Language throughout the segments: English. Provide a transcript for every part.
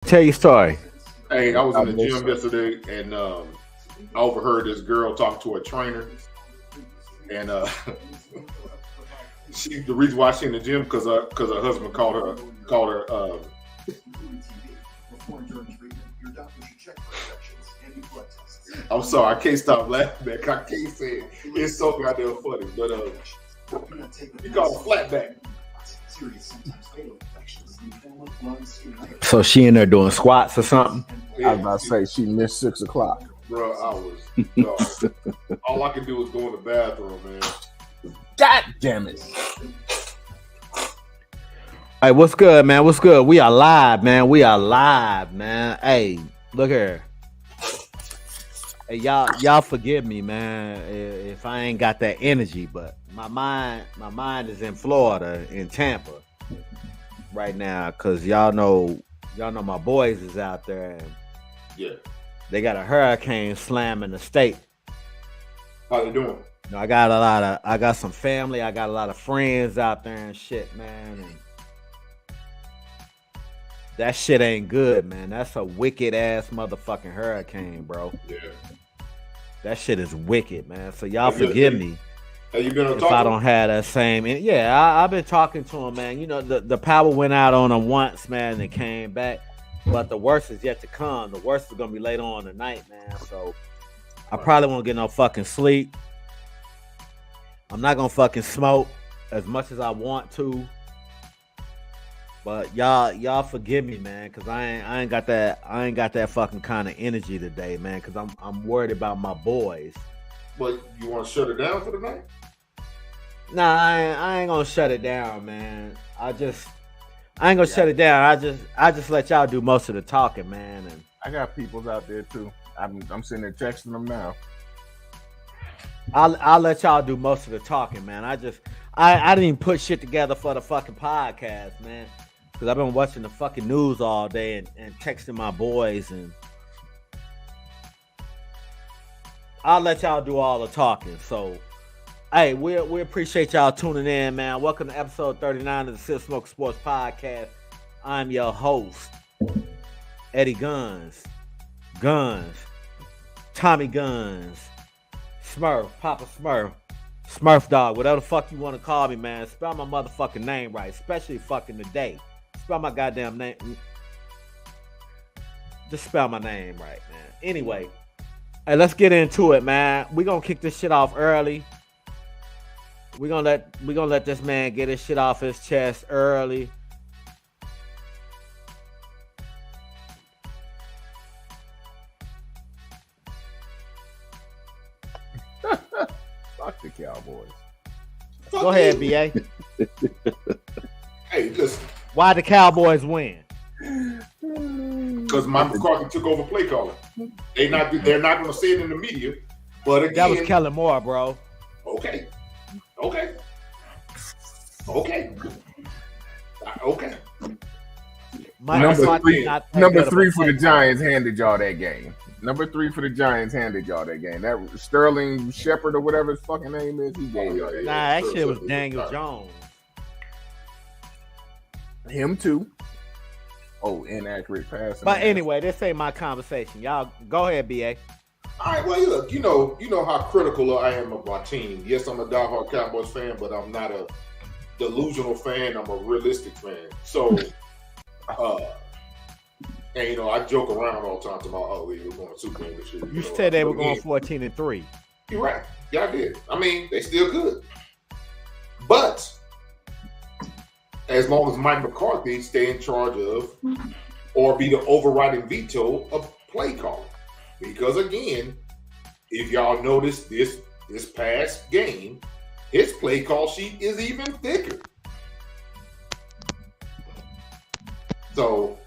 Tell your story. Hey, I was in the gym yesterday and I overheard this girl talk to a trainer, and the reason why she in the gym because her husband called her. I'm sorry, I can't stop laughing. Man. I can't say it. It's so goddamn funny, but he called her flatback. So she in there doing squats or something? I was about to say she missed 6 o'clock. Bro, all I can do was go in the bathroom, man. God damn it. Hey, what's good, man? What's good? We are live, man. We are live, man. Hey, look here. Hey, y'all forgive me, man, if I ain't got that energy, but my mind is in Florida, in Tampa, right now, cause y'all know my boys is out there, and yeah, they got a hurricane slamming the state. How they doing? You know, I got some family, I got a lot of friends out there and shit, man, and that shit ain't good, man. That's a wicked ass motherfucking hurricane, bro. Yeah. That shit is wicked, man. So y'all forgive me have you been on if I don't have that same. Yeah, I've been talking to him, man. You know, the power went out on him once, man, and it came back. But the worst is yet to come. The worst is gonna be later on tonight, man. So I probably won't get no fucking sleep. I'm not gonna fucking smoke as much as I want to. But y'all forgive me, man, cause I ain't got that fucking kind of energy today, man, cause I'm worried about my boys. But you want to shut it down for the night? Nah, I ain't gonna shut it down, man. I ain't gonna shut it down. I just let y'all do most of the talking, man. And I got peoples out there too. I'm sitting there texting them now. I'll let y'all do most of the talking, man. I didn't even put shit together for the fucking podcast, man. Cause I've been watching the fucking news all day and texting my boys, and I'll let y'all do all the talking. So, hey, we appreciate y'all tuning in, man. Welcome to episode 39 of the Sip Smoke Sports Podcast. I'm your host, Eddie Guns, Tommy Guns, Smurf, Papa Smurf, Smurf Dog, whatever the fuck you want to call me, man. Spell my motherfucking name right, especially fucking today. Spell my goddamn name. Just spell my name right, man. Anyway, hey, let's get into it, man. We're gonna kick this shit off early. We're gonna let this man get his shit off his chest early. Fuck the Cowboys. Go ahead, BA. Hey, listen. Why the Cowboys win? Because Mike McCarthy took over play calling. They're not going to say it in the media, but again, that was Kellen Moore, bro. Okay. Number three for the Giants handed y'all that game. That Sterling Shepard or whatever his fucking name is, he gave y'all that. Nah, that shit was Daniel Jones. Him too. Oh, inaccurate pass. But anyway, this ain't my conversation. Y'all go ahead, BA. All right, well, look, you know how critical I am of my team. Yes, I'm a diehard Cowboys fan, but I'm not a delusional fan. I'm a realistic fan. So, and I joke around all the time about, we're going to Super Bowl this year. You said they were going 14-3. You're right. Yeah, I did. I mean, they still good. But as long as Mike McCarthy stay in charge of or be the overriding veto of play calling. Because again, if y'all notice this past game, his play call sheet is even thicker. So,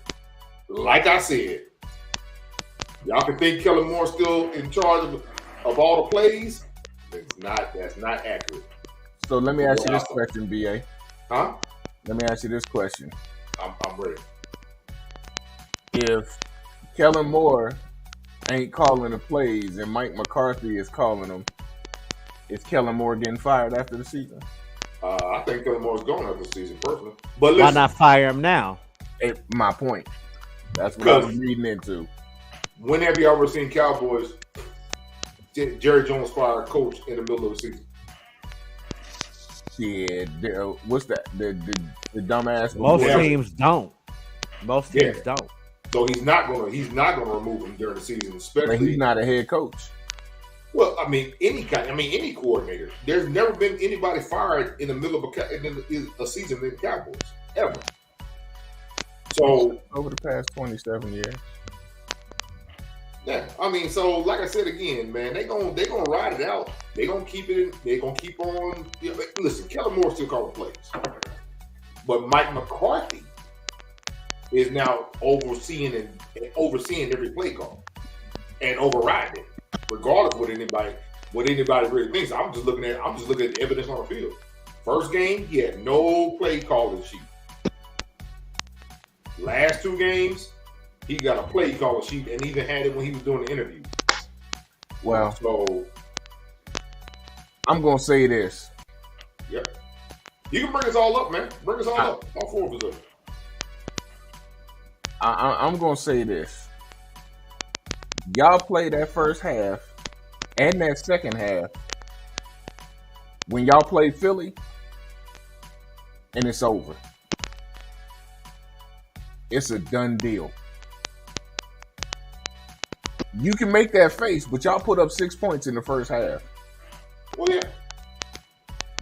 like I said, y'all can think Kellen Moore's still in charge of all the plays. That's not accurate. So let me ask you this question, BA. Huh? Let me ask you this question. I'm ready. If Kellen Moore ain't calling the plays and Mike McCarthy is calling them, is Kellen Moore getting fired after the season? I think Kellen Moore's going after the season personally. But why not fire him now? My point. That's what I was reading into. When have you ever seen Cowboys Jerry Jones fire a coach in the middle of the season? Yeah, what's that? The dumbass. Most teams don't. Most teams don't. So he's not gonna remove him during the season, especially. But he's not a head coach. Well, I mean, any coordinator. There's never been anybody fired in the middle of a season in the Cowboys ever. So over the past 27 years. Yeah, I mean, so like I said again, man, they gonna ride it out. They gonna keep it. They gonna keep on. You know, listen, Kellen Moore still calling plays, but Mike McCarthy is now overseeing every play call and overriding it, regardless of what anybody really thinks. I'm just looking at the evidence on the field. First game, he had no play calling sheet. Last two games, he got a play calling sheet and even had it when he was doing the interview. Well, so I'm gonna say this. Yep. You can bring us all up, man. Bring us all up. All four of us up. I'm gonna say this. Y'all play that first half and that second half when y'all play Philly, and it's over. It's a done deal. You can make that face, but y'all put up 6 points in the first half. Well, yeah.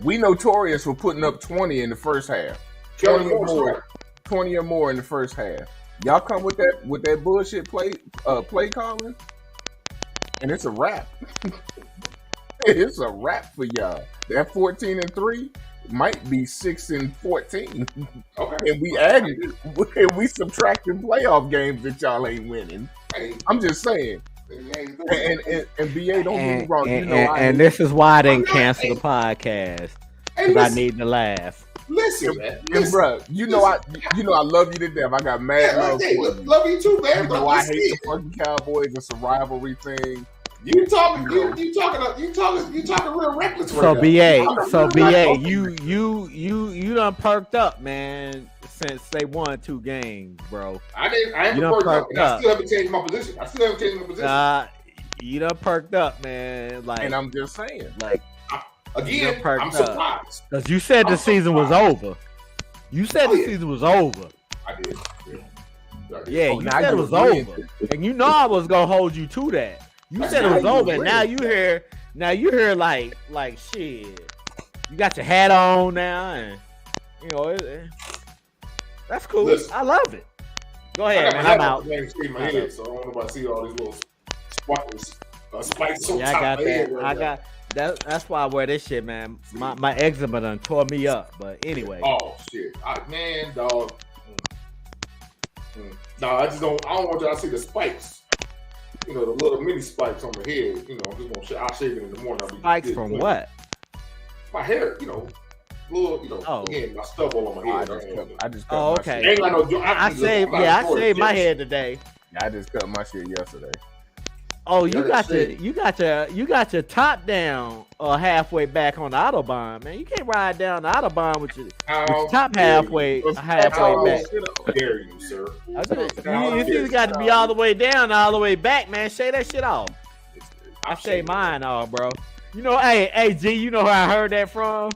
We notorious for putting up 20 in the first half. 20 or more in the first half. Y'all come with that bullshit play calling, and it's a wrap. It's a wrap for y'all. That 14-3 might be 6-14. Okay. And we subtracting playoff games that y'all ain't winning. Hey. I'm just saying. And BA, don't get me wrong. And this is why I didn't cancel the podcast. Because I need to laugh. Listen, man. And bro, I love you to death. I got mad love for you. Love you too, man. I hate the fucking Cowboys. It's a rivalry thing. You talking real reckless right now. So BA, you done perked up, man, since they won 2 games, bro. I haven't perked up. I still haven't changed my position. You done perked up, man. Like, and I'm just saying, like, again, I'm surprised. Because you said the season was over. You said the season was over. I did. Yeah, you said it was over. And you know I was gonna hold you to that. You said it was over, and now you hear like shit. You got your hat on now, and that's cool. Listen, I love it. Go ahead, man. I'm out. So I don't know if I see all these little spikes on top of my head. I got that. That's why I wear this shit, man. My eczema done tore me up. But anyway. Oh shit, man, dog. No, I don't want y'all to see the spikes. The little mini spikes on my head. I'll shave it in the morning. Spikes from what? My hair. Little. Again, my stubble on my head. I just cut my okay. shit. I shaved my head today. I just cut my shit yesterday. Oh, you got your top down halfway back on the Autobahn, man. You can't ride down the Autobahn with your top halfway back. How dare you, sir? You either got to be all the way down, all the way back, man. Shave that shit off. I shave mine off, bro. Hey, G, you know where I heard that from?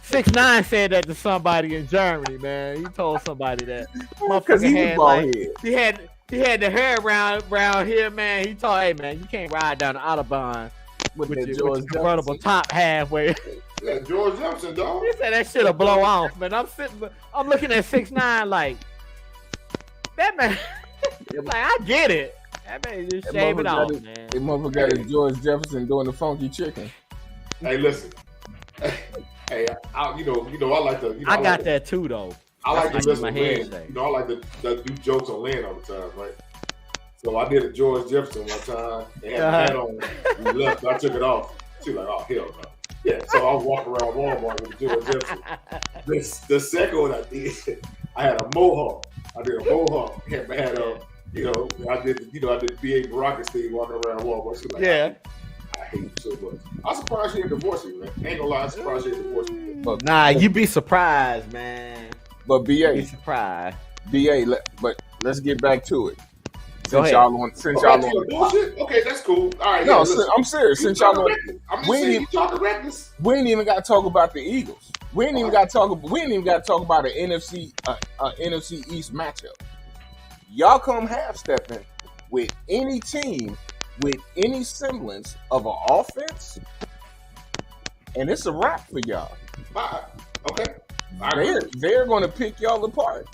6ix9ine said that to somebody in Germany, man. He told somebody that. Because he was bald head. He had the hair around here, man. He told, hey, man, you can't ride down the Autobahn with your convertible top halfway. Yeah, George Jefferson, dog. He said that shit'll blow off, man. I'm looking at 6ix9ine like, that man, like, I get it. That man just shave it off, man. That motherfucker got his George Jefferson doing the funky chicken. Hey, listen. Hey, I like the. I got that too, though. I like to listen to Lynn. I like to do jokes on Lynn all the time, right? So I did a George Jefferson one time and had my hat on. We left. I took it off. She was like, "Oh hell no!" Yeah. So I was walking around Walmart with George Jefferson. The second one I did, I had a mohawk. I did a mohawk. I had my hat on. I did B.A. Baracus thing walking around Walmart. She was like, yeah. I hate you so much. I'm surprised she ain't divorced you, man. Ain't gonna lie, I'm surprised she ain't divorced you. Nah, you be surprised, man. But BA, be surprised. BA, but let's get back to it. Go Since ahead. y'all on, since y'all on bullshit. Okay, that's cool. All right. No, listen, I'm serious. Since y'all on, I'm just saying you talking reckless. we ain't even got to talk about the Eagles. We ain't even got to talk about an NFC East matchup. Y'all come half stepping with any team with any semblance of an offense, and it's a wrap for y'all. Okay. They're going to pick y'all apart.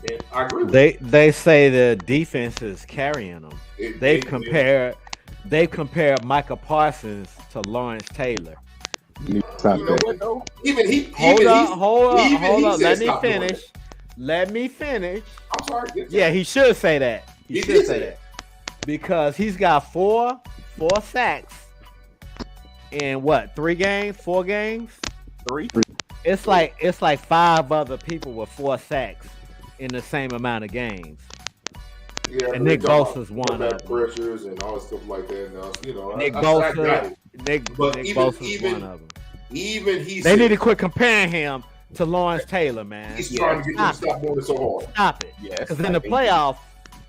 Yeah, I agree with They say the defense is carrying them. They've compared Micah Parsons to Lawrence Taylor. Stop that. What though? Hold on. Let me finish. I'm sorry. Yeah, he should say that. He should say that. Because he's got four sacks in what, 4 games? 3. It's like 5 other people with 4 sacks in the same amount of games. Yeah, and Nick Bosa's one of them. Pressures and all stuff like that. And, Nick Bosa's one of them. Even he they need to quit comparing him to Lawrence Taylor, man. He's trying to get him to stop doing it so hard. Stop it. Because in the playoffs,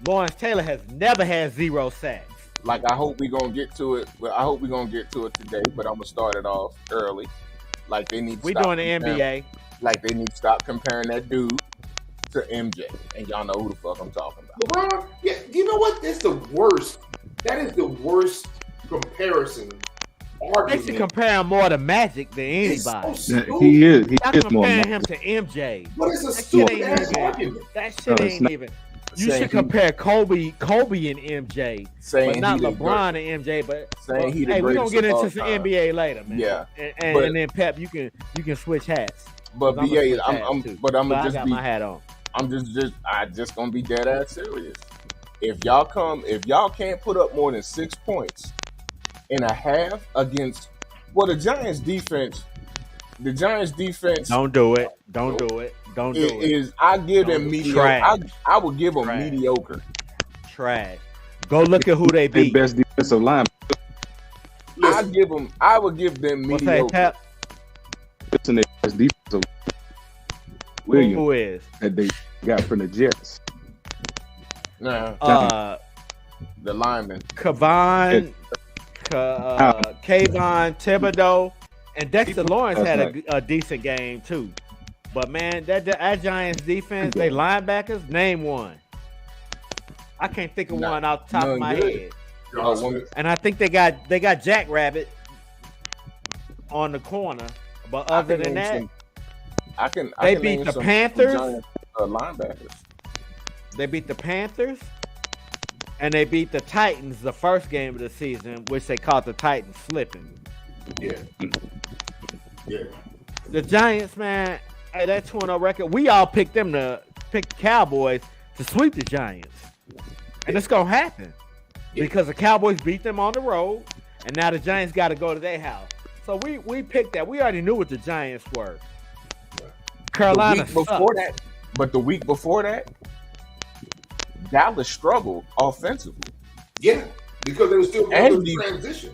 Lawrence Taylor has never had 0 sacks. Like, I hope we're going to get to it. Well, I hope we're going to get to it today, but I'm going to start it off early. Like, they need to we doing the NBA. Like, they need to stop comparing that dude to MJ. And y'all know who the fuck I'm talking about. LeBron, yeah, you know what? That's the worst. That is the worst comparison. They should compare him more to Magic than anybody. So he is. He Stop is more. comparing him to MJ. What is a stupid ass argument? That shit ain't even. You should compare Kobe and MJ, but not LeBron and MJ. But hey, we're gonna get into some NBA later, man. Yeah, and then Pep, you can switch hats. But BA, I'm I got my hat on. I'm just gonna be dead ass serious. If y'all can't put up more than 6 points in a half against the Giants defense. Don't do it. Don't do it. I give them mediocre. I would give them mediocre. Trash. Go look at who they beat. Best defensive line. I would give them What's mediocre. that, Pep? Listen, their best defensive Williams. Who is? That they got from the Jets. Nah. The lineman. Kayvon Thibodeau, and Dexter Lawrence had a decent game too. But man, that Giants defense, they linebackers, name one. I can't think of one off the top of my head. And I think they got Jackrabbit on the corner. But other than that, they beat the Panthers. Linebackers. They beat the Panthers. And they beat the Titans the first game of the season, which they caught the Titans slipping. Yeah. The Giants, man, hey, that 2-0 record, we all picked the Cowboys to sweep the Giants. And it's going to happen. Because the Cowboys beat them on the road, and now the Giants got to go to their house. So we picked that. We already knew what the Giants were. Carolina the week before that, Dallas struggled offensively. Yeah, because they were still going through transition.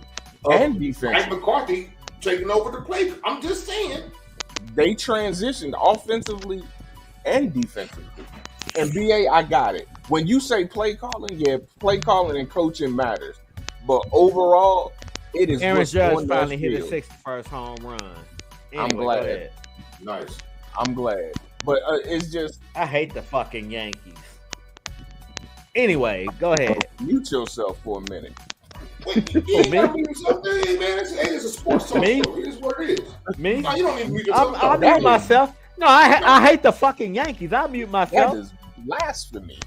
And defense. Mike McCarthy taking over the play. I'm just saying. They transitioned offensively and defensively. And BA, I got it. When you say play calling, play calling and coaching matters. But overall, it is Aaron Judge finally hit his 61st home run. Anyway, I'm glad. Nice. I'm glad. But it's just... I hate the fucking Yankees. Anyway, go ahead. Mute yourself for a minute. Wait, you ain't got to mute yourself, man. It's a sports talk. Me? Show. It is what it is. Me? No, you don't even mute yourself. I mute myself. No, I hate the fucking Yankees. I mute myself. That is blasphemy.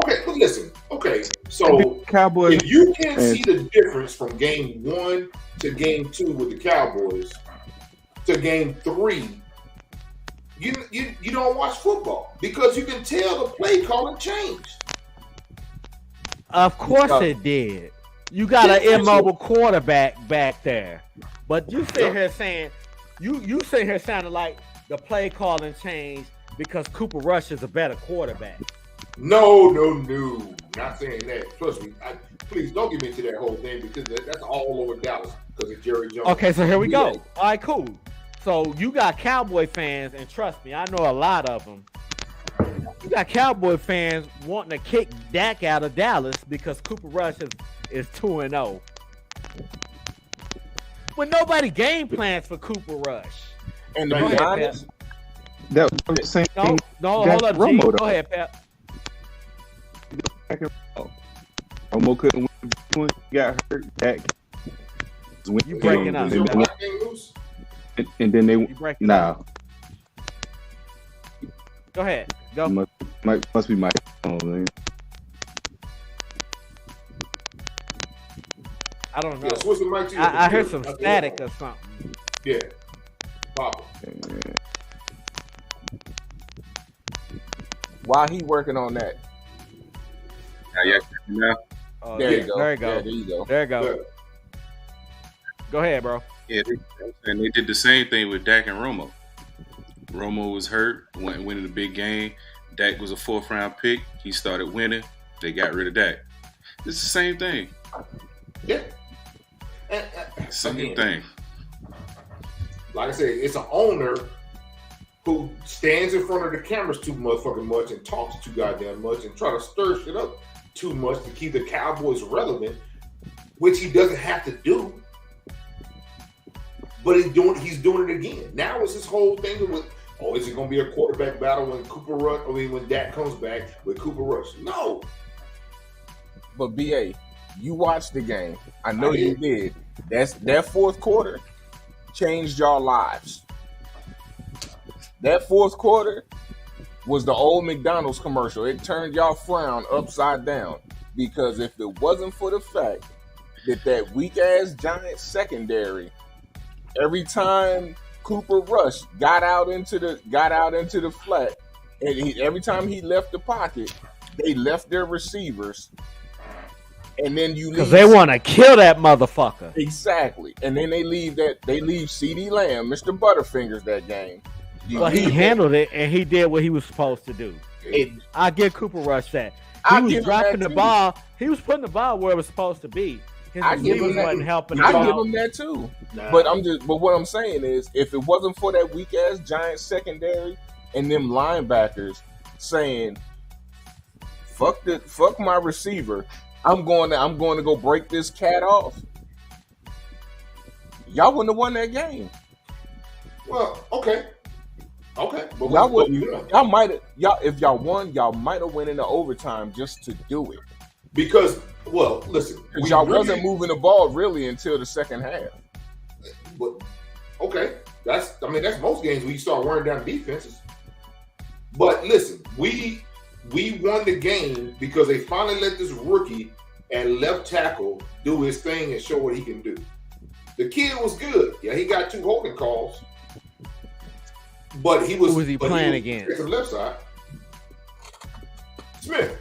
Okay, but listen. Okay, so Cowboys. if you can see the difference from game 1 to game 2 with the Cowboys to game 3, you don't watch football because you can tell the play calling changed. Of course it did. You got an immobile quarterback back there, but you sit here saying you sit here sounding like the play calling changed because Cooper Rush is a better quarterback. No, not saying that. Trust me. Please don't get me into that whole thing because that's all over Dallas because of Jerry Jones. Okay, so here we go. All right, cool. So you got Cowboy fans, and trust me, I know a lot of them You got Cowboy fans wanting to kick Dak out of Dallas because Cooper Rush is 2-0. When nobody game plans for Cooper Rush. And to Go be ahead, honest, That was the same No, thing. no, Dak hold up, G. Romo, Go though. ahead, Pat. Romo couldn't win. Got hurt. Dak. You breaking up. Is your black thing loose? And then they You breaking up. nah. Go ahead. Go. Must be my phone, man. I don't know. Yeah, switch the mic to your I heard computer. some static or something. Yeah. Pop it. while he working on that, Now, Oh, there you go. There you go. Yeah, there you go. There you go. Good. Go ahead, bro. yeah, and they did the same thing with Dak and Romo. Romo was hurt, went winning the big game. Dak was a 4th round pick. He started winning. They got rid of Dak. It's the same thing. Yeah. And, Same again, thing. like I said, it's an owner who stands in front of the cameras too motherfucking much and talks too goddamn much and try to stir shit up too much to keep the Cowboys relevant, which he doesn't have to do. But he's doing it again. Now it's this whole thing with, oh, is it going to be a quarterback battle when Dak comes back with Cooper Rush? No. But BA, you watched the game. I know I you did. did. That fourth quarter changed your lives. That fourth quarter was the old McDonald's commercial. It turned y'all frown upside down, because if it wasn't for the fact that weak ass Giants secondary, every time Cooper Rush got out into the flat, and every time he left the pocket, they left their receivers. And then you Because they want to kill that motherfucker. exactly, and then they leave CeeDee Lamb, Mr. Butterfingers, that game. But he handled it and he did what he was supposed to do. It, I give Cooper Rush that. He I was give him dropping that the too. ball. He was putting the ball where it was supposed to be. His I give him receivers that. wasn't helping him I give out. him that too. Nah. But what I'm saying is, if it wasn't for that weak ass Giants secondary and them linebackers saying, "Fuck my receiver, I'm going to go break this cat off," y'all wouldn't have won that game. Well, okay. Okay. But Y'all what would. you know? If y'all won, y'all might have went into overtime just to do it. Because, well, listen. Because we y'all really- wasn't moving the ball really until the second half. But, okay. That's most games where you start wearing down defenses. But listen, we won the game because they finally let this rookie at left tackle do his thing and show what he can do. The kid was good. Yeah, he got 2 holding calls. But he was. Who was he playing against? To the left side. Smith.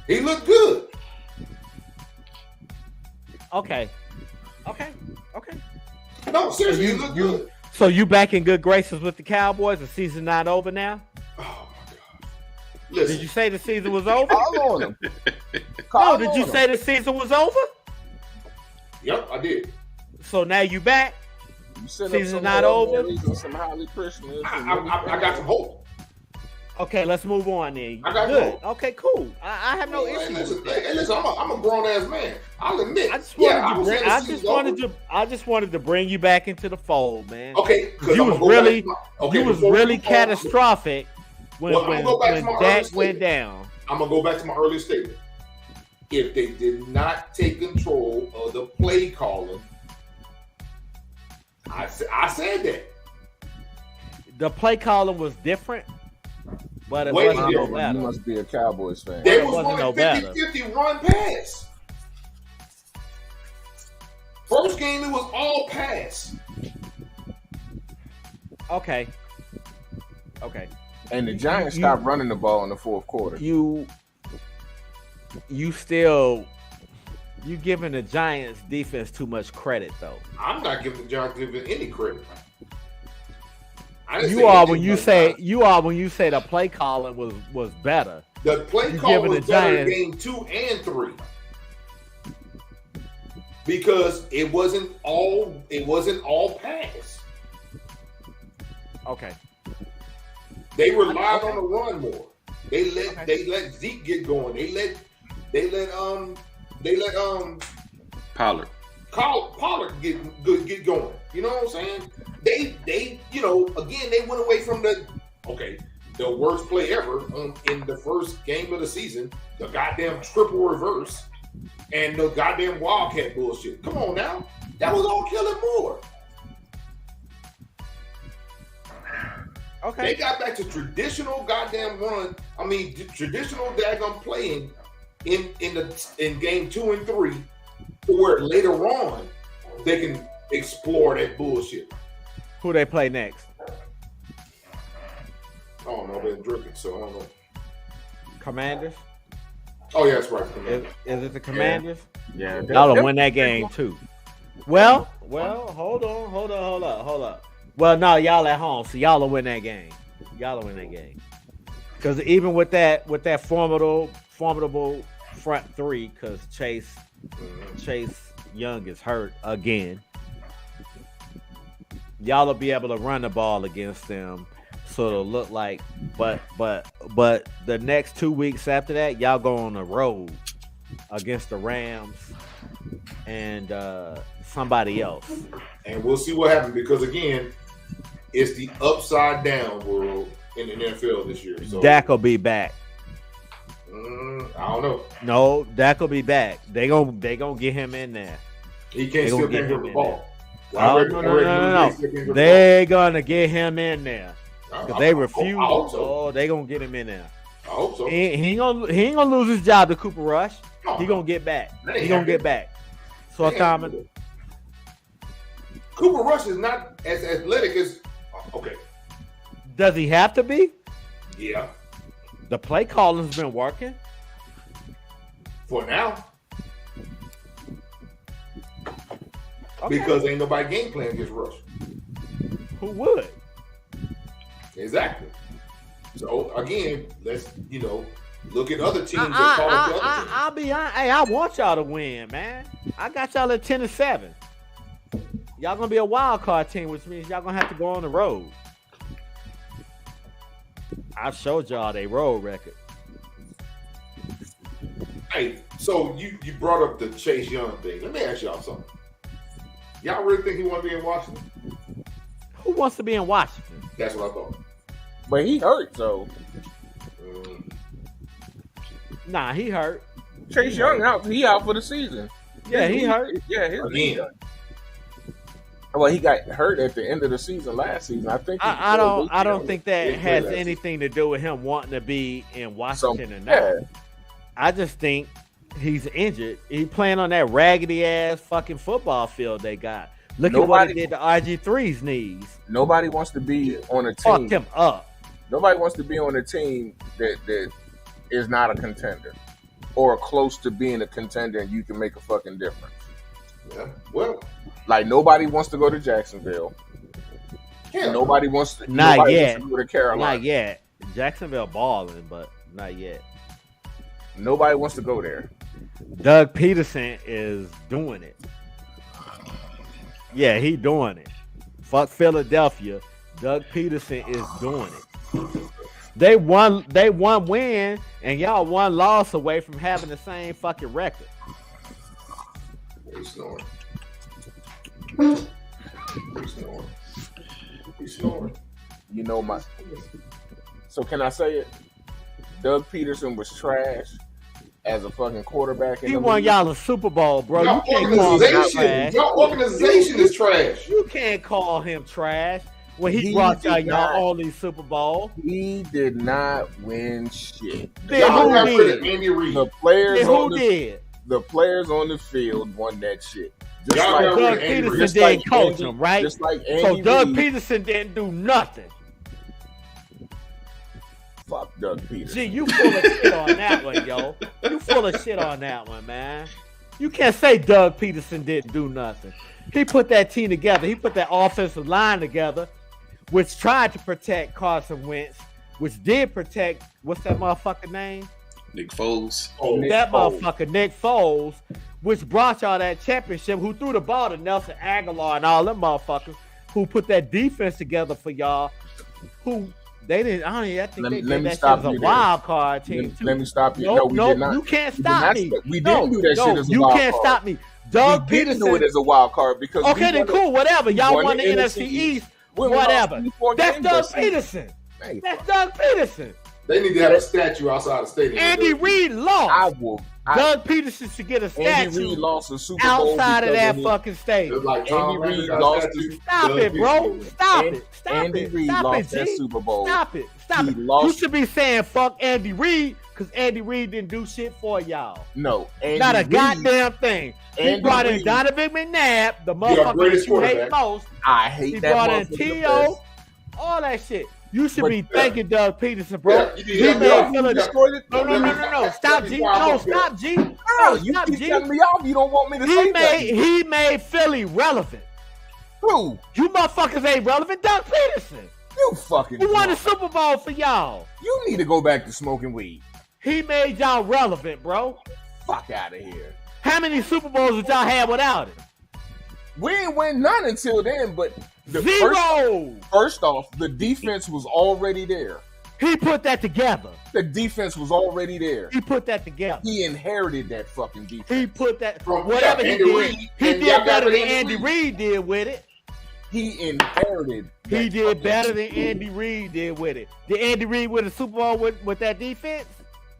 He looked good. Okay. No, seriously, he looked good. So you back in good graces with the Cowboys? The season not over now? Oh my God! Listen, Did you say the season was over? Call on him. No, did you say the season was over? Yep, I did. So now you back? You set up Season some not Hail over? Marys and some Holly Christmas. I got some hope. Okay, let's move on then. I got good. hope. Okay, cool. I have no Hey, issue listen, with that. hey, listen, I'm a grown ass man. I'll admit. I just wanted to bring you back into the fold, man. Okay, You was really catastrophic when Dak went down. I'm gonna go back to my earlier statement. If they did not take control of the play calling, I said that. The play calling was different, but it Way wasn't no different. You better. must be a Cowboys fan. They it was wasn't no running better. 50-50 run pass. First game, it was all pass. Okay. And the Giants stopped running the ball in the fourth quarter. You giving the Giants defense too much credit though. I'm not giving the Giants any credit. I didn't You say are anything when you about say that. the play calling was better. The play you call giving was the better Giants- game 2 and 3 because it wasn't all pass. Okay. They relied on the run more. They let Zeke get going. They let Pollard. Pollard get going. You know what I'm saying? They again they went away from the worst play ever in the first game of the season, the goddamn triple reverse and the goddamn Wildcat bullshit. Come on now. That was all Kellen Moore. Okay. They got back to traditional goddamn run. I mean, traditional daggum playing in game 2 and 3, where later on they can explore that bullshit. Who they play next? I don't know. They're drinking, so I don't know. Commanders? Oh, yeah, that's right. Is it the Commanders? Yeah. Y'all will win that game too. Well, hold up. Well, no, y'all at home, so y'all will win that game. Because even with that formidable front three, because Chase Young is hurt again, y'all will be able to run the ball against them. So it'll look like, but the next 2 weeks after that, y'all go on the road against the Rams and somebody else. And we'll see what happens because again, it's the upside down world in the NFL this year. So Dak will be back. I don't know. No, Dak will be back. They gonna get him in there. He can't still get him the ball. No. They're gonna get him in there. Because they refuse. So. They gonna get him in there. I hope so. He ain't gonna lose his job to Cooper Rush. He gonna get back. He gonna get back. So Tomlin. Cooper Rush is not as athletic as. Okay. Does he have to be? Yeah. The play calling's been working. For now. Okay. Because ain't nobody game plan against Rush. Who would? Exactly. So again, let's look at other teams that call up the other teams. I'll be honest. Hey, I want y'all to win, man. I got y'all at 10-7. Y'all gonna be a wild card team, which means y'all gonna have to go on the road. I showed y'all they road record. Hey, so you brought up the Chase Young thing. Let me ask y'all something. Y'all really think he want to be in Washington? Who wants to be in Washington? That's what I thought. But he hurt, so. Nah, he hurt. Chase Young out. He out for the season. Yeah, he hurt. Yeah, his knee Again. Well, he got hurt at the end of the season last season. I think. I don't think that has anything to do with him wanting to be in Washington or not. Yeah. I just think he's injured. He playing on that raggedy ass fucking football field they got. Look at what he did to RG3's knees. Nobody wants to be on a team. Fucked him up. Nobody wants to be on a team that is not a contender or close to being a contender, and you can make a fucking difference. Yeah. Well, like nobody wants to go to Jacksonville. yeah. Nobody wants to. Not yet. Wants to go to Carolina. Not yet. Jacksonville balling, but not yet. Nobody wants to go there. Doug Peterson is doing it. Yeah, he doing it. Fuck Philadelphia. Doug Peterson is doing it. They won win, and y'all one loss away from having the same fucking record. He's snoring. He's snoring. You know my. So can I say it? Doug Peterson was trash as a fucking quarterback. He won y'all a Super Bowl, bro. Your You can't call him trash. Your organization is trash. You can't call him trash when he brought y'all all these Super Bowls. He did not win shit. Then who did? Andy Reid. The players Then on who did? the players on the field won that shit. Just Y'all like got Doug Andy Reid. Peterson just didn't like coach Andy- him, right? Just like So Andy Doug Reid. Peterson didn't do nothing. Fuck Doug Peterson. Gee, you full of shit on that one, yo. You full of shit on that one, man. You can't say Doug Peterson didn't do nothing. He put that team together. He put that offensive line together, which tried to protect Carson Wentz, which did protect, what's that motherfucker name? Nick Foles. That motherfucker, Nick Foles, which brought y'all that championship, who threw the ball to Nelson Aguilar and all them motherfuckers, who put that defense together for y'all Who they didn't? I don't even. I think they Let did me that shit stop as a you there. wild card team too. Let me stop you. No, No, we did not. you can't We did stop not me. We didn't do that shit as a you wild can't card. stop me. Doug We didn't do Peterson. it as a wild card because Okay, then cool. Whatever. Y'all won the NFC East. East. We Whatever. lost 24 That's games Doug that season. Peterson. Hey, That's Doug Peterson. They need to have a statue outside the stadium. Andy Reid I lost. will. Doug Peterson should get a Andy statue Reid lost a Super Bowl outside of that because fucking stadium. It's like Andy Tom Brady Reid got a lost statue. Stop Doug it, bro. Peterson. Stop it. Stop Andy it. Reid Stop lost it, that G. Super Bowl. Stop it. Stop He it. lost- You should be saying fuck Andy Reid because Andy Reid didn't do shit for y'all. No, Andy Not a Reid, goddamn thing. He Andy brought in Reid- Donovan McNabb, the our motherfucker greatest that you hate quarterback. most. I hate He that brought in motherfucker. T.O., all that shit. You should But- be thanking Doug Peterson, bro. Yeah, you He need to made help me out. Philly- Destroyed it. No. Stop, G. No, stop, G. Girl, No, you stop, keep G. cutting me off. You don't want me to say that. He made Philly relevant. Who? You motherfuckers ain't relevant. Doug Peterson. You fucking. Who won the drunk. Super Bowl for y'all? You need to go back to smoking weed. He made y'all relevant, bro. Fuck out of here. How many Super Bowls did y'all have without him? We ain't win none until then, but the Zero. first off, the defense was already there. He put that together. The defense was already there. He put that together. He inherited that fucking defense. He put that. From Whatever he Andy did, Reid, he and y'all did got better rid than of Andy Andy Reid did with it. He inherited. He that did fucking better than defense. Andy Reid did with it. Did Andy Reid win a Super Bowl with that defense?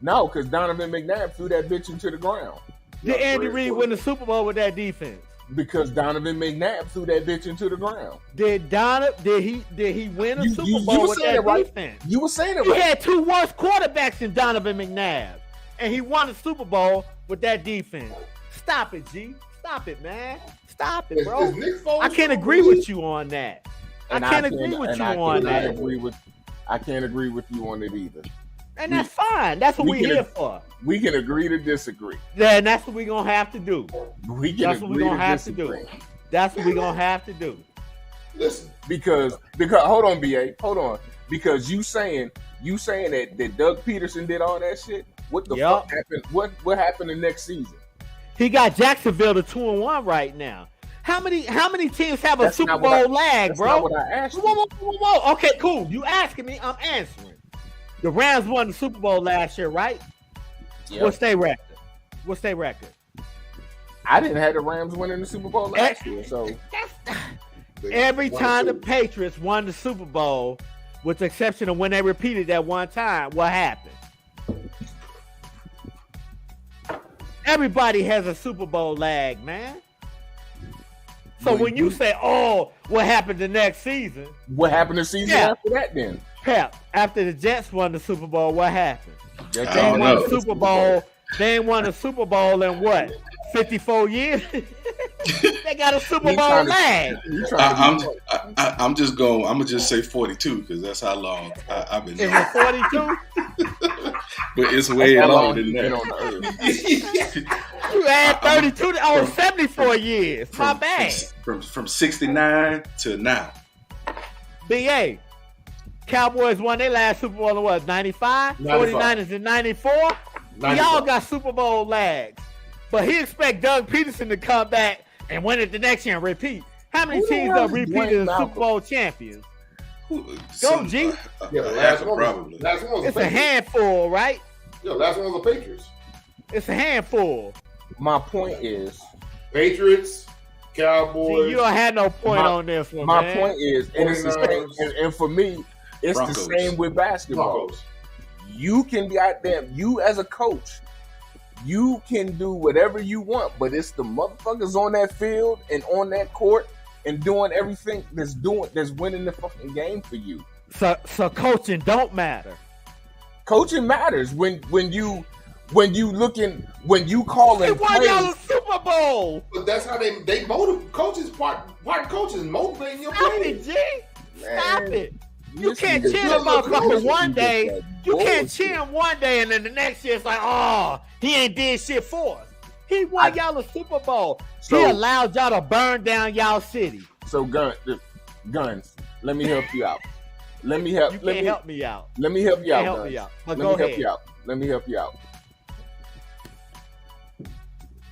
No, because Donovan McNabb threw that bitch into the ground. Did Andy Reid win the Super Bowl with that defense? Because Donovan McNabb threw that bitch into the ground. Did he win a You- Super you Bowl were with saying that it right. defense? You were saying it He right. had two worst quarterbacks than Donovan McNabb, and he won a Super Bowl with that defense. Stop it, G. Stop it, man. Stop it, bro. Is Nick Foles I can't agree with you on that. I can't agree with you on cannot that. I can't agree with you on it either. And that's fine. That's what we we're can- here for. We can agree to disagree. Yeah, and that's what we're going to have to do. We can That's what we're agree going to to have to do. disagree. That's what we're going to have to do. Listen, Because hold on, BA, hold on. Because you saying that Doug Peterson did all that shit. What the Yup. fuck happened? What happened the next season? He got Jacksonville to 2-1 right now. How many teams have a That's Super not what I- Bowl lag, That's bro? not what I asked. Whoa, You. whoa, whoa, whoa. Okay, cool. You asking me, I'm answering. The Rams won the Super Bowl last year, right? Yeah. What's their record? What's their record? I didn't have the Rams winning the Super Bowl last year, so Every time the Patriots won the Super Bowl, with the exception of when they repeated that one time, what happened? Everybody has a Super Bowl lag, man. So when you say, "Oh, what happened the next season?" what happened the season Yeah. after that? Then Pep, after the Jets won the Super Bowl, what happened? That They don't ain't won know. the Super Bowl. They ain't won a Super Bowl in what? 54 years? They got a Super He Bowl trying to- lag. You trying to I'm just going. I'm gonna just say 42 because that's how long I've been. Is it 42? But it's way That's how long longer than you been that. on the earth. You had 32 to 74 years. My bad. From 69 to now. BA. Cowboys won their last Super Bowl in what? 95? 49ers in 94? Y'all got Super Bowl lags. But he expect Doug Peterson to come back and win it the next year and repeat. How many Who the teams hell are is repeated Dwayne as Malcolm? Super Bowl champions? Some- G. Yeah, the last one probably. Last one was It's the a Patriots. handful, right? Yeah, last one was the Patriots. It's a handful. My point is, Patriots, Cowboys. See, you don't have no point My- on this one, my man. point is, and it's the same, 49ers. and for me, it's Broncos. the same with basketball. Broncos. You can be out there, you as a coach, you can do whatever you want, but it's the motherfuckers on that field and on that court and doing everything that's winning the fucking game for you. So coaching don't matter. Coaching matters when you calling They won y'all a plays. Super Bowl. But that's how they motivate. Coaches, part coaches motivating your Stop players. it, G. Stop Man, it. You listen, can't this cheer is the motherfucker bullshit. one day. You can't Bullshit. cheer him one day, and then the next year it's like, oh, he ain't did shit for us. He won y'all a Super Bowl. He So- allowed y'all to burn down y'all city. So guns, let me help you out. Let me help. You let can't me help me out. Let me help you out. Can't help Guns. me out. But Let go me help ahead. you out. Let me help you out.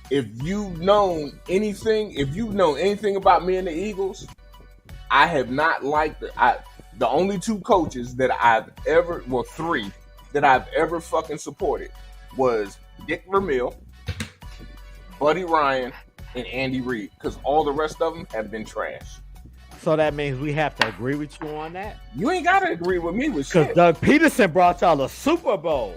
If you've known anything about me and the Eagles, I have not liked the only two coaches that three that I've ever fucking supported was Dick Vermeil, Buddy Ryan, and Andy Reid, because all the rest of them have been trash. So that means we have to agree with you on that? You ain't gotta agree with me with Because shit. Doug Peterson brought y'all a Super Bowl.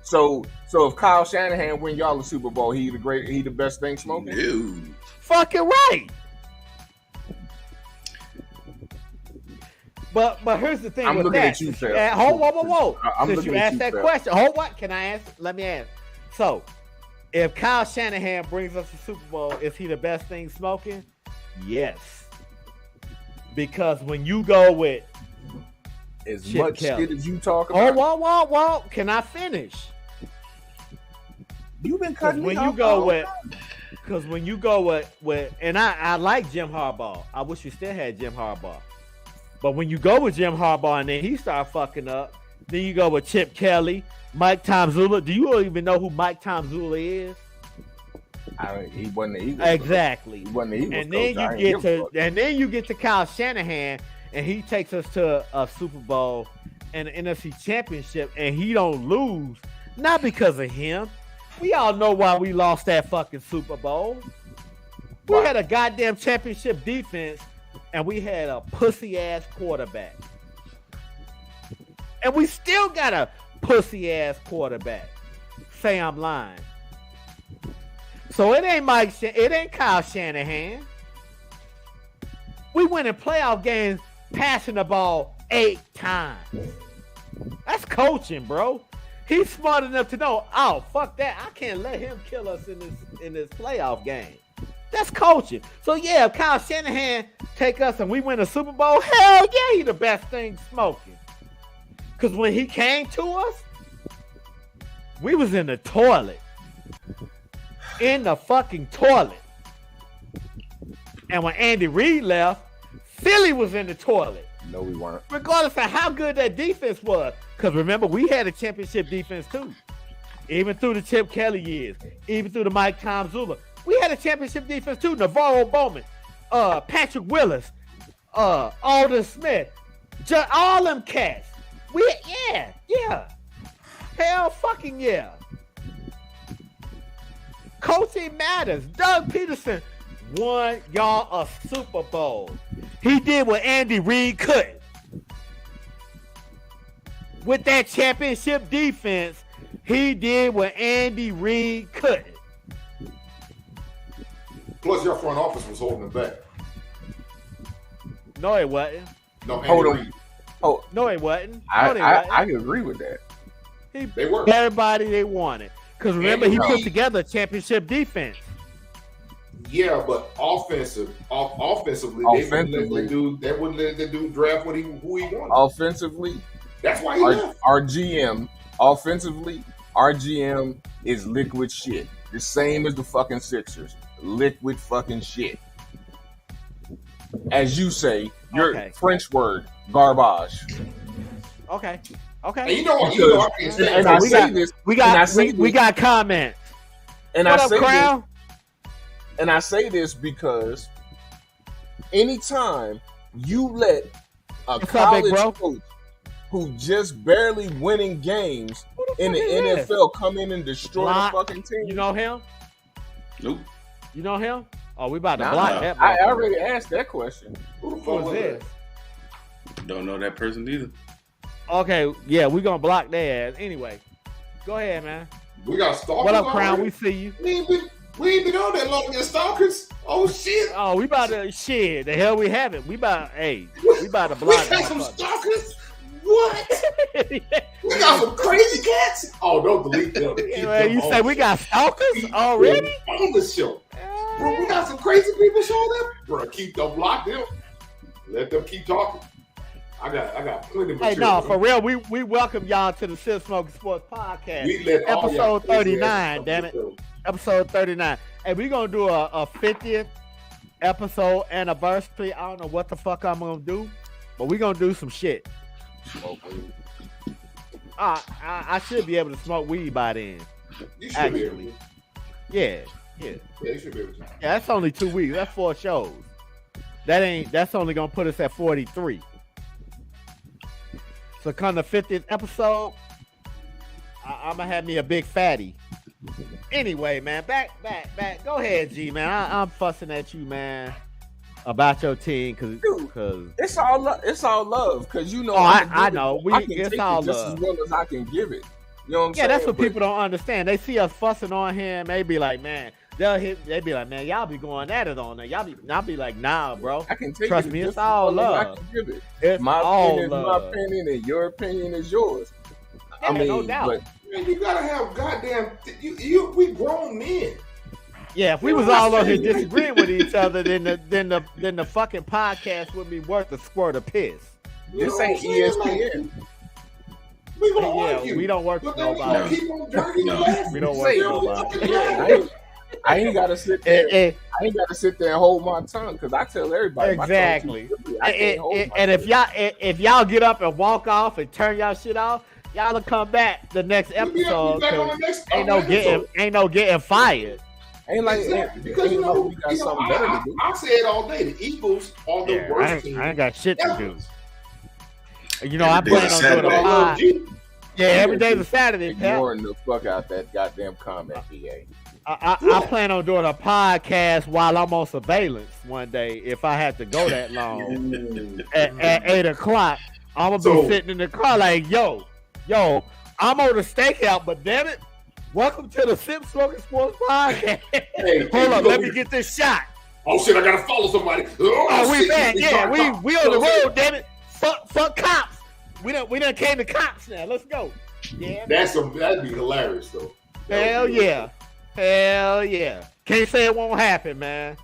So if Kyle Shanahan win y'all a Super Bowl, he the best thing smoking? No. Fucking right. But here's the thing. I'm with looking that. at you, Phil. Whoa. I'm Since looking you at asked you, that Phil. question, hold what? Can I answer? Let me answer. So, if Kyle Shanahan brings us a Super Bowl, is he the best thing smoking? Yes. Because when you go with As Chip much Kelly. shit as you talk about, whoa, can I finish? you've been Because cutting when me you off go all with, the time. because when you go with, and I like Jim Harbaugh. I wish we still had Jim Harbaugh. But when you go with Jim Harbaugh and then he start fucking up, then you go with Chip Kelly, Mike Tomzula. Do you even know who Mike Tomzula is? He wasn't the Eagles. Exactly. He wasn't the Eagles. And then coach. you get to Kyle Shanahan, and he takes us to a Super Bowl and an NFC Championship, and he don't lose, not because of him. We all know why we lost that fucking Super Bowl. We Why? had a goddamn championship defense, and we had a pussy ass quarterback, and we still got a pussy ass quarterback. Say I'm lying. So it ain't Kyle Shanahan. We win in playoff games passing the ball 8 times. That's coaching, bro. He's smart enough to know, oh, fuck that. I can't let him kill us in this playoff game. That's coaching. So yeah, if Kyle Shanahan take us and we win a Super Bowl, hell yeah, he the best thing smoking. Cause when he came to us, we was in the toilet. In the fucking toilet. And when Andy Reid left, Philly was in the toilet. No, we weren't. Regardless of how good that defense was. Because remember, we had a championship defense too. Even through the Chip Kelly years. Even through the Mike Tomzula. We had a championship defense too. Navarro Bowman. Patrick Willis. Alden Smith. All them cats. Yeah. Hell fucking yeah. Coaching matters. Doug Peterson won y'all a Super Bowl. He did what Andy Reid couldn't. With that championship defense, he did what Andy Reid couldn't. Plus, your front office was holding it back. No, it wasn't. No, Hold Andy on. Reid. Oh, No, it wasn't. I agree with that. They were. Everybody they wanted. Because remember, Andy he put Reid. together a championship defense. Yeah, but offensively, they wouldn't let the dude draft who he wanted. Offensively, That's why he left. our GM, offensively, our GM is liquid shit. The same as the fucking Sixers. Liquid fucking shit. As you say, your Okay. French word, garbage. Okay. And you know what? Because- I can't stand and I it. say this, We and I got say we this- got comments. and What I up, say Crown? this, and I say this because anytime you let a What's up, college big bro? coach who just barely winning games Who the in the fuck is this? NFL come in and destroy Block. the fucking team. You know him? Nope. You know him? Oh, we about to Nah, block that. I motherfucker. already asked that question. Who the Who fuck is was this? that? Don't know that person either. Okay, yeah, we gonna block their ass. Anyway, go ahead, man. We got stalkers. What up, Crown? already? We see you. We ain't been on that long as stalkers. Oh shit. Oh, we about to shit. The hell we haven't. We about to We block got some that. stalkers. What? We got some crazy cats. Oh, don't delete them. Keep them You on say we the got stalkers show. already? On the show. Bro, we got some crazy people showing up. Bro, block them. Let them keep talking. I got plenty of Hey, material. no, for real, we welcome y'all to the Sip Smoking Sports Podcast. We let all y'all Episode 39, crazy damn ass it. come to the Episode 39. And we're going to do a 50th episode anniversary. I don't know what the fuck I'm going to do, but we're going to do some shit. I should be able to smoke weed by then. show. You should be able Actually. to. Yeah. Yeah, you should be able to. Yeah, that's only 2 weeks. That's 4 shows. That's only going to put us at 43. So come the 50th episode, I'm gonna have me a big fatty. Anyway, man, back. Go ahead, G, man. I'm fussing at you, man, about your team, cause it's all love, cause you know. I know. It's all love. Just as well as I can give it. You know what I'm saying? That's what people don't understand. They see us fussing on him. They be like, man, they be like, man, y'all be going at it on there. I'll be like, nah, bro. I can take Trust it. me, it's all love. I can give it. It's my all opinion love. is my opinion, and your opinion is yours. Yeah, I mean, no doubt. But, man, you gotta have goddamn. We grown men. Yeah, if we was all on here disagreeing with each other, then the fucking podcast would be worth a squirt of piss. This ain't ESPN. We gonna argue. We don't work But for then we nobody. gonna keep on drinking and laughing. We don't work for nobody. I ain't gotta sit there. I ain't gotta sit there and hold my tongue because I tell everybody Exactly. I can't hold my And tongue. if y'all get up and walk off and turn y'all shit off, y'all will come back the next episode. Ain't no getting fired. Ain't like Exactly. Because ain't you like know, we got something better to do. I say it all day. The Eagles are the worst team. I ain't got shit to ever. do. You know, I plan on doing a I pod. love you. Yeah, every day's a Saturday, pal. Ignoring the fuck out that goddamn comment, BA. I plan on doing a podcast while I'm on surveillance one day. If I have to go that long, at 8:00, I'm gonna be sitting in the car like, yo, I'm on the stakeout, but damn it, welcome to the Sip Smoking Sports Podcast. Hold up, let me get this shot. Oh shit, I gotta follow somebody. Oh, we shit, back, yeah, we on the shit. road, damn it. Fuck cops. We done came to cops now. Let's go. Yeah, That'd be hilarious though. Hell yeah. Can't say it won't happen, man.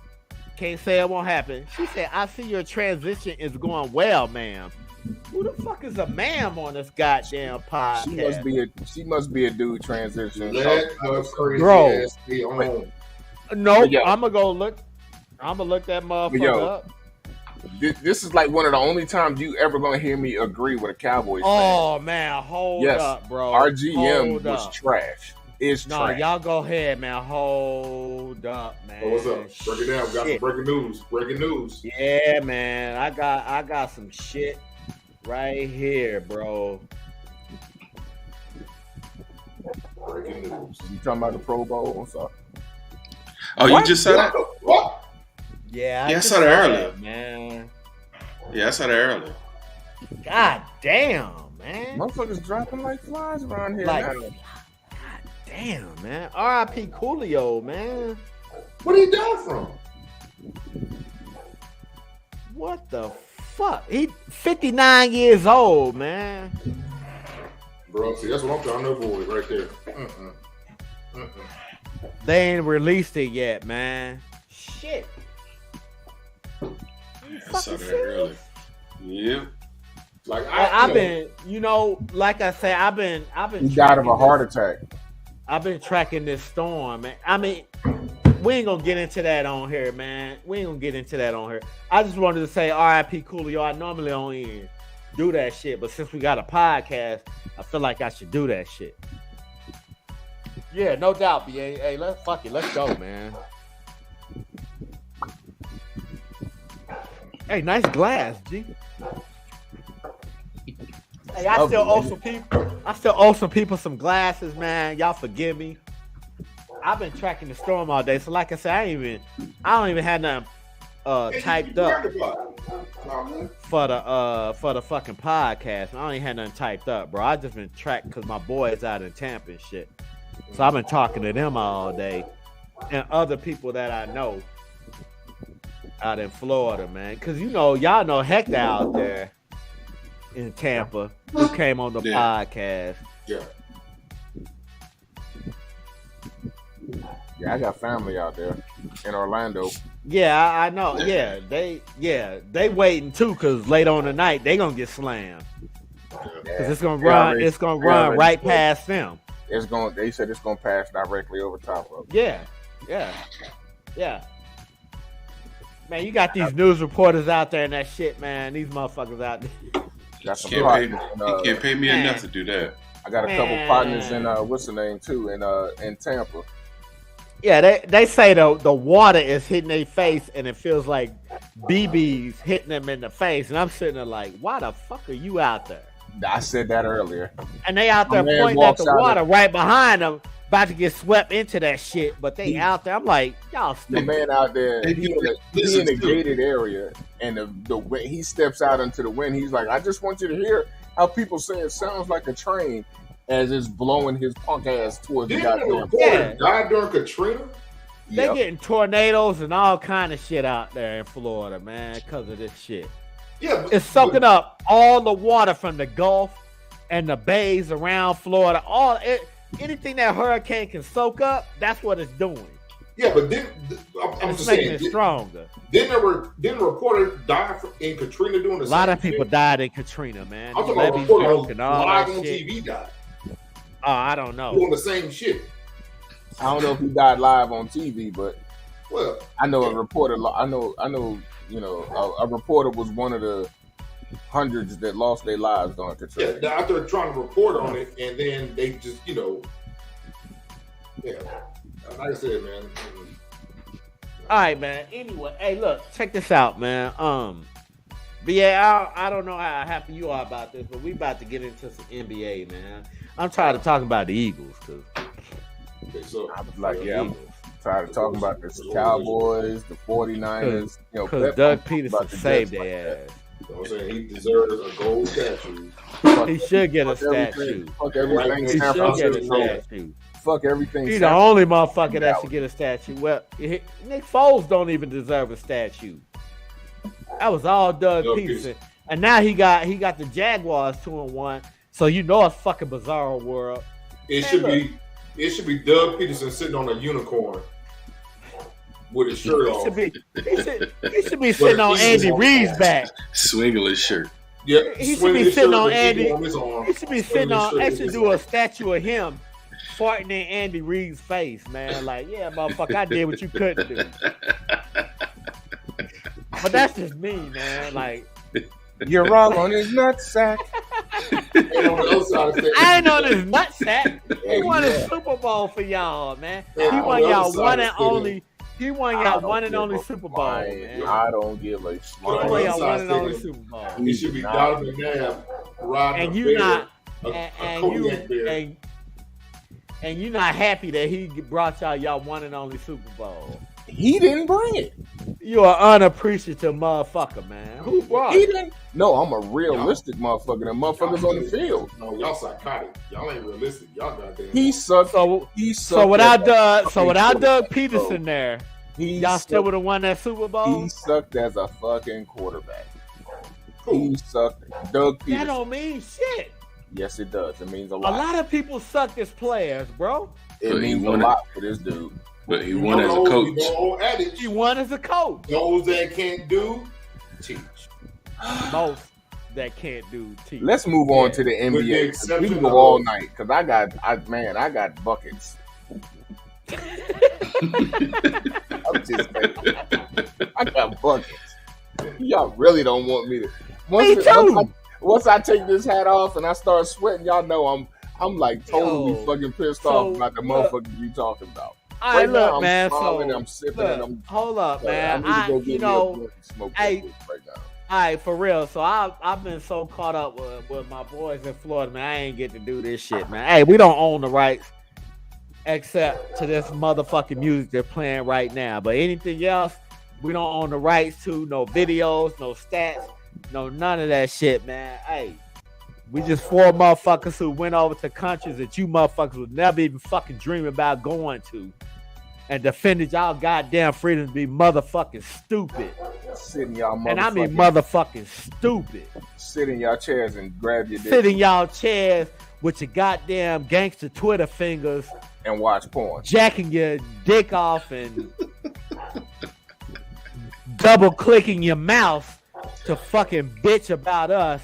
Can't say it won't happen. She said, I see your transition is going well, ma'am. Who the fuck is a ma'am on this goddamn podcast? She must be a dude transition. Let her crazy Bro. ass be on. Nope. Yo. I'm gonna look that motherfucker up. This is like one of the only times you ever gonna hear me agree with a Cowboys fan. Oh man, hold up, bro. Our GM Hold was up. trash. It's No, trash. y'all go ahead, man. Hold up, man. Oh, what's up? Break it down. We got some breaking news. Breaking news. Yeah, man. I got some shit right here, bro. Breaking news. You talking about the Pro Bowl? I'm sorry. Oh, What? you just saw that? What? Yeah, I just saw that earlier. man. Yeah, I saw that earlier. God damn, man. Motherfuckers dropping like flies around here. Like, now. God damn, man. R.I.P. Coolio, man. What he done from? What the fuck? He 59 years old, man. Bro, see, that's what I'm trying to avoid right there. They ain't released it yet, man. Shit. I saw that earlier. Yep. Like I've been, like I say, I've been. He died of a heart attack. I've been tracking this storm, man. I mean, we ain't gonna get into that on here, man. I just wanted to say R.I.P. Coolio. I normally don't even do that shit, but since we got a podcast, I feel like I should do that shit. Yeah, no doubt, B.A. Hey, let's go, man. Hey, nice glass, G. Hey, I still owe some people some glasses, man. Y'all forgive me. I've been tracking the storm all day, so like I said, I don't even have nothing typed up for the fucking podcast. I don't even have nothing typed up, bro. I just been tracking because my boys out in Tampa and shit. So I've been talking to them all day and other people that I know out in Florida, man. Because y'all know Hector out there in Tampa who came on the podcast. Yeah. Yeah, I got family out there in Orlando. Yeah, I know. Yeah, they waiting too because later on tonight they gonna get slammed because it's gonna run right past them. They said it's gonna pass directly over top of them. Yeah. Man, you got these news reporters out there and that shit, man. These motherfuckers out there. Can't pay me enough to do that. I got a couple partners in what's the name too in Tampa. Yeah, they say the water is hitting their face and it feels like BB's hitting them in the face, and I'm sitting there like, why the fuck are you out there? I said that earlier. And they out there My man pointing at walks the out water right behind them, about to get swept into that shit. But they out there. I'm like, y'all The stupid. man out there, They he do in a listen to gated area, and the wind, he steps out into the wind. He's like, I just want you to hear how people say it sounds like a train as it's blowing his punk ass towards the Didn't the goddamn. reporter die during Katrina? They Yep. getting tornadoes and all kind of shit out there in Florida, man, because of this shit. Yeah, but, It's soaking up all the water from the Gulf and the bays around Florida. Anything that hurricane can soak up, that's what it's doing. Yeah, but I'm It's just making saying. it stronger. Didn't a reporter die in Katrina doing the A same lot of people shit? died in Katrina, man. I'm The talking about a levees reporter broke and all live that on shit. TV died Oh, I don't know. doing the same shit. I don't know if he died live on TV, but Well, I know a reporter. I know. You know, a reporter was one of the hundreds that lost their lives during yeah, Katrina. they're out there trying to report on it, and then they just, yeah. Like I said, man. All right, man. Anyway, hey, look, check this out, man. But yeah, I don't know how happy you are about this, but we about to get into some NBA, man. I'm tired of talking about the Eagles, cause Okay, so I was like, the yeah, I'm Eagles. tired of talking about the Cowboys, the 49ers. You know, Cause Pep Doug talks Peterson about the saved Jets like their that. ass. you know what I'm saying, he deserves a gold statue. He should get a Fuck everything. statue. Fuck everything. He San should get a Francisco. statue. Fuck everything. He's San the only motherfucker that should get a statue. Well, Nick Foles don't even deserve a statue. That was all Doug Doug Peterson. And now he got the Jaguars 2-1. So you know it's fucking bizarre world. It Man, should look. be Doug Peterson sitting on a unicorn with his shirt He off. should be sitting on Andy Reid's back. Swingless shirt. Yeah, He should swinging be his sitting shirt on with Andy. on his arm. He should be sitting on. They should do a statue of him farting in Andy Reid's face, man. Like, yeah, motherfucker, I did what you couldn't do. But that's just me, man. Like, You're wrong on his nutsack. And on the other side of the stage, I ain't on his nutsack. He won Yeah. a Super Bowl for y'all, man. Yeah, He on won the y'all other side one of and the stadium. only. He won I y'all don't one and give only a Super Bowl, flying. man. I don't give a He on won the y'all other one side and only stadium. Super Bowl. it should be Donovan Knapp riding And a you bear, not a and Kodiak bear. and you not happy that he brought y'all one and only Super Bowl. He didn't bring it. You are unappreciative motherfucker, man. Who brought He it? didn't. No, I'm a realistic motherfucker. Them motherfuckers on the field. No, y'all psychotic. Y'all ain't realistic. Y'all goddamn. He sucked. So He so sucked without as a Doug fucking Doug quarterback, Peterson bro. there, He y'all still sucked- would have won that Super Bowl. He sucked as a fucking quarterback. Cool. He sucked. Doug That Peterson. don't mean shit. Yes, it does. It means a A lot. lot of people suck as players, bro. It But he means a won it. lot for this dude. But he You won as a know, coach. you know, old adage, He won as a coach. those that can't do, teach. Most that can't do teach. Let's move on to the With the NBA. exception We can go of- all night because I got buckets. I'm just saying. I got buckets. Y'all really don't want me to. Me too. Once I take this hat off and I start sweating, y'all know I'm like totally Yo, fucking pissed so, off about the look. motherfuckers you talking about. All right, now, look, I'm man. smiling, So I'm sipping, look, and I'm. hold up, I man. need to go get You me a know, blunt and smoke hey, that bitch right now. all right, for real. So I've been so caught up with my boys in Florida, man. I ain't get to do this shit, man. Hey, we don't own the rights except to this motherfucking music they're playing right now. But anything else, we don't own the rights to. No videos, no stats, no none of that shit, man. Hey, we just four motherfuckers who went over to countries that you motherfuckers would never even fucking dream about going to, and defended y'all goddamn freedom to be motherfucking stupid. Sit in y'all And I mean motherfucking- motherfucking stupid. sit in y'all chairs and grab your dick Sit in y'all chairs with your goddamn gangster Twitter fingers, and watch porn. jacking your dick off and double clicking your mouse to fucking bitch about us.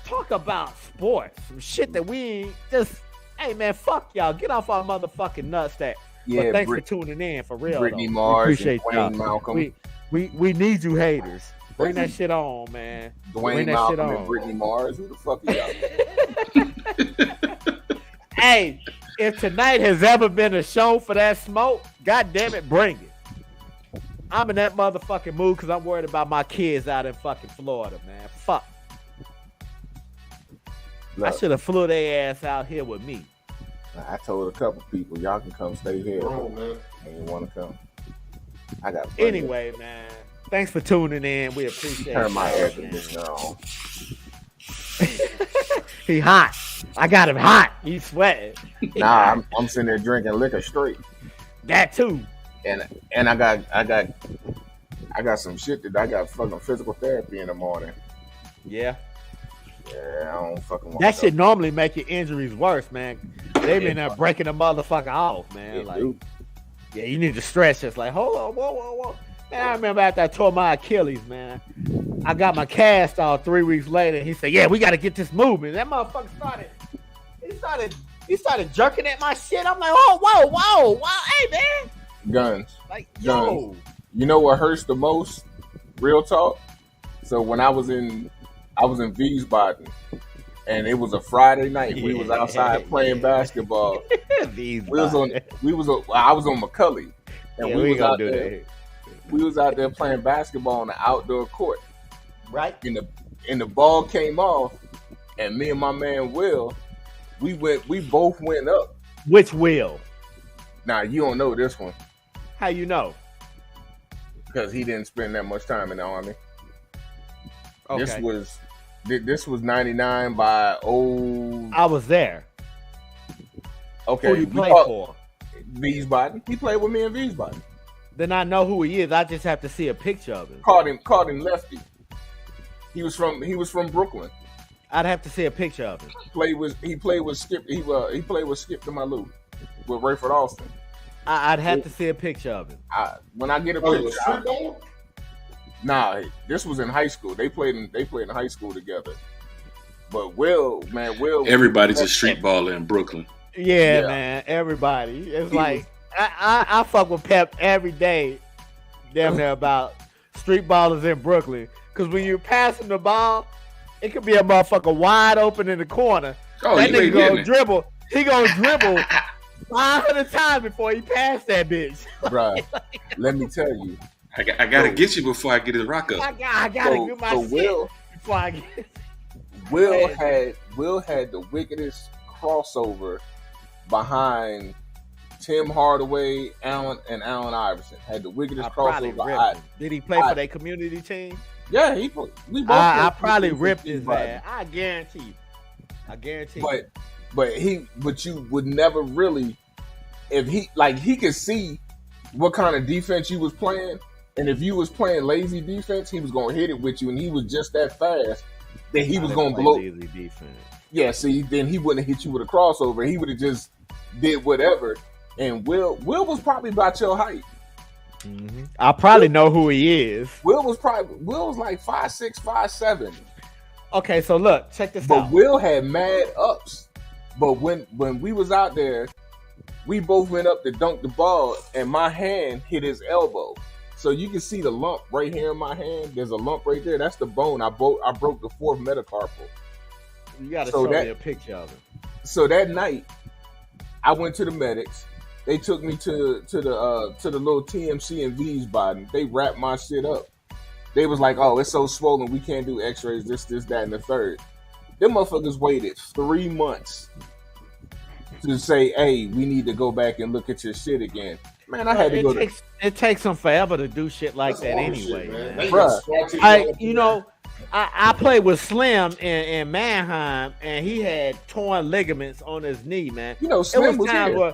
Talk about sports, some shit that we ain't just. Hey man, fuck y'all. Get off our motherfucking nutsack. Yeah, But thanks Brit- for tuning in, for real. Brittany though. Mars We appreciate and y'all. Dwayne Malcolm. We need you haters. Bring that shit on, man. Dwayne Bring that Malcolm shit and on. Brittany Mars. Who the fuck are y'all? Hey, if tonight has ever been a show for that smoke, god damn it, bring it. I'm in that motherfucking mood because I'm worried about my kids out in fucking Florida, man. Fuck. I should have flew their ass out here with me. I told a couple people, y'all can come stay here. Bro, man. And you want to come? I got. Anyway, man. Thanks for tuning in. We appreciate it. Turn my air conditioner on. He hot. I got him hot. He's sweating. Nah, I'm sitting there drinking liquor straight. That too. And I got some shit that I got fucking physical therapy in the morning. Yeah. Yeah, I don't fucking want that shit normally make your injuries worse, man. They been there breaking the motherfucker off, man. Yeah, like, dude. yeah, you need to stretch. It's like, hold on, whoa. Man, I remember after I tore my Achilles, man. I got my cast off 3 weeks later. He said, "Yeah, we got to get this moving." That motherfucker He started jerking at my shit. I'm like, whoa, hey man. Guns. Like, Guns. You know what hurts the most? Real talk. So when I was in Wiesbaden, and it was a Friday night. We was outside playing basketball. I was on McCulley, and we was out there. We was out there playing basketball on the outdoor court. Right. And the ball came off, and me and my man Will, we both went up. Which Will? Now you don't know this one. How you know? Because he didn't spend that much time in the Army. Okay. This was 99 by I was there. Okay. Who he played for? Wiesbaden. He played with me in Wiesbaden. Then I know who he is. I just have to see a picture of him. Called him Lefty. He was from Brooklyn. I'd have to see a picture of him. He played with Skip to my Lou with Rayford Austin. I'd have to see a picture of him. When I get a picture, nah, this was in high school. They played in high school together. But Will. Everybody's a street baller in Brooklyn. Yeah, man. Everybody. It's like I fuck with Pep every day. Damn near about street ballers in Brooklyn. Because when you're passing the ball, it could be a motherfucker wide open in the corner. Oh, that nigga gonna dribble. He gonna dribble 500 times before he passed that bitch. Bruh, let me tell you. I gotta get you before I get his rock up. I gotta get my shit before I get. Will had the wickedest crossover behind Tim Hardaway, Allen Iverson. Had the wickedest crossover. Did he play for their community team? Yeah, we both. I probably ripped his ass. I guarantee. But you would never really, if he could see what kind of defense you was playing, and if you was playing lazy defense, he was gonna hit it with you, and he was just that fast that he was gonna blow. Lazy defense. Yeah, see, then he wouldn't have hit you with a crossover. He would have just did whatever. And Will was probably about your height. Mm-hmm. I probably know who he is. Will was like 5'6", 5'7". Okay, so look, check this out. But Will had mad ups. But when we was out there, we both went up to dunk the ball, and my hand hit his elbow. So you can see the lump right here in my hand. There's a lump right there. That's the bone. I broke the fourth metacarpal. You got to show me a picture of it. So that night, I went to the medics. They took me to the little TMC in Wiesbaden. They wrapped my shit up. They was like, "Oh, it's so swollen, we can't do X-rays. This, that, and the third." Them motherfuckers waited 3 months to say, "Hey, we need to go back and look at your shit again." Man, I had to go. It takes them forever to do shit like that anyway, man. Bruh. I played with Slim in Mannheim, and he had torn ligaments on his knee, man. You know, Slim was here.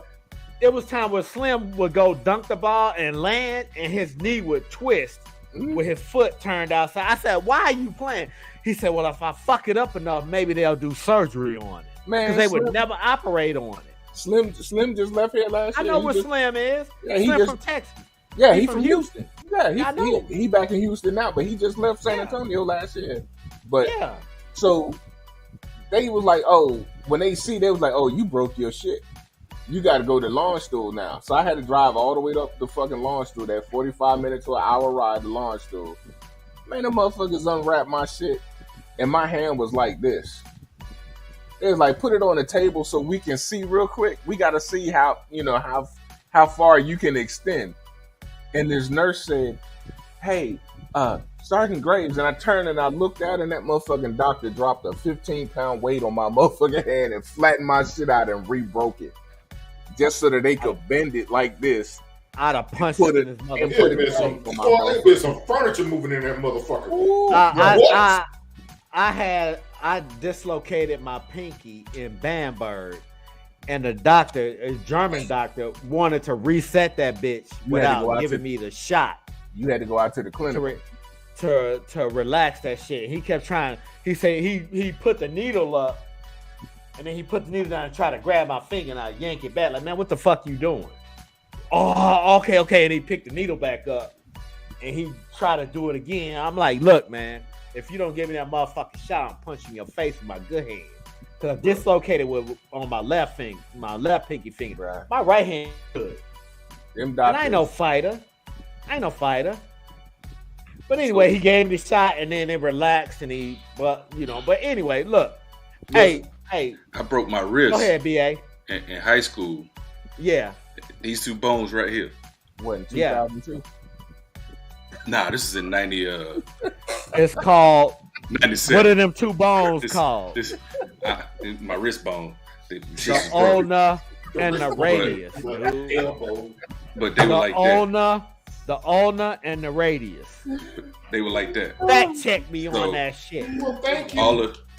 It was time where Slim would go dunk the ball and land, and his knee would twist with his foot turned outside. I said, "Why are you playing?" He said, "Well, if I fuck it up enough, maybe they'll do surgery on it, because they would never operate on it." Slim just left here last year. I know what Slim is. Yeah, Slim from Texas. Yeah, he from Houston. Yeah, he back in Houston now, but he just left San Antonio last year. But so they was like, "Oh," when they was like, "Oh, you broke your shit. You got to go to launch stool now." So I had to drive all the way up the fucking launch stool, that 45-minute to an hour ride to launch stool. Man, the motherfuckers unwrapped my shit, and my hand was like this. It was like, "Put it on the table so we can see real quick. We got to see how far you can extend." And this nurse said, "Hey, Sergeant Graves, and I turned and I looked out, and that motherfucking doctor dropped a 15-pound weight on my motherfucking hand and flattened my shit out and re-broke it, just so that they could bend it like this. I'd have punched Put it it in his and motherfucker. put it There's on my some, there's some furniture moving in that motherfucker. Ooh, I dislocated my pinky in Bamberg, and the doctor, a German doctor, wanted to reset that bitch without giving me the shot. You had to go out to the clinic to relax that shit. He kept trying. He said he put the needle up, and then he put the needle down and tried to grab my finger, and I yank it back. Like, man, what the fuck you doing? Oh, okay. And he picked the needle back up, and he tried to do it again. I'm like, look, man, if you don't give me that motherfucking shot, I'm punching your face with my good hand. Cause I dislocated on my left finger, my left pinky finger. Right. My right hand good. Them And I ain't no fighter. But anyway, he gave me the shot, and then it relaxed, and but anyway, look. Hey. I broke my wrist. Go ahead, BA. In high school. Yeah. These two bones right here. What, in 2002? Nah, this is in 90. It's called. 97. What are them two bones called? My wrist bone. The ulna and the radius. But they were like that. The ulna and the radius. They were like that. Fact check me on that shit. Well, thank you.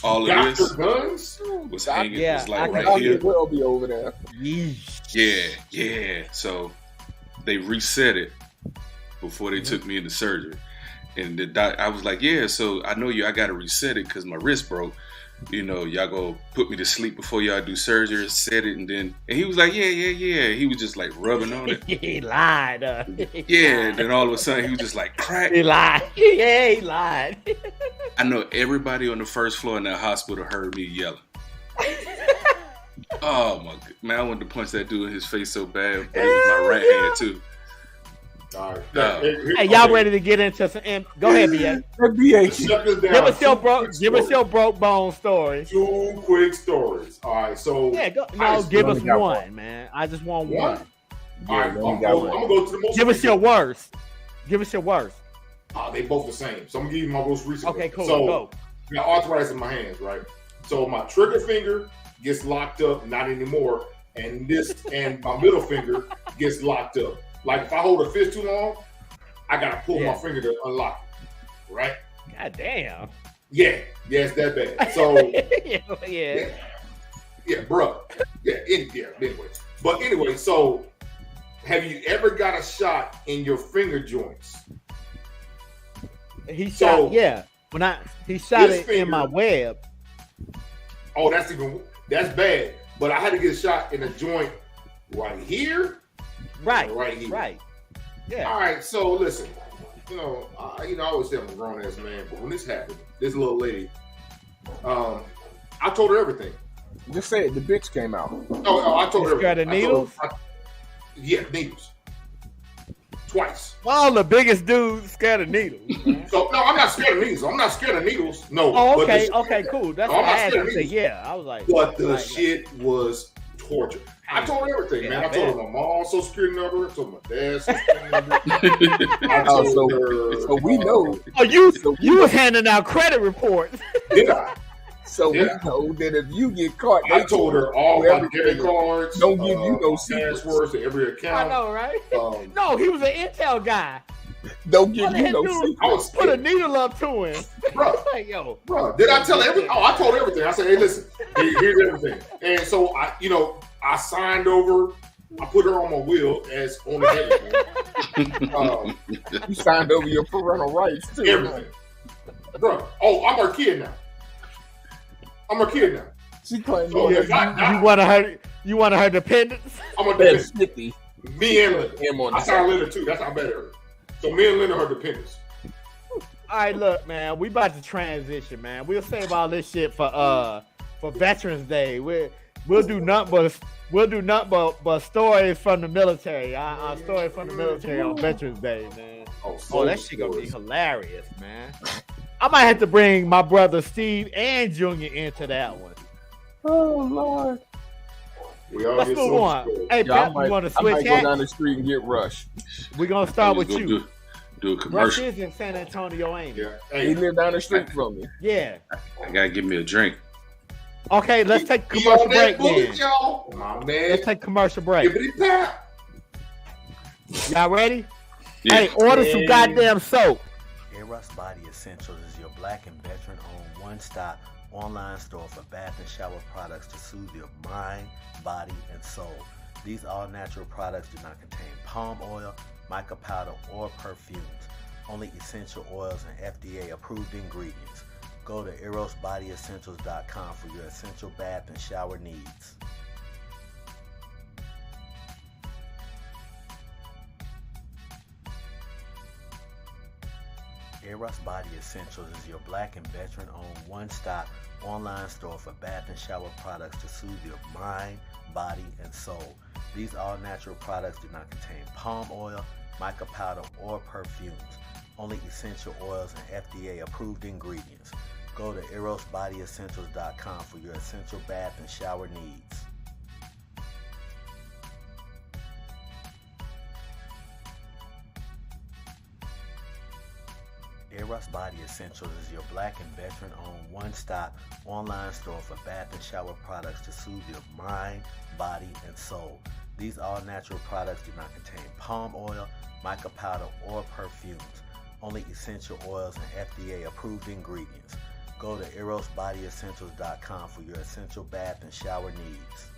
All of this Guns? was hanging. Yeah, was like I right here. Will be over there. Yeah. So they reset it before they took me into surgery. And I was like, yeah, so I know I got to reset it because my wrist broke. Y'all go put me to sleep before y'all do surgery, set it, and he was like, yeah. He was just like rubbing on it. He lied. And then all of a sudden he was just like, crack. He lied. Yeah, he lied. I know everybody on the first floor in that hospital heard me yelling. Oh my God. Man, I wanted to punch that dude in his face so bad, but it was my right hand too. All right. Hey, y'all ready to get into some? Go ahead, BA. Give us your broke bone story. 2 quick stories. All right, so give us one, man. I just want one. All right, I'm gonna go to the most. Give us your worst. They both the same. So I'm gonna give you my most recent. Okay, cool. So go. I got arthritis in my hands, right? So my trigger finger gets locked up, not anymore, and my middle finger gets locked up. Like if I hold a fist too long, I gotta pull my finger to unlock it, right? God damn. Yeah, it's that bad. So bro. Anyway. But anyway, so have you ever got a shot in your finger joints? He shot he shot it in my web. Oh, that's bad. But I had to get a shot in a joint right here. Right here. Right. Yeah. All right. So listen, I always say I'm a grown ass man, but when this happened, this little lady, I told her everything. Just say it. The bitch came out. No, I told her. Scared of needles? Needles. Twice. All the biggest dudes scared of needles. So no, I'm not scared of needles. No. Oh, okay. Cool. That's what I asked you. Yeah, I was like. But the shit was torture. I told her everything, man. I told her my mom's social security number. I told my dad's social security number. I told her. So we know. Oh, you were handing out credit reports. Did I? So we know that if you get caught, I told her all my debit cards. Don't give you no passwords to every account. I know, right? No, he was an Intel guy. Don't give you no secrets. Put a needle up to him. Bro, did I tell everything? Oh, I told everything. I said, hey, listen, here's everything. And so I signed over. I put her on my will as on everything. You signed over your parental rights too. Everything, bro. Oh, I'm her kid now. She claimed you wanted her dependents. I'm a dependent. Me and Linda. I signed Linda too. That's how bad her. So me and Linda are her dependents. All right, look, man. We about to transition, man. We'll save all this shit for Veterans Day. We'll do nothing but stories from the military. Our story from the military on Veterans Day, man. Oh, that shit gonna be hilarious, man. I might have to bring my brother Steve and Junior into that one. Oh Lord. Let's move on. Hey, Pep, you want to switch? I might go down the street and get rushed. We're gonna start with you. Do a Rush commercial. is in San Antonio, ain't he? Yeah. He Hey, lived down the street from me. Yeah. I gotta give me a drink. Okay, let's take a he commercial on that break bullet, then. y'all. My man. Let's take a commercial break. Give it a tap. Y'all ready? Yeah. Hey, order some goddamn soap. Eros Body Essentials is your black and veteran-owned one-stop online store for bath and shower products to soothe your mind, body, and soul. These all-natural products do not contain palm oil, mica powder, or perfumes. Only essential oils and FDA-approved ingredients. Go to erosbodyessentials.com for your essential bath and shower needs. Eros Body Essentials is your black and veteran-owned one-stop online store for bath and shower products to soothe your mind, body, and soul. These all-natural products do not contain palm oil, mica powder, or perfumes. Only essential oils and FDA-approved ingredients. Go to erosbodyessentials.com for your essential bath and shower needs. Eros Body Essentials is your black and veteran-owned one-stop online store for bath and shower products to soothe your mind, body, and soul. These all-natural products do not contain palm oil, mica powder, or perfumes. Only essential oils and FDA-approved ingredients. Go to erosbodyessentials.com for your essential bath and shower needs.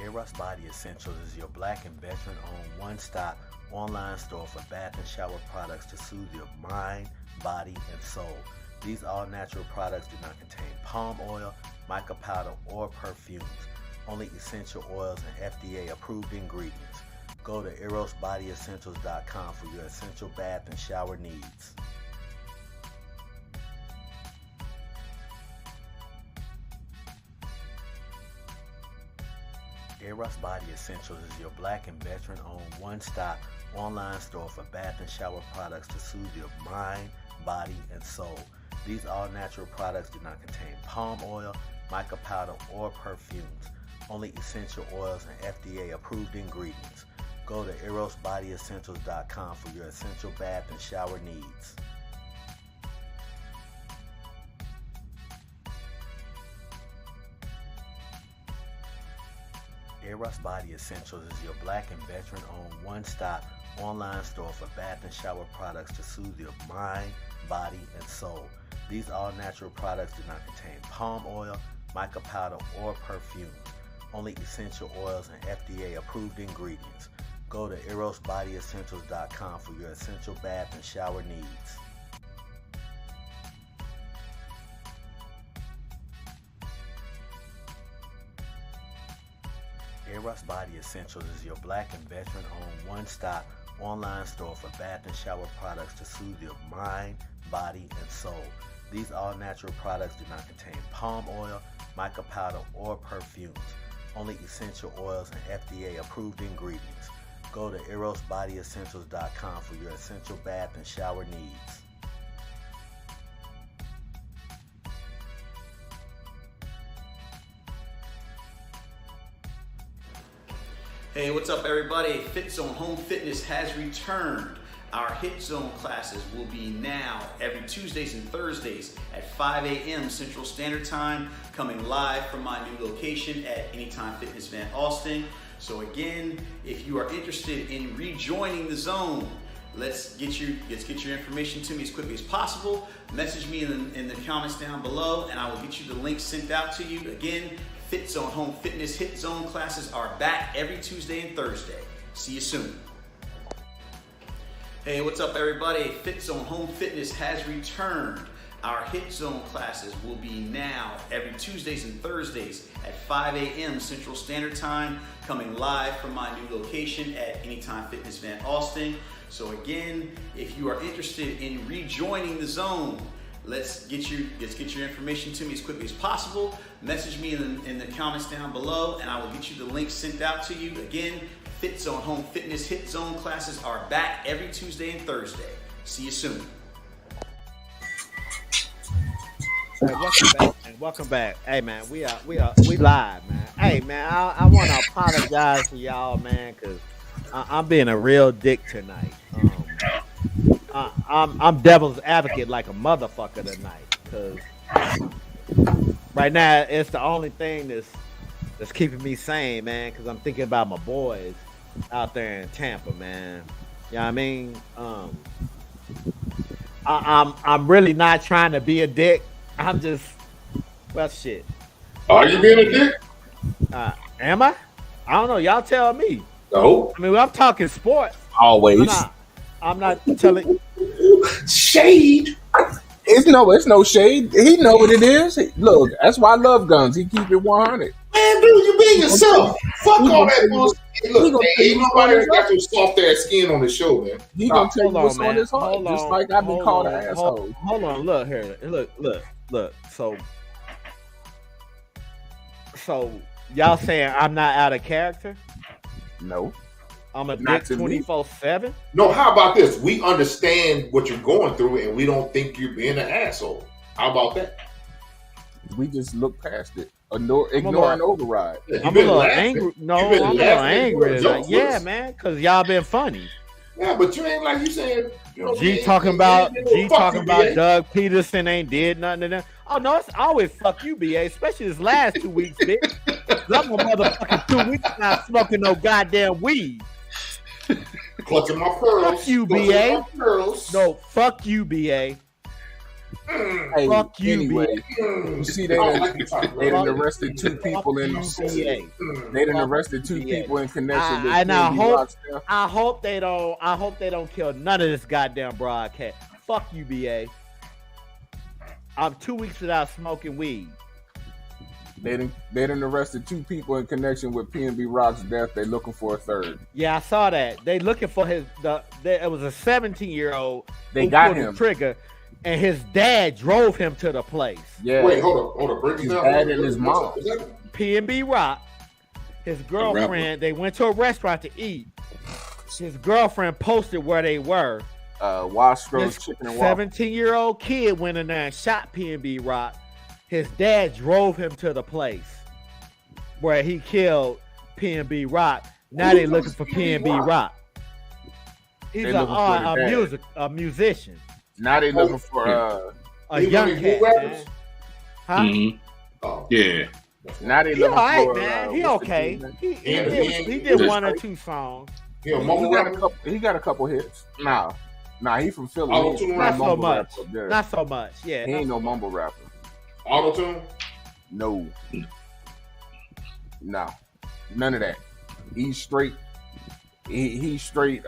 Eros Body Essentials is your black and veteran-owned one-stop online store for bath and shower products to soothe your mind, body, and soul. These all-natural products do not contain palm oil, mica powder, or perfumes. Only essential oils and FDA-approved ingredients. Go to erosbodyessentials.com for your essential bath and shower needs. Eros Body Essentials is your black and veteran-owned one-stop online store for bath and shower products to soothe your mind, body, and soul. These all-natural products do not contain palm oil, mica powder, or perfumes. Only essential oils and FDA-approved ingredients. Go to erosbodyessentials.com for your essential bath and shower needs. Eros Body Essentials is your black and veteran-owned one-stop online store for bath and shower products to soothe your mind, body, and soul. These all-natural products do not contain palm oil, mica powder, or perfumes. Only essential oils and FDA-approved ingredients. Go to erosbodyessentials.com for your essential bath and shower needs. Eros Body Essentials is your black and veteran-owned one-stop online store for bath and shower products to soothe your mind, body, and soul. These all-natural products do not contain palm oil, mica powder, or perfumes. Only essential oils and FDA-approved ingredients. Go to erosbodyessentials.com for your essential bath and shower needs. Hey, what's up everybody? Fit Zone Home Fitness has returned. Our Hit Zone classes will be now every Tuesdays and Thursdays at 5 a.m. Central Standard Time, coming live from my new location at Anytime Fitness Van Alstyne. So again, if you are interested in rejoining the zone, let's get your information to me as quickly as possible. Message me in the comments down below and I will get you the link sent out to you. Again, Fit Zone Home Fitness Hit Zone classes are back every Tuesday and Thursday. See you soon. Hey, what's up everybody? Fit Zone Home Fitness has returned. Our Hit Zone classes will be now every Tuesdays and Thursdays at 5 a.m. Central Standard Time, coming live from my new location at Anytime Fitness Van Alstyne. So again, if you are interested in rejoining the zone, let's get your information to me as quickly as possible. Message me in the comments down below and I will get you the link sent out to you. Again, Fit Zone Home Fitness Hit Zone classes are back every Tuesday and Thursday. See you soon. Hey, welcome back, man. Welcome back. Hey, man, we live, man. Hey, man, I want to apologize to y'all, man, because I'm being a real dick tonight. I'm devil's advocate like a motherfucker tonight, because right now it's the only thing that's keeping me sane, man. Because I'm thinking about my boys out there in Tampa, man. You know what I mean? I'm really not trying to be a dick. I'm just, well, shit. Are you being a dick? Am I? I don't know. Y'all tell me. No. I mean, I'm talking sports. Always. I'm not telling. Shade. It's no shade. He know what it is. Look, that's why I love guns. He keep it 100. Man, dude, you being yourself. Fuck all that bullshit. Look, ain't nobody got your soft ass skin on the show, man. He gonna tell you what's on his heart, Hold just on, like I've been hold called on, an asshole. Hold on, look here. Look. So y'all saying I'm not out of character? No. I'm a Not dick to me. 24/7. No, how about this? We understand what you're going through, and we don't think you're being an asshole. How about that? We just look past it. Ignore and override. Yeah, I'm a little angry. No, I'm a little angry. Like, yeah, man, because y'all been funny. Yeah, but you ain't like you saying. You know, G talking about Doug Peterson ain't did nothing to them. Oh no, it's always fuck you, BA, especially this last 2 weeks, bitch. I'm a motherfucking 2 weeks not smoking no goddamn weed. Clutching my pearls. Fuck you, BA. No, fuck you, BA. Hey, Fuck you, anyway, BA. you see they done arrested two people in they done arrested two people in connection with and I Kennedy hope Rockstar. I hope they don't kill none of this goddamn broadcast. Fuck you, BA. I'm 2 weeks without smoking weed. They done arrested two people in connection with PNB Rock's death. They looking for a third. Yeah, I saw that. They looking for it was a 17-year-old. They got pulled him. the trigger, and his dad drove him to the place. Yeah. Wait, hold on. Break His it down. dad and his mom. PNB Rock, his girlfriend, they went to a restaurant to eat. His girlfriend posted where they were. Wastro's This Chicken and Waffle. 17-year-old kid went in there and shot PNB Rock. His dad drove him to the place where he killed PNB Rock. Now they looking for PNB Rock. He's a musician. Now they looking for A young cat, man. Huh? Mhm. Oh. Yeah. now they He looking alright, for man. He what's the okay. dude's name? He did one or two songs. Yeah, He got a couple hits. Nah, he from Philly. Oh, He ain't not so mumble much. rapper up there. Not so much. Yeah. He ain't no mumble rapper. Auto-tune? No. Nah. None of that. He's straight. He's straight.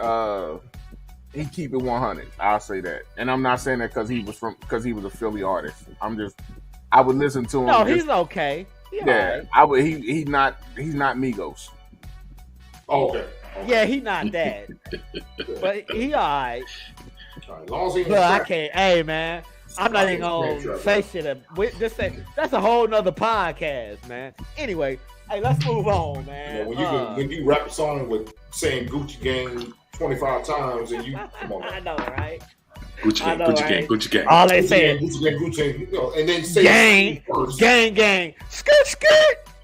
He keep it 100. I'll say that. And I'm not saying that because he was a Philly artist. I would listen to him. No, he's okay. He yeah. alright. I would. He's not Migos. Oh, okay. Yeah, he not that. But he alright. All right, as long as he ain't Look, I trap. can't. Hey, man. I'm not even gonna say shit. That's a whole nother podcast, man. Anyway, hey, let's move on, man. When you rap a song with saying Gucci Gang 25 times and you come on. I know, right? Gucci I gang, know, Gucci right? gang, Gucci gang. All they saying, Gucci Gang, you know, and then say gang, first. gang, skirt.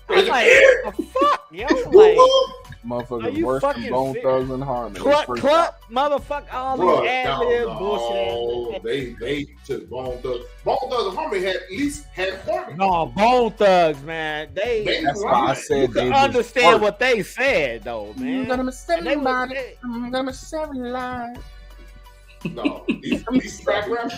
I'm like, what the fuck, yo? Like, Are Motherfuckers you worse than fucking Bone serious? Thugs and Harmony. cluck, motherfucker, all Bruh, these ad-lib bullshit. no, they took Bone Thugs. Bone Thugs and Harmony had at least had Harmony. No, Bone Thugs, man. That's why I said You they can was understand worse. what they said, though, man. I'm gonna save And they was- somebody. I'm gonna save a life. No, these trap rappers.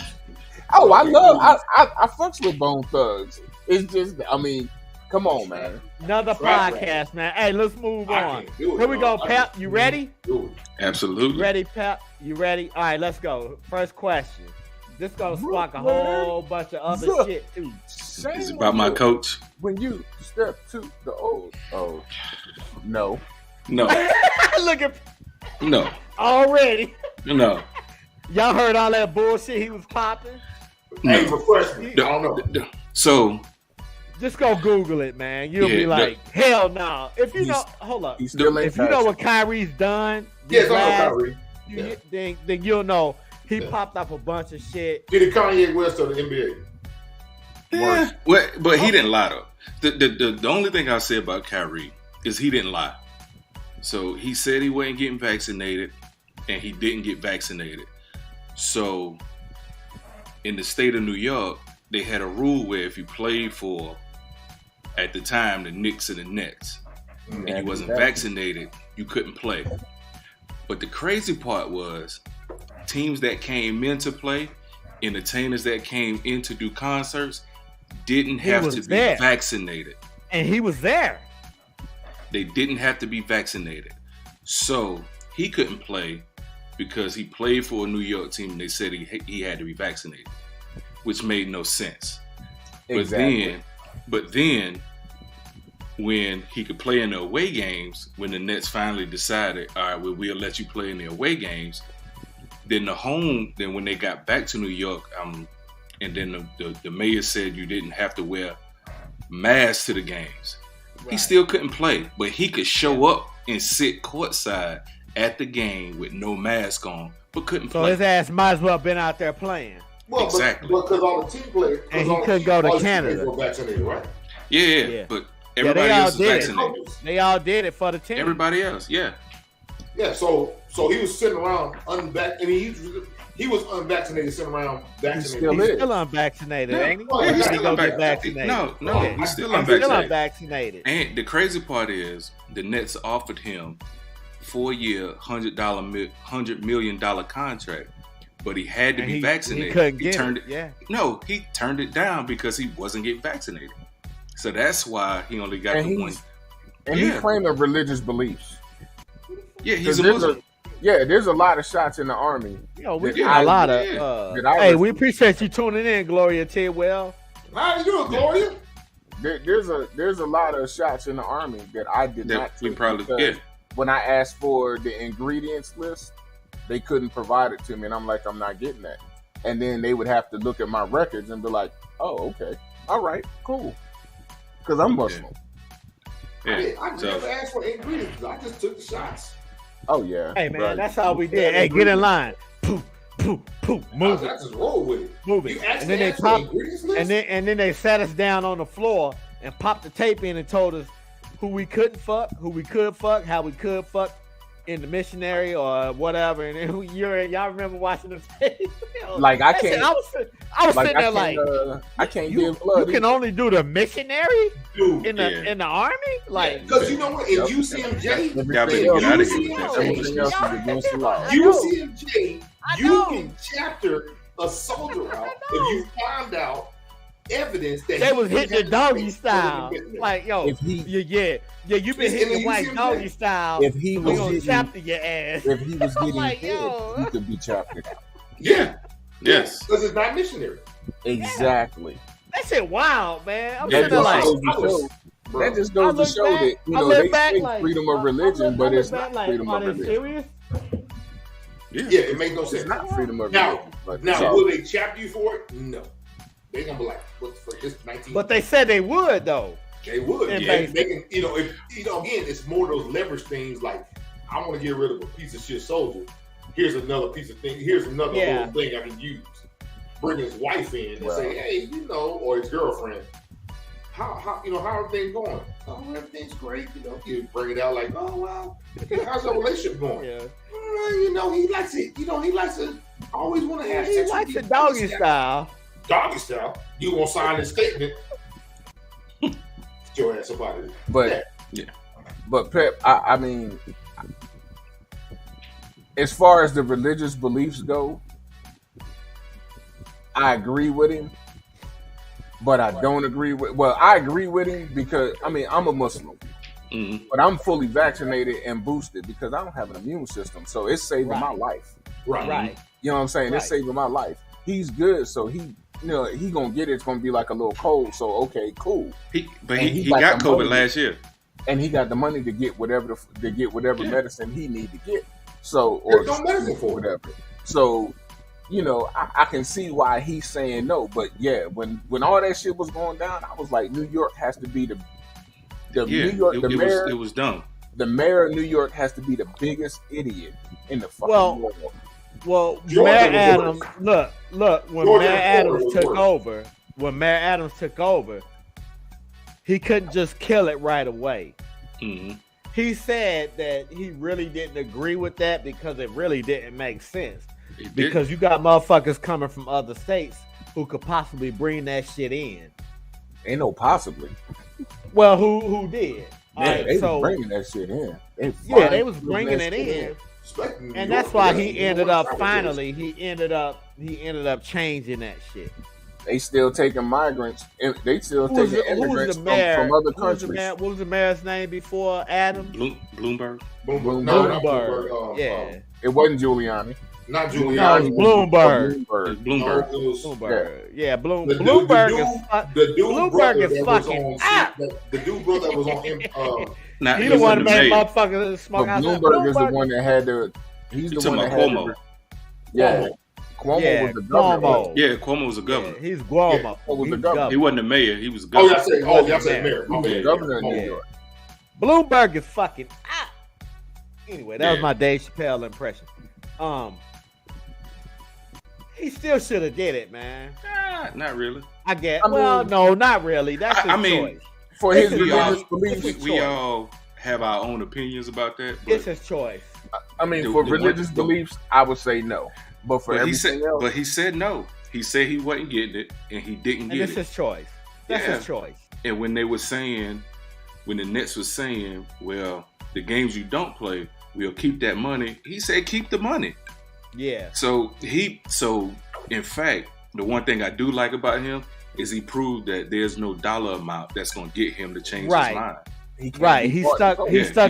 Oh, I fucks with Bone Thugs. It's just, I mean, come on, man. Another Right, podcast, man. Hey, let's move I on. can't do it, Here we go, dog. Pep. You ready? Do Absolutely. Ready, Pep? You ready? All right, let's go. First question. This gonna spark a whole bunch of other Zuh. shit too. It's about my coach. When you step to the old, oh, no. No, Look at no, already. no. Y'all heard all that bullshit he was popping? Hey, No. refresh me. I don't know. So Just go Google it, man. You'll be Yeah, like, hell no. If you know, He's- hold up. He still ain't If you know fashion. what Kyrie's done, Yes, these I know last- Kyrie. then you'll know he Yeah. popped up a bunch of shit. Get a Kanye West of the NBA. Worse. Well, but he didn't lie though. The only thing I'll say about Kyrie is he didn't lie. So he said he wasn't getting vaccinated, and he didn't get vaccinated. So in the state of New York, they had a rule where if you played for, at the time, the Knicks and the Nets, and you wasn't vaccinated, you couldn't play. But the crazy part was teams that came in to play, entertainers that came in to do concerts, didn't have to be vaccinated. And he was there. They didn't have to be vaccinated. So he couldn't play because he played for a New York team and they said he had to be vaccinated, which made no sense. Exactly. But then when he could play in the away games, when the Nets finally decided, all right, well, we'll let you play in the away games, then when they got back to New York, and then the mayor said you didn't have to wear masks to the games. Right. He still couldn't play, but he could show up and sit courtside at the game with no mask on, but couldn't play. So his ass might as well have been out there playing. Well, exactly. Because all the team players, and he couldn't go to Canada. Were vaccinated, right? Yeah, but everybody else is vaccinated. They all did it for the team. Everybody else, yeah. Yeah, so he was sitting around unvaccinated. He was unvaccinated, sitting around vaccinated. He's still unvaccinated, ain't he? Yeah, he's still unvaccinated. No, he's still unvaccinated. And the crazy part is, the Nets offered him 4-year, $100 million contract, but he had to be vaccinated. He couldn't get it. No, he turned it down because he wasn't getting vaccinated. So that's why he only got the one. And he claiming religious beliefs. Yeah, he's a Muslim. There's a lot of shots in the Army. We get a lot of. Hey, we appreciate you tuning in, Gloria Tidwell. How you doing, Gloria? There's a lot of shots in the Army that I did not take. When I asked for the ingredients list, they couldn't provide it to me, and I'm like, I'm not getting that. And then they would have to look at my records and be like, oh, okay, all right, cool, because I'm Muslim. Yeah. I never asked for ingredients. I just took the shots. Oh yeah. Hey man, that's how we did. Hey, get in line. Poof, poof, poof. Move it. I just roll with it. Move it. And then they popped. And then they sat us down on the floor and popped the tape in and told us who we couldn't fuck, who we could fuck, how we could fuck in the missionary or whatever. And then y'all remember watching the tape? Like I can't. I was sitting there like, I can't give blood. You can only do the missionary in the army, like because you know what? In UCMJ, you can chapter a soldier out if you find out evidence that they was hitting the doggy style. Like you been hitting the white doggy style. If he was gonna chapter your ass. If he was getting hit, he could be chaptered out. Yeah. Yes. Because it's not missionary. Exactly. Yeah. That shit wild, man. I'm that sitting there like that just goes to show that they say freedom of religion, but it's not freedom of religion. Serious? Yeah, it makes no sense. It's not freedom of religion. Now, will they chapter you for it? No. They're gonna be like, what the fuck? It's 19. But they said they would though. They would. Yeah. They can, if again, it's more those leverage things like I want to get rid of a piece of shit soldier. Here's another piece of thing. Here's another little thing I can use. Bring his wife in and say, hey, or his girlfriend. How are things going? Oh, everything's great. You bring it out like, oh wow, how's your relationship going? Yeah. He likes it. He likes to always want to have sex. He likes the doggy style. Doggy style. You gonna sign this statement? Get your ass about it. But Pep, I mean, as far as the religious beliefs go, I agree with him, but I don't agree with. Well, I agree with him because I'm a Muslim, but I'm fully vaccinated and boosted because I don't have an immune system, so it's saving my life. Right. You know what I'm saying? It's saving my life. He's good, so he gonna get it. It's gonna be like a little cold. So okay, cool. He got COVID last year, and he got the money to get whatever medicine he need to get. So or no medicine for whatever. So I can see why he's saying no. But yeah, when all that shit was going down, I was like, New York has to be the New York. It was dumb. The mayor of New York has to be the biggest idiot in the fucking world. Well, Mayor Adams, look, when Mayor Adams took over, when Mayor Adams took over, he couldn't just kill it right away. Mm-hmm. He said that he really didn't agree with that because it really didn't make sense. Because you got motherfuckers coming from other states who could possibly bring that shit in. Ain't no possibly. Well, who did? Yeah, they was bringing that shit in. They was bringing it in. And that's why he ended up changing that shit. They still taking migrants, and they still taking immigrants from other countries. What was the mayor's name before Adams? Bloomberg. Bloomberg. Yeah. It wasn't Giuliani. Not Giuliani. No, Bloomberg. Bloomberg. Bloomberg. Yeah, Bloomberg is fucking out. The dude brother that was on him. He the one that made motherfuckers smoke out. Bloomberg is the one that had the. He's the one that had Cuomo. Yeah. Cuomo was the governor. Yeah, Cuomo was the governor. Yeah, he's Cuomo. Yeah, was the governor. He wasn't the mayor. He was the governor. Y'all said mayor. He was the governor in New York. Bloomberg is fucking out. Anyway, that was my Dave Chappelle impression. He still should have did it, man. Not really. I guess. No, not really. That's his choice. For his religious beliefs, we all have our own opinions about that. But it's his choice. I mean, for religious beliefs, I would say no. But for everything else, but he said no. He said he wasn't getting it, and he didn't get it. That's his choice. That's his choice. And when they were saying, when the Nets was saying, well, the games you don't play, we'll keep that money. He said, keep the money. Yeah. So in fact, the one thing I do like about him is he proved that there's no dollar amount that's going to get him to change his mind. He stuck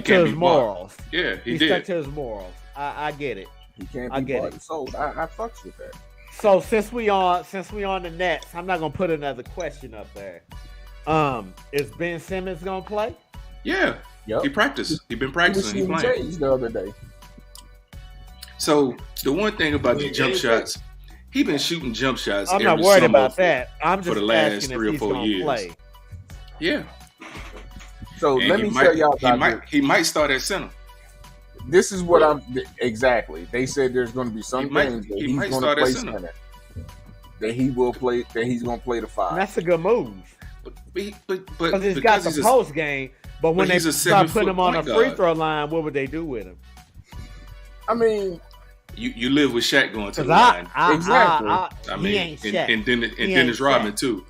to his morals. Yeah, he stuck to his morals. I get it. He can't be bought and sold. I fucks with that. So since we on the Nets, I'm not gonna put another question up there. Is Ben Simmons gonna play? Yeah. Yep. He practiced. He been practicing. He playing the other day. So the one thing about the jump shots, he been shooting jump shots. I'm not worried about that. I'm just for the last 3 or 4 years. Play. Yeah. So let me tell y'all about he might start at center. This is what exactly. They said there's going to be some games that he's going to play center. That he will play. That he's going to play the 5. And that's a good move. Because he's got the post game. But when they start putting him on a free throw line, what would they do with him? I mean, you live with Shaq going to the line. Exactly. I mean, he ain't Shaq. And Dennis Rodman too.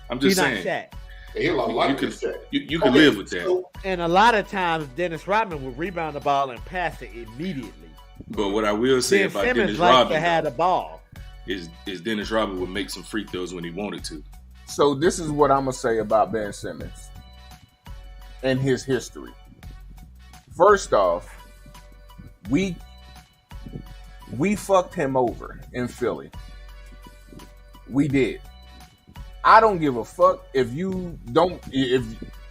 I'm just saying. He's not Shaq. You can live with that. And a lot of times, Dennis Rodman will rebound the ball and pass it immediately. But what I will say about Simmons Dennis Rodman had the ball is Dennis Rodman would make some free throws when he wanted to. So this is what I'm gonna say about Ben Simmons and his history. First off, we fucked him over in Philly. We did. I don't give a fuck if you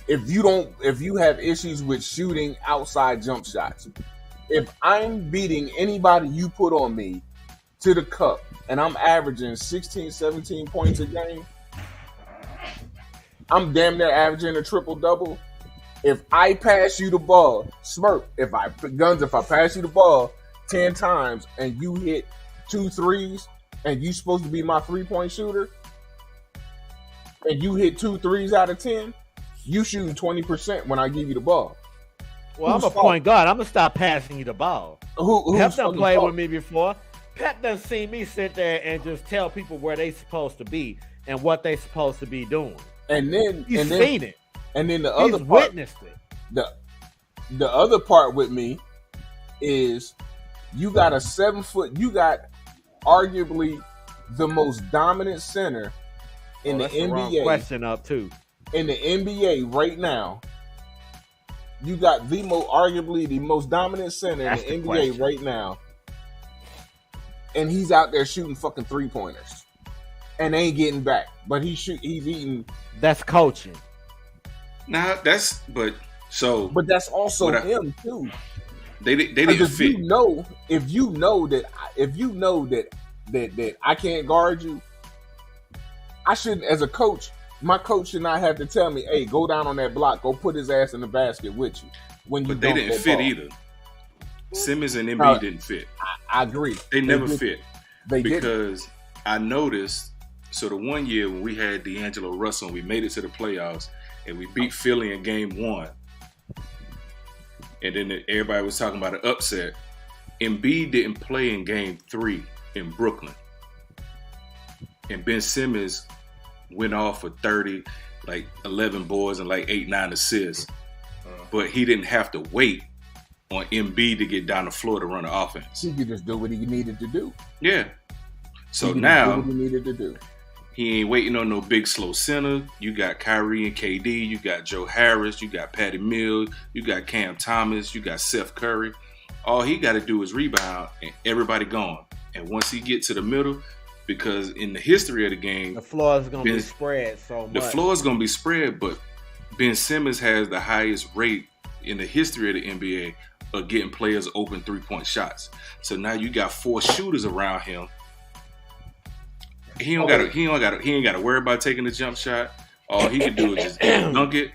have issues with shooting outside jump shots. If I'm beating anybody you put on me to the cup and I'm averaging 16, 17 points a game, I'm damn near averaging a triple-double. If I pass you the ball, if I pass you the ball 10 times and you hit 2 threes and you supposed to be my 3-point shooter, and you hit 2 threes out of 10, you shooting 20% when I give you the ball. Well, I'm a point guard. I'm gonna stop passing you the ball. Pep done played with me before. Pep done seen me sit there and just tell people where they supposed to be and what they supposed to be doing. And then he's seen it. And then the other part, witnessed it. The other part with me is you got a 7-foot. You got arguably the most dominant center in the NBA. Question up too. In the NBA right now, you got arguably the most dominant center in the NBA right now, and he's out there shooting fucking 3-pointers, and ain't getting back. But he's eating. That's coaching. Nah, but that's also him too. They didn't fit. If you know that I can't guard you, I shouldn't, as a coach, my coach should not have to tell me, hey, go down on that block, go put his ass in the basket with you. But they didn't fit either. Simmons and Embiid didn't fit. I agree. They never fit. Because I noticed So the one year when we had D'Angelo Russell and we made it to the playoffs and we beat Philly in game 1, and then everybody was talking about an upset, Embiid didn't play in game 3 in Brooklyn. And Ben Simmons went off for 30, like 11 boards and like 8-9 assists. But he didn't have to wait on Embiid to get down the floor to run the offense. He could just do what he needed to do. Yeah. So He now did what he needed to do. he ain't waiting on no big slow center. You got Kyrie and KD. You got Joe Harris. You got Patty Mills. You got Cam Thomas. You got Seth Curry. All he got to do is rebound and everybody gone. And once he get to the middle, because in the history of the game, The floor is gonna be spread so much. the floor is going to be spread, but Ben Simmons has the highest rate in the history of the NBA of getting players open 3-point shots. So now you got 4 shooters around him. He ain't got to worry about taking the jump shot. All he can do is just dunk it,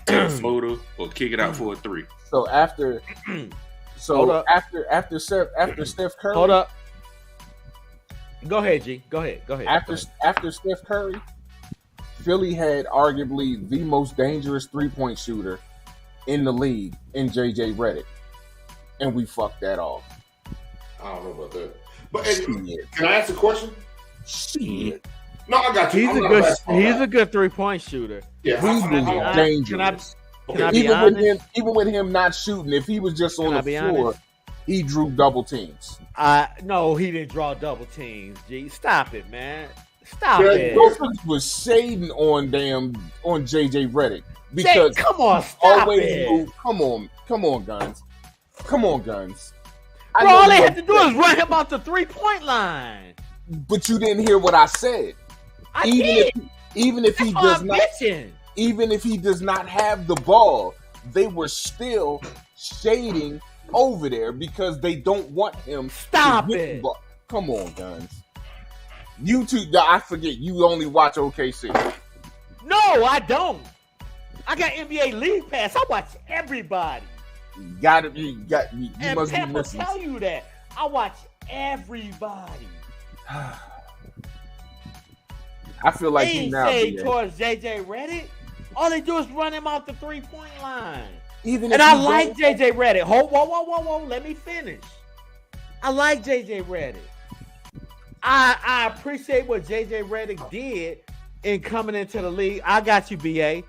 take a floater, or kick it out for a 3. So after Hold up. after Steph Curry, Hold up. Go ahead, G. Go ahead. After Steph Curry, Philly had arguably the most dangerous 3-point shooter in the league in JJ Redick, and we fucked that off. I don't know about that. But can I ask a question? Shit. No, I got you. He's a good 3-point shooter. Yeah, He's been dangerous. Can I be even honest? with him not shooting, if he was just on Can I the be floor, honest? he drew double teams. No, he didn't draw double teams. G, stop it, man. Stop Yeah, it. Wilson was shading on JJ Redick because Come on, stop always it. move. Come on, Guns. Bro, all they had to do is run him off the 3-point line. But you didn't hear what I said. I did. Even if he That's does all I'm not, bitching. even if he does not have the ball, they were still shading over there because they don't want him. Stop to get it. the ball. Come on, Guns. You two, I forget. You only watch OKC. No, I don't. I got NBA League Pass. I watch everybody. You And must be Pep will missing. tell you that. I watch everybody. I feel like They you ain't now. say BA. towards JJ Redick. All they do is run him off the 3-point line. Even And if I you like don't- JJ Redick. Whoa. Let me finish. I like JJ Redick. I appreciate what JJ Redick did in coming into the league. I got you, BA.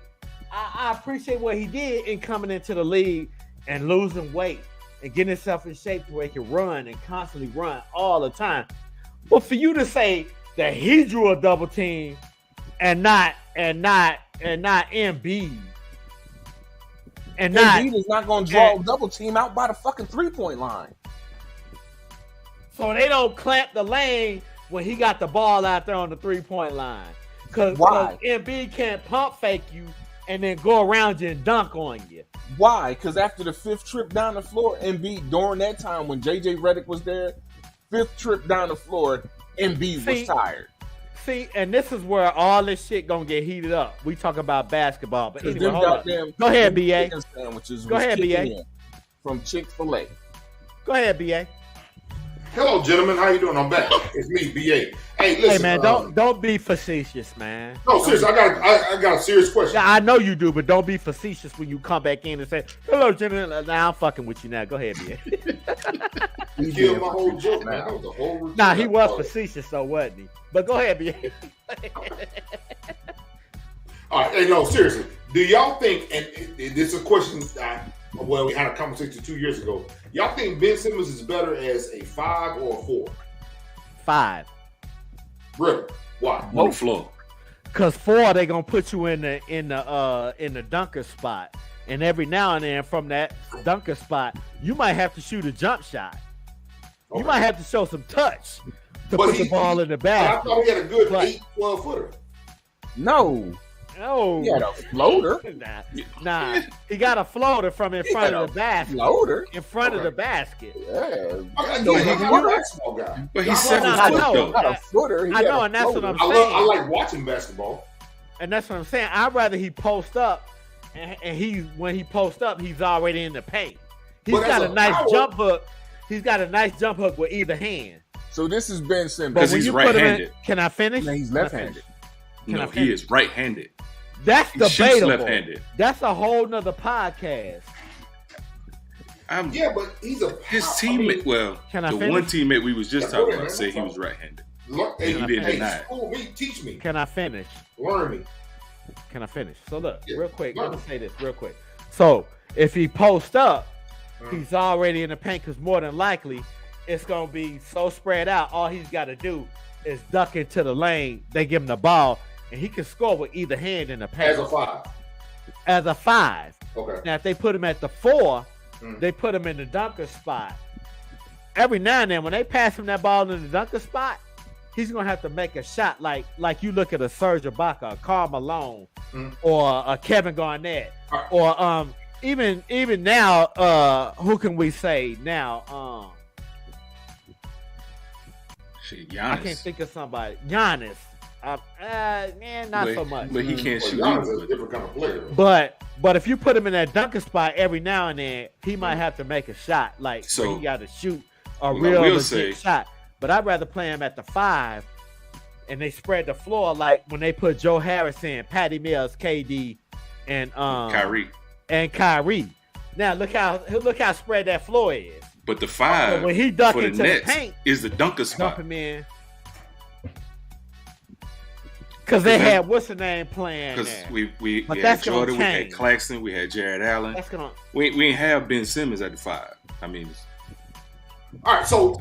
I appreciate what he did in coming into the league and losing weight and getting himself in shape to where he can run and constantly run all the time. But for you to say that he drew a double team and not Embiid and not Embiid is not going to draw a double team out by the fucking 3-point line. so they don't clamp the lane when he got the ball out there on the 3-point line. Because Why? Embiid can't pump fake you and then go around you and dunk on you. Why? Because after the 5th trip down the floor, Embiid, during that time when JJ Redick was there, 5th trip down the floor, Embiid was tired. See, and this is where all this shit gonna get heated up. We talk about basketball, but anyway, hold up. Go ahead, BA. Sandwiches Go ahead, BA. From Chick-fil-A. Go ahead, BA. Hello, gentlemen. How you doing? I'm back. It's me, BA. Hey, listen. Hey, man, don't be facetious, man. No, seriously. I got a serious question. Yeah, I know you do, but don't be facetious when you come back in and say, "Hello, gentlemen." Nah, I'm fucking with you now. Go ahead, BA. You killed my whole joke, man. That was a whole routine. Nah, he was facetious, so wasn't he? But go ahead, BA. All right. Hey, no, seriously. Do y'all think, and this is a question, well, we had a conversation 2 years ago. Y'all think Ben Simmons is better as a 5 or a 4? 5. Really? Why? On the floor. Cause 4, they gonna put you in the dunker spot, and every now and then from that dunker spot, you might have to shoot a jump shot. Okay. You might have to show some touch to But put the ball in the I basket. thought he had a good But- 8-12 footer. No. No, He had a floater. nah, he got a floater from in front of the basket. Floater? In front of Okay. the basket. Yeah. Okay, No, I'm he not a basketball guy. But he's I 7 I foot know. though. Not a footer. He I had know, a and that's what floater. I'm I saying. like watching basketball. And that's what I'm saying. I'd rather he post up, and when he posts up, he's already in the paint. He's But got as a a nice power- jump hook. He's got a nice jump hook with either hand. So this is Ben Simmons. Because when he's you put him in- right-handed. Can I finish? No, he's Can I left-handed. finish? Can I No, he finish? is right-handed. That's He shoots debatable. left-handed. That's a whole nother podcast. Yeah, but he's a His teammate. Well, Can I the finish? one teammate we was just Yeah, talking go about ahead, said he man. was right-handed. Hey, He didn't deny it. school me, teach me, Can I finish? learn me. Can I finish? So look, Yeah, real quick. learn. Let me say this real quick. So if he posts up, Mm. he's already in the paint because more than likely it's gonna be so spread out. All he's got to do is duck into the lane. They give him the ball, and he can score with either hand in the paint As a 5. As a 5. Okay. Now if they put him at the 4, Mm. they put him in the dunker spot. Every now and then, when they pass him that ball in the dunker spot, he's gonna have to make a shot like you look at a Serge Ibaka, a Karl Malone, or a Kevin Garnett, Alright. or even now, who can we say now? Shit, I can't Giannis. think of somebody. Giannis, man, not so much. But he can't Well, shoot Giannis is a either. different kind of player. But if you put him in that dunker spot every now and then, he might have to make a shot like where So- he got to shoot a Well, I real will legit say- shot. But I'd rather play him at the 5, and they spread the floor like when they put Joe Harris in, Patty Mills, KD, and Kyrie. and Kyrie. Now look how spread that floor is. But the 5 when he duck for the into the Nets paint, is the dunker dump spot. him in. Because they had what's the name playing Because there. we But had that's gonna Jordan, we had change. Claxton, we had Jared Allen. That's gonna. We ain't have Ben Simmons at the 5. I mean, All right, so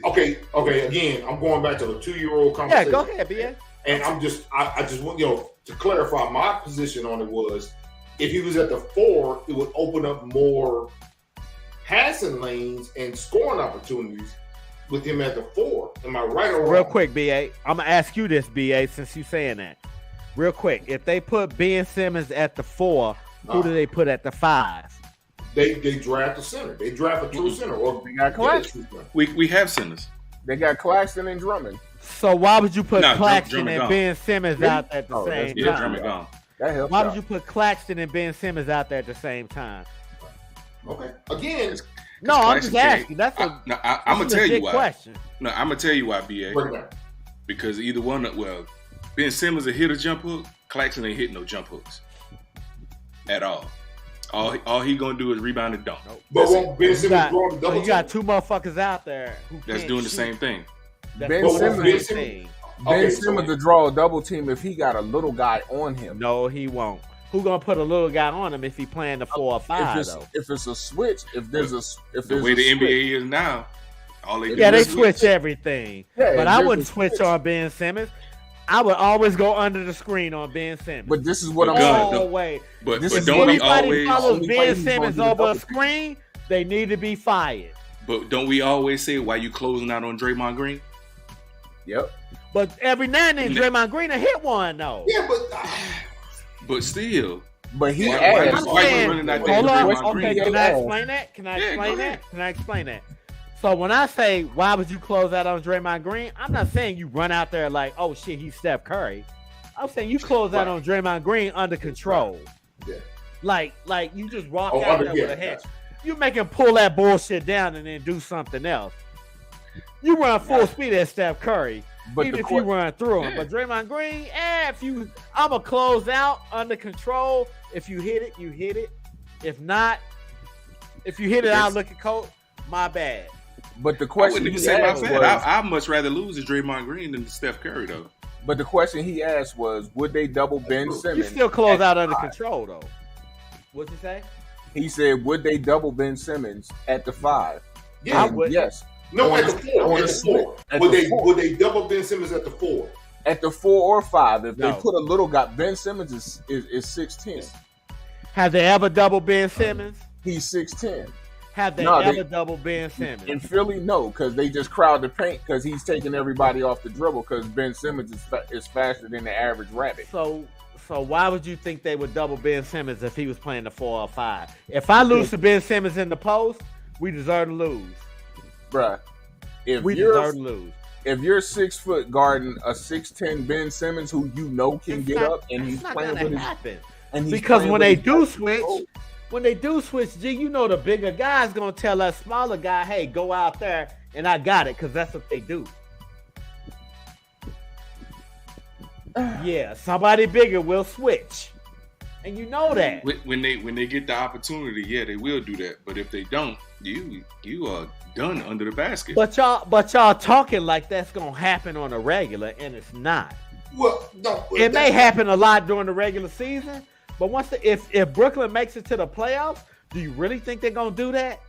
okay. Again, I'm going back to the 2-year-old Yeah, conversation. go ahead, BA. And I just want to clarify my position on it was if he was at the 4, it would open up more passing lanes and scoring opportunities with him at the 4. Am I right or wrong? Real quick, BA. I'm gonna ask you this, BA, since you saying that. Real quick, if they put Ben Simmons at the 4, who do they put at the 5? They draft a center. They draft a true center. Or They got Claxton. we have centers. They got Claxton and Drummond. So why would you put No, Claxton Drummond and gone. Ben Simmons Really? out at the Oh, that's- same Yeah, time? Drummond gone. That helps. Why out. would you put Claxton and Ben Simmons out there at the same time? Okay. Again, No, I'm Claxton just can't- asking. That's a I'm that's gonna a tell you legit why. question. No, I'm gonna tell you why, BA. break it down. Because either one, Ben Simmons will hit a jump hook. Claxton ain't hit no jump hooks at all. All he gonna do is rebound and dunk. But That's won't it. Ben You Simmons got, draw the so double you got team? 2 motherfuckers out there who That's can't doing the shoot. same thing. That's Ben doing the Simmons- same thing. Ben Okay, Simmons so- to draw a double team if he got a little guy on him. No, he won't. Who gonna put a little guy on him if he playing the 4 or 5 though? If it's a switch, if there's a The way the NBA is now, all they do Yeah, they is switch everything. Yeah, But if I there's wouldn't a switch switch. on Ben Simmons. I would always go under the screen on Ben Simmons. But this is what I'm But saying. God, Always. But This but is don't we Anybody always follows Only way Ben he's gonna Simmons do over a double team. screen, they need to be fired. but don't we always say why you closing out on Draymond Green? Yep. But every now and then, Yeah. Draymond Green will hit one though. Yeah, but But still, But he Why- asked. I'm why you saying, running that hold damn on. Draymond Okay, Green? can I explain that? Can I Yeah, explain go that? ahead. Can I explain that? So when I say why would you close out on Draymond Green, I'm not saying you run out there like, oh shit, he's Steph Curry. I'm saying you close out Right. on Draymond Green under control. Yeah. Like you just walk Oh, out under- there yeah, with a head. gotcha. You make him pull that bullshit down and then do something else. You run full speed at Steph Curry, But even the if you que- run through him. Yeah. But Draymond Green, I'ma close out under control. If you hit it, you hit it. If not, if you hit it out, look at coach. My bad. But the I question wouldn't even he say my asked bad. was, I'd much rather lose to Draymond Green than to Steph Curry, though. but the question he asked was, would they double Ben true. You Simmons? still close at out under 5? control though. What'd you say? He said, would they double Ben Simmons at the 5? yeah, I would. Yes. no, on at the- the 4. on At the the switch. 4. At Would the they 4. would they double Ben Simmons at the 4? At the 4 or 5, if No. they put a little guy, Ben Simmons is 6'10". Have they ever doubled Ben Simmons? He's 6'10". Have they No, ever doubled Ben Simmons? In Philly, no, because they just crowd the paint because he's taking everybody off the dribble because Ben Simmons is faster than the average rabbit. So why would you think they would double Ben Simmons if he was playing the 4 or 5? If I lose to Ben Simmons in the post, we deserve to lose. Bruh, if We you're deserve to lose. if you're 6 foot guarding a 6'10" Ben Simmons who you know can It's get not- up and it's he's not playing gonna with his happen. and he's Because playing when with they his do best switch, control. G, you know the bigger guy's gonna tell us smaller guy, hey, go out there and I got it, because that's what they do. Yeah, somebody bigger will switch, and you know that. When they get the opportunity, yeah, they will do that. But if they don't, you are done under the basket. But y'all talking like that's gonna happen on a regular, and it's not. Well, no, It may happen a lot during the regular season, but if Brooklyn makes it to the playoffs, do you really think they're gonna do that?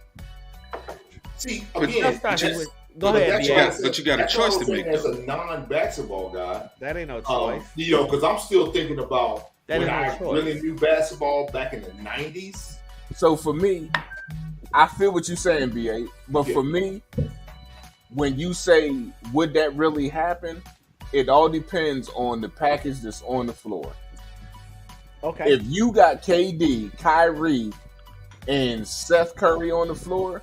See, But again, Go ahead, but you got a choice to make. As a non-basketball guy, that ain't no choice. Because I'm still thinking about That when ain't no I choice. really knew basketball back in the '90s. So for me, I feel what you're saying, BA. But for me, when you say would that really happen, it all depends on the package that's on the floor. Okay. If you got KD, Kyrie, and Seth Curry on the floor,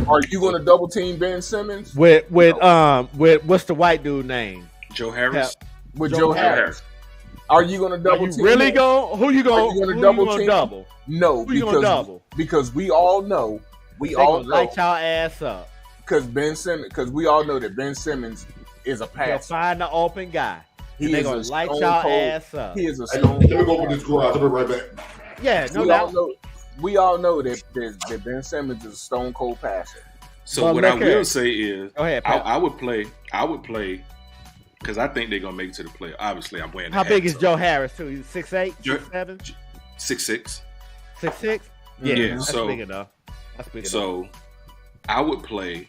are you going to double team Ben Simmons? With what's the white dude name? Joe Harris. With Joe Harris. Are you going to double team? Really go? Who you going to double? No, Who you gonna double? Because we all know light y'all ass up. Because we all know that Ben Simmons is a They'll passer. find the open guy. He They is gonna a light stone y'all cold- ass up. He is a Let stone me go cold over this garage. I'll be right back. Yeah, no we doubt. all know. We all know that Ben Simmons is a stone cold passer. So Well, what I look here. will say is, Go ahead, Pat. I would play, because I think they're gonna make it to the play. Obviously, I'm wearing. How the big hat, is so. Joe Harris too? He's 6'8", Joe- 6'7", 6'6". 6'6"? Yeah, that's so- big enough. That's big enough. So I would play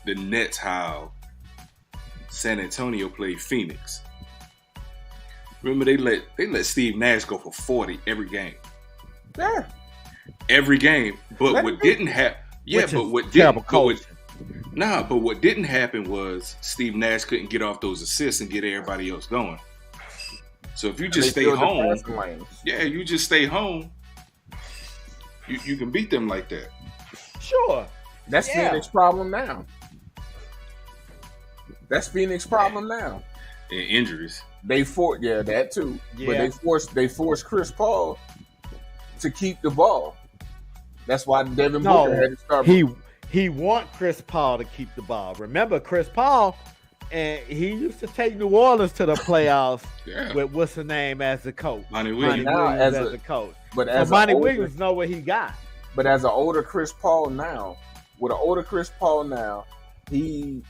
the Nets how San Antonio played Phoenix. Remember they let Steve Nash go for 40 every game. Yeah. Every game. But Let what him do- didn't happen Which is terrible coaching. but what didn't happen was Steve Nash couldn't get off those assists and get everybody else going. So if you just They stay filled the home, passing lanes. you just stay home, you can beat them like that. Sure. That's Yeah. Phoenix' problem now. That's Phoenix' problem now. And injuries. That too. Yeah. But they forced Chris Paul to keep the ball. That's why Devin No, Booker had to start. he want Chris Paul to keep the ball. Remember Chris Paul, and he used to take New Orleans to the playoffs Yeah. with what's the name as the coach. Monty Monty Williams. Now, Williams as as a- the coach. but So as Monty an older, Williams know what he got. but as an older Chris Paul now, with an older Chris Paul now, I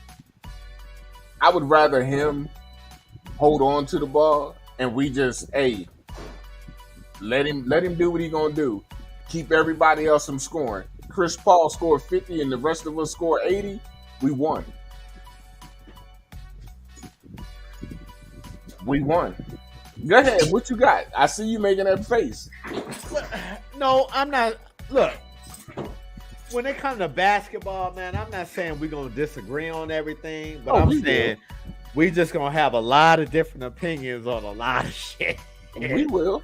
would rather him hold on to the ball and we just let him do what he gonna do. Keep everybody else from scoring. Chris Paul scored 50 and the rest of us scored 80. We won. We won. Go ahead. What you got? I see you making that face. No, I'm not. Look, when it comes to basketball, man, I'm not saying we're gonna disagree on everything, but I'm we saying we just gonna have a lot of different opinions on a lot of shit. We will.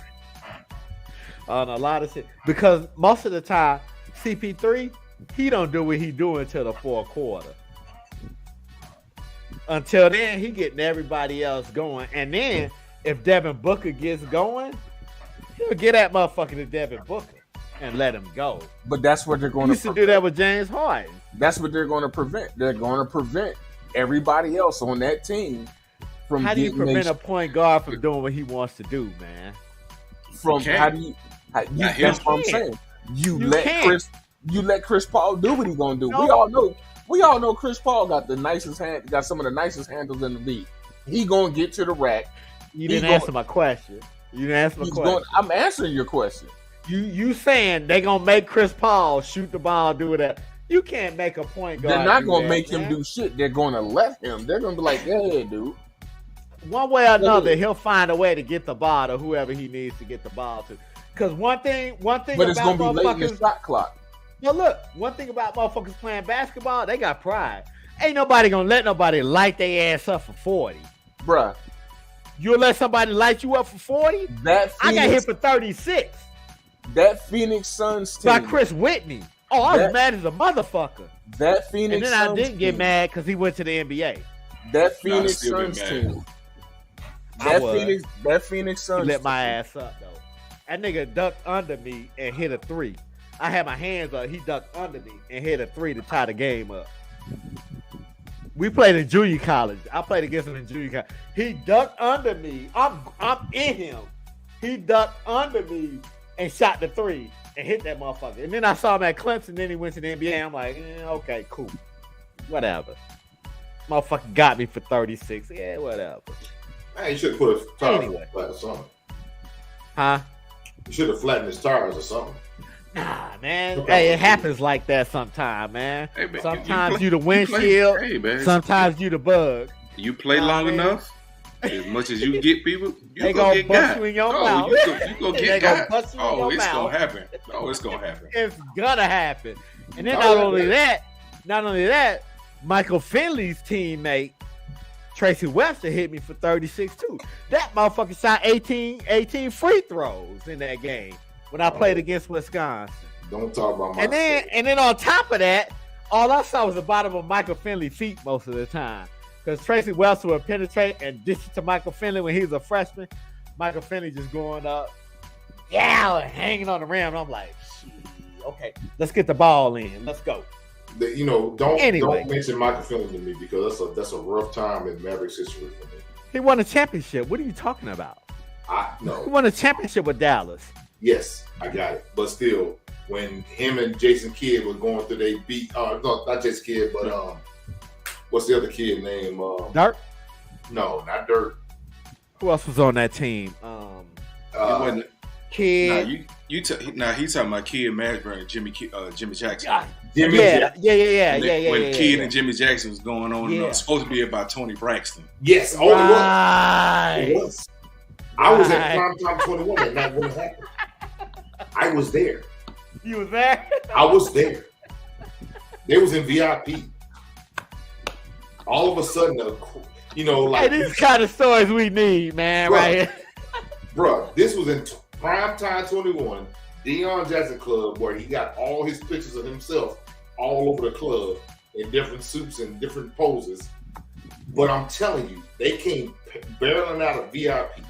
On a lot of shit, because most of the time, CP3 he don't do what he do until the fourth quarter. Until then, he getting everybody else going, and then if Devin Booker gets going, he'll get that motherfucker to Devin Booker and let him go. But that's what they're He going used to do that with James Harden. That's what they're going to prevent. They're going to prevent everybody else on that team from How do you getting prevent a point guard from doing what he wants to do, man? from Okay. how do you Not him. that's what I'm saying. You can't. let Chris Paul do what he's going to do. No. We all know Chris Paul got some of the nicest handles in the league. He going to get to the rack. You He didn't go- answer my question. You didn't answer my He's question. going I'm answering your question. You saying they gonna make Chris Paul shoot the ball, do that? You can't make a point guard. They're not do going to that, make him man. do shit. They're going to let him. They're going to be like, yeah, dude. One way or another. He'll find a way to get the ball to whoever he needs to get the ball to. Because one thing But it's about going to be late in the motherfuckers. shot clock. Now look, one thing about motherfuckers playing basketball, they got pride. Ain't nobody gonna let nobody light their ass up for 40. Bruh, You'll let somebody light you up for 40? that I got hit Phoenix, for 36 that Phoenix Suns team. by Chris Whitney. Oh, I was That- mad as a motherfucker. That Phoenix And then I Suns didn't get team, mad because he went to the NBA. That Phoenix still been Suns mad. team. I was. That Phoenix He Suns lit my team. ass up though. That nigga ducked under me and hit a 3. I had my hands up. He ducked under me and hit a 3 to tie the game up. We played in junior college. I played against him in junior college. He ducked under me. I'm in him. He ducked under me and shot the three and hit that motherfucker. And then I saw him at Clemson. Then he went to the NBA. I'm like, okay, cool, whatever. Motherfucker got me for 36. Yeah, whatever. Man, you should have put a tire Anyway. flat or something. Huh? You should have flattened his tires or something. Nah, man. Hey, it happens like that sometimes, man. Hey, man, Sometimes play- you the windshield. Hey, man. Sometimes you the bug. You play Nah, long man. enough, as much as you get people, you They gonna gonna get bust got. you in your Oh, mouth. you gonna They get gonna got. bust you in Oh, your it's mouth. gonna happen. Oh, it's gonna happen. It's gonna happen. And then Oh, not yeah, only yeah. that, Michael Finley's teammate Tracy Webster hit me for 36 too. That motherfucker shot 18 free throws in that game when I played against Wisconsin. Don't talk about my. And then on top of that, all I saw was the bottom of Michael Finley's feet most of the time. Because Tracy Webster would penetrate and dish it to Michael Finley when he was a freshman. Michael Finley just going up, and hanging on the rim. And I'm like, shit, okay, let's get the ball in. Let's go. Don't mention Michael Finley to me because that's a rough time in Mavericks history for me. He won a championship. What are you talking about? He No. won a championship with Dallas. Yes, I got it. But still, when him and Jason Kidd were going through, they beat. No, not Jason Kidd, but what's the other kid name? Dirk? No, not Dirk. Who else was on that team? It wasn't. Kid. He's talking about Kid Mashburn and Jimmy Jackson. Jimmy Yeah. Jackson. When Kid and Jimmy Jackson was going on, it Yeah. was supposed to be about Tony Braxton. Yes. Oh, Right. it was. I was at Right. Prime Time 21 that night when it happened. I was there. You was there? I was there. They was in VIP. All of a sudden, Hey, these kind of stories we need, man, Bro. right here. Bruh, this was in Prime Time 21, Deion Jackson Club, where he got all his pictures of himself all over the club in different suits and different poses. But I'm telling you, they came barreling out of VIP.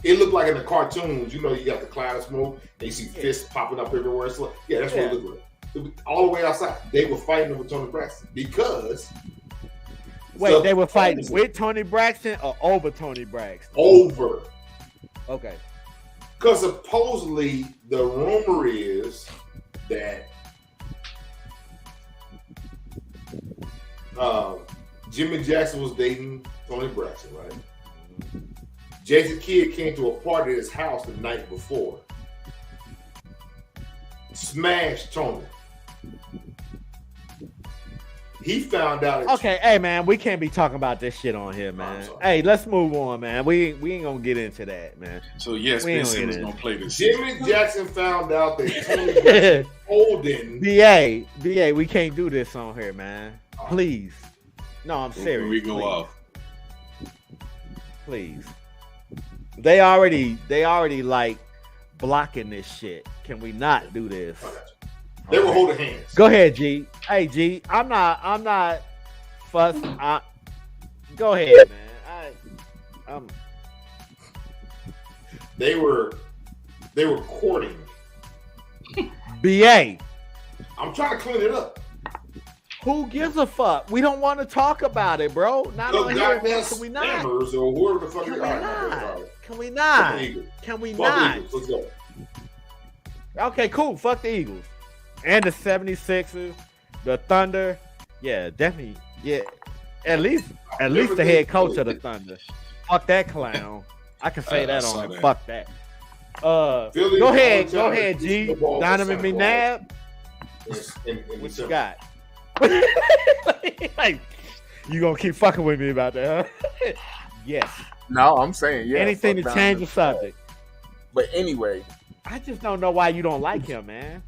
It looked like in the cartoons, you got the cloud of smoke, and you see fists popping up everywhere. So, yeah, that's what it looked like. It was all the way outside. They were fighting over Tony Braxton because. Wait, they were fighting with Tony Braxton or over Tony Braxton? Over. Okay. Because supposedly the rumor is that Jimmy Jackson was dating Tony Braxton, right? Jason Kidd came to a party at his house the night before. Smashed Tony. He found out. Okay, hey man, we can't be talking about this shit on here, man. Hey, let's move on, man. We ain't gonna get into that, man. So yes, We ain't Ben Simmons gonna gonna play this. Jimmy Jackson found out that Tony Braxton holding. BA, we can't do this on here, man. Please. No, I'm serious. We go please. off. Please. They already like blocking this shit. Can we not do this? They were holding hands. Go ahead, G. Hey, G. I'm not fussing. Go ahead, man. They were courting. BA. I'm trying to clean it up. Who gives a fuck? We don't want to talk about it, bro. Not Those on here, goddamn man. Can we not? spammers or whoever the fuck Can they we are. not? Can we Fuck not? the Eagles. Can we Fuck not? the Eagles. Let's go. Okay, cool. Fuck the Eagles. And the 76ers, the Thunder. Yeah, definitely. Yeah. At least the head coach of the Thunder. Fuck that clown. I can say that on him. Fuck that. Philly Go is the ahead, only time G. they beat the ball Donovan for Santa McNabb. Claus in What you December. got? Like, you gonna keep fucking with me about that, huh? Yes. No, I'm saying yeah. Anything to fuck change the Donovan. subject. But anyway, I just don't know why you don't like him, man.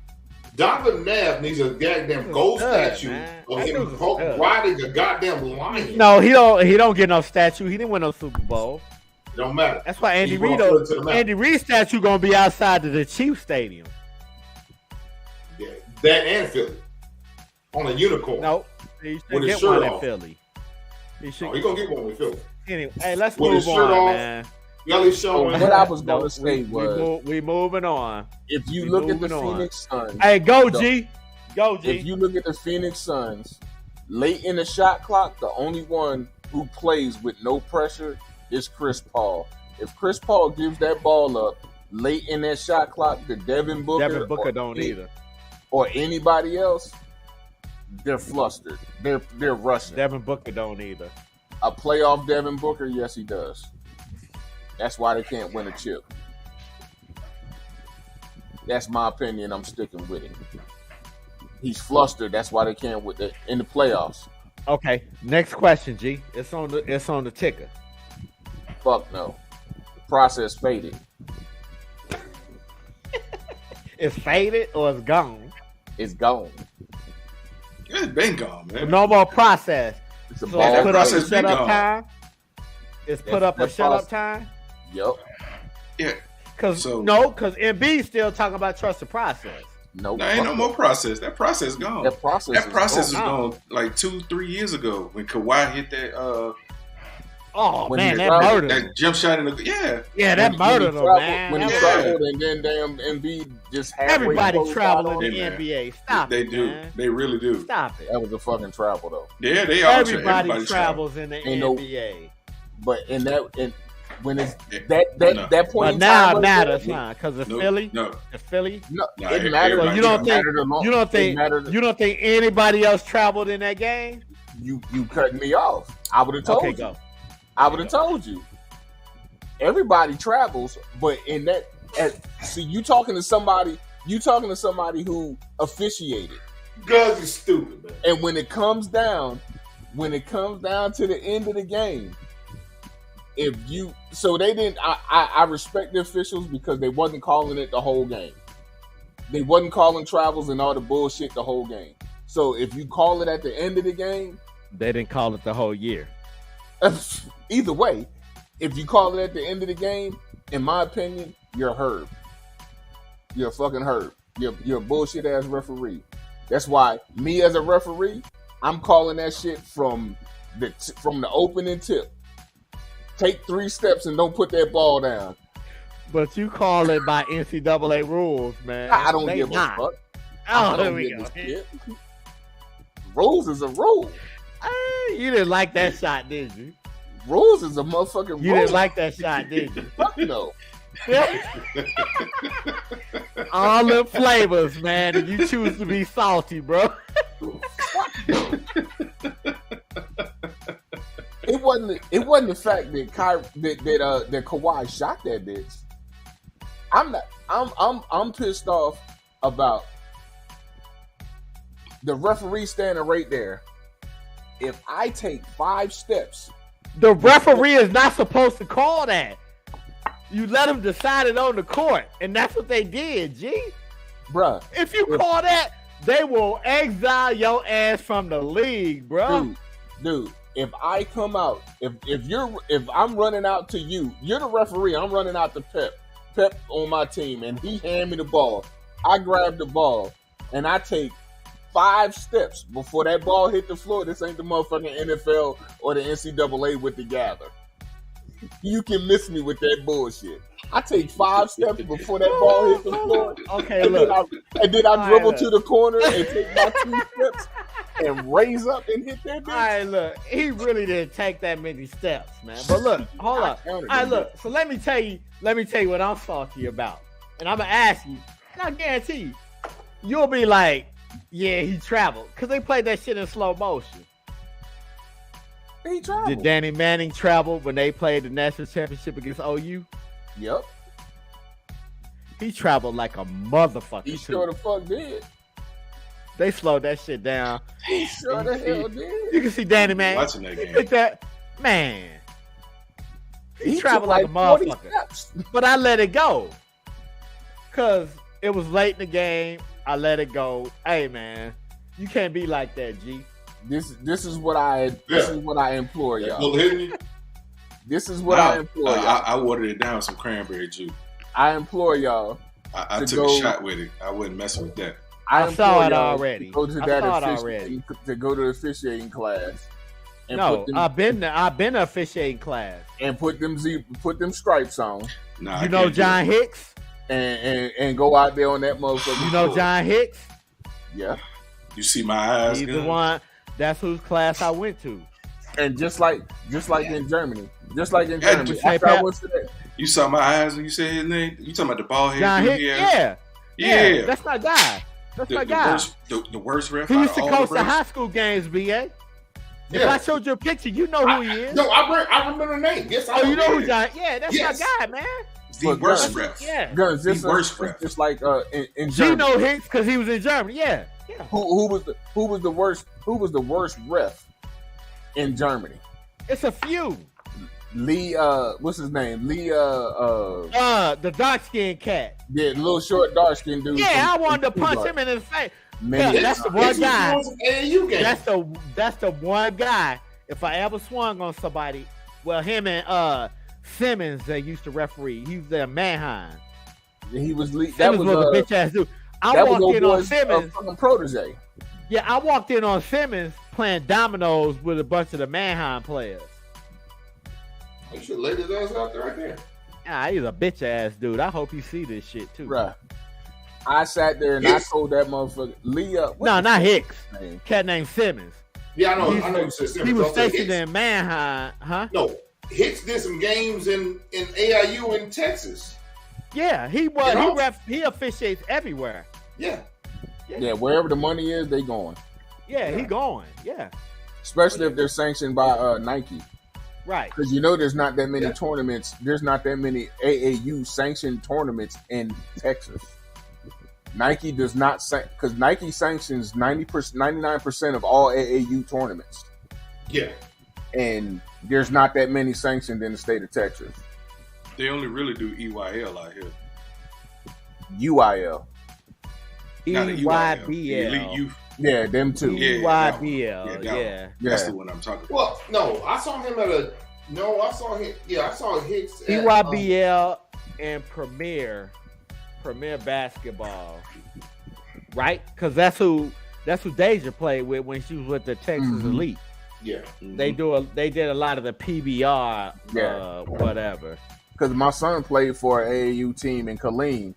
Donovan McNabb needs a goddamn gold Stud, statue man. of That him dude's a stud. riding a goddamn lion. No, he don't get no statue. He didn't win no Super Bowl. It don't matter. That's why Andy He's Reid. gonna put it to the mouth. Andy Reid statue gonna be outside of the Chiefs Stadium. Yeah, that and Philly on a unicorn. No, he should With his get shirt one in off. Philly. He should. Oh, he's gonna get one with Philly. Anyway, hey, let's With his move shirt on, off. man. Belly showing. what I was No, gonna say was, we moving on. if you we look at the moving on. Phoenix Suns, Hey, go No. G, go G. if you look at the Phoenix Suns, Late in the shot clock, the only one who plays with no pressure is Chris Paul. If Chris Paul gives that ball up late in that shot clock to Devin Booker don't either. Or anybody else, they're flustered. They're rushing. Devin Booker don't either. A playoff Devin Booker, yes, he does. That's why they can't win a chip. That's my opinion. I'm sticking with it. He's flustered. That's why they can't win in the playoffs. Okay, next question, G. It's on the ticker. Fuck no. The process faded. It's faded or it's gone? It's gone. It's been gone, man. No more process. It's a So ball. it's put up a process been shut up gone. time. It's put up a that shut up process- time. Yep. Yeah. Because So- Embiid's still talking about trust the process. Nope. No, ain't no more process. That process gone. That process. That process is was gone. gone like 2-3 years ago when Kawhi hit that Oh When man, he that traveled, murdered. that jump shot in the Yeah, that murdered him, man. When he That traveled, and then damn Embiid just halfway Everybody closed travel out in on the Hey, him. man. NBA. Stop They it, do. man. They really do. Stop it. That was a fucking travel though. Yeah, they all Everybody travel. travels in the Ain't no- NBA. But when it's Yeah. that point But in now time, it right matters, there, huh? Because of No, Philly, no. the Philly. No, Nah, it mattered. So you don't It think mattered a lot. you don't It think mattered- you don't think anybody else traveled in that game? you cut me off. I would have told Okay, you. go. I would have told you. Everybody travels, but in that, see, you talking to somebody who officiated, Guys is stupid, man. and when it comes down to the end of the game, they didn't. I respect the officials because they wasn't calling it the whole game. They wasn't calling travels and all the bullshit the whole game. So if you call it at the end of the game, They didn't call it the whole year. either way, if you call it at the end of the game, in my opinion, you're a herb. You're a fucking herb. You're a bullshit ass referee. That's why me as a referee, I'm calling that shit from the opening tip. Take 3 steps and don't put that ball down. But you call it by NCAA rules, man. I don't They give a not. fuck. Oh, I there don't we give go. a shit. Rules is a rule. You didn't like that shot, did you? Rules is a motherfucking You rule. didn't like that shot, did you? Fuck no. All the flavors, man, and you choose to be salty, bro. It wasn't the fact that that Kawhi shot that bitch. I'm pissed off about the referee standing right there. If I take 5 steps, The referee is not supposed to call that. You let them decide it on the court, and that's what they did, G. bruh, If you call that, they will exile your ass from the league, bro. dude, if I come out, if I'm running out to you, you're the referee, I'm running out to Pep on my team, and he hand me the ball. I grab the ball, and I take 5 steps before that ball hit the floor. This ain't the motherfucking NFL or the NCAA with the gather. You can miss me with that bullshit. I take 5 steps before that ball hit the floor. Okay, And look. then I All dribble right, to the corner and take my 2 steps and raise up and hit that All bitch. right, look. He really didn't take that many steps, man. But look, hold I up. counted All right, them look. So let me tell you what I'm salty about. And I'm gonna ask you, and I guarantee you, you'll be like, yeah, he traveled. Because they played that shit in slow motion. He traveled. Did Danny Manning travel when they played the national championship against OU? Yep. He traveled like a motherfucker. He too. sure the fuck did. They slowed that shit down. He sure the hell did. You can see Danny Manning. Watching that game. Hit that man. He traveled took like a 40 motherfucker. steps. But I let it go. Cause it was late in the game. I let it go. Hey man, you can't be like that, G. This is what I implore That y'all. bullet hitting you? This is what I implore y'all. I watered it down with some cranberry juice. I implore y'all. I To took go- a shot with it. I wasn't messing with that. I saw implore it y'all already. To go to I that saw it officiating, to go to the officiating class. And No, put them, I've been to officiating class. and put them stripes on Nah, You I know can't do John it. Hicks? and go out there on that motherfucker. You know floor. John Hicks? Yeah. You see my eyes? He's the gun? one. That's whose class I went to. And just like in Germany, Pat- after I went to that, You saw my eyes when you said his name. You talking about the bald head John dude? Hicks, yeah. That's my guy. That's my guy. The worst ref. He out used of to all coach the the refs. high school games, BA. If Yeah. I showed you a picture, you know who he is. No, I remember the name. Yes, I Oh, you know who John? John? Yeah, that's Yes. my guy, man. The But worst Guns- ref. Yeah. Guns, The just worst ref. just like in Germany. Gino Hicks, because he was in Germany. Yeah. Who was the worst ref in Germany? It's a few. Lee, what's his name? Lee, The dark skinned cat. the little short dark skinned dude. Yeah, I from wanted to punch Stuttgart. him in the face. Man, Yeah, that's the one guy. AAU game. That's the one guy. If I ever swung on somebody, well, him and Simmons, they used to referee. He was there, Manheim. he was Lee. That Simmons was was a bitch ass dude. I that was walked old in on boy's Simmons. fucking protege. Yeah, I walked in on Simmons playing dominoes with a bunch of the Manheim players. You should lay his ass out there right there. Ah, he's a bitch ass dude. I hope you see this shit too. Right. I sat there and Hicks? I told that motherfucker, Leah. No, not Hicks. Name? Cat named Simmons. Yeah, I know. He's- I know. You said Simmons. He was Also, stationed Hicks- in Manheim, huh? No, Hicks did some games in AIU in Texas. Yeah, he was. He officiates everywhere. Yeah. Yeah, wherever the money is, they going. Yeah, he going. Yeah, Especially if they're sanctioned by Nike. right. Because there's not that many Yeah. tournaments. There's not that many AAU sanctioned tournaments in Texas. Nike does not because Nike sanctions 99% of all AAU tournaments, Yeah. and there's not that many sanctioned in the state of Texas. They only really do EYL out here. UIL, Not a Elite EYBL. Youth. yeah, them too. Yeah. EYBL. that one. Yeah. That's Yeah. the one I'm talking about. Well, no, I saw him at a. No, I saw him. Yeah, I saw Hicks. At, EYBL and Premier basketball, right? Because that's who Deja played with when she was with the Texas Mhm. Elite. Yeah. They did a lot of the PBR, Yeah. whatever. Because my son played for an AAU team in Killeen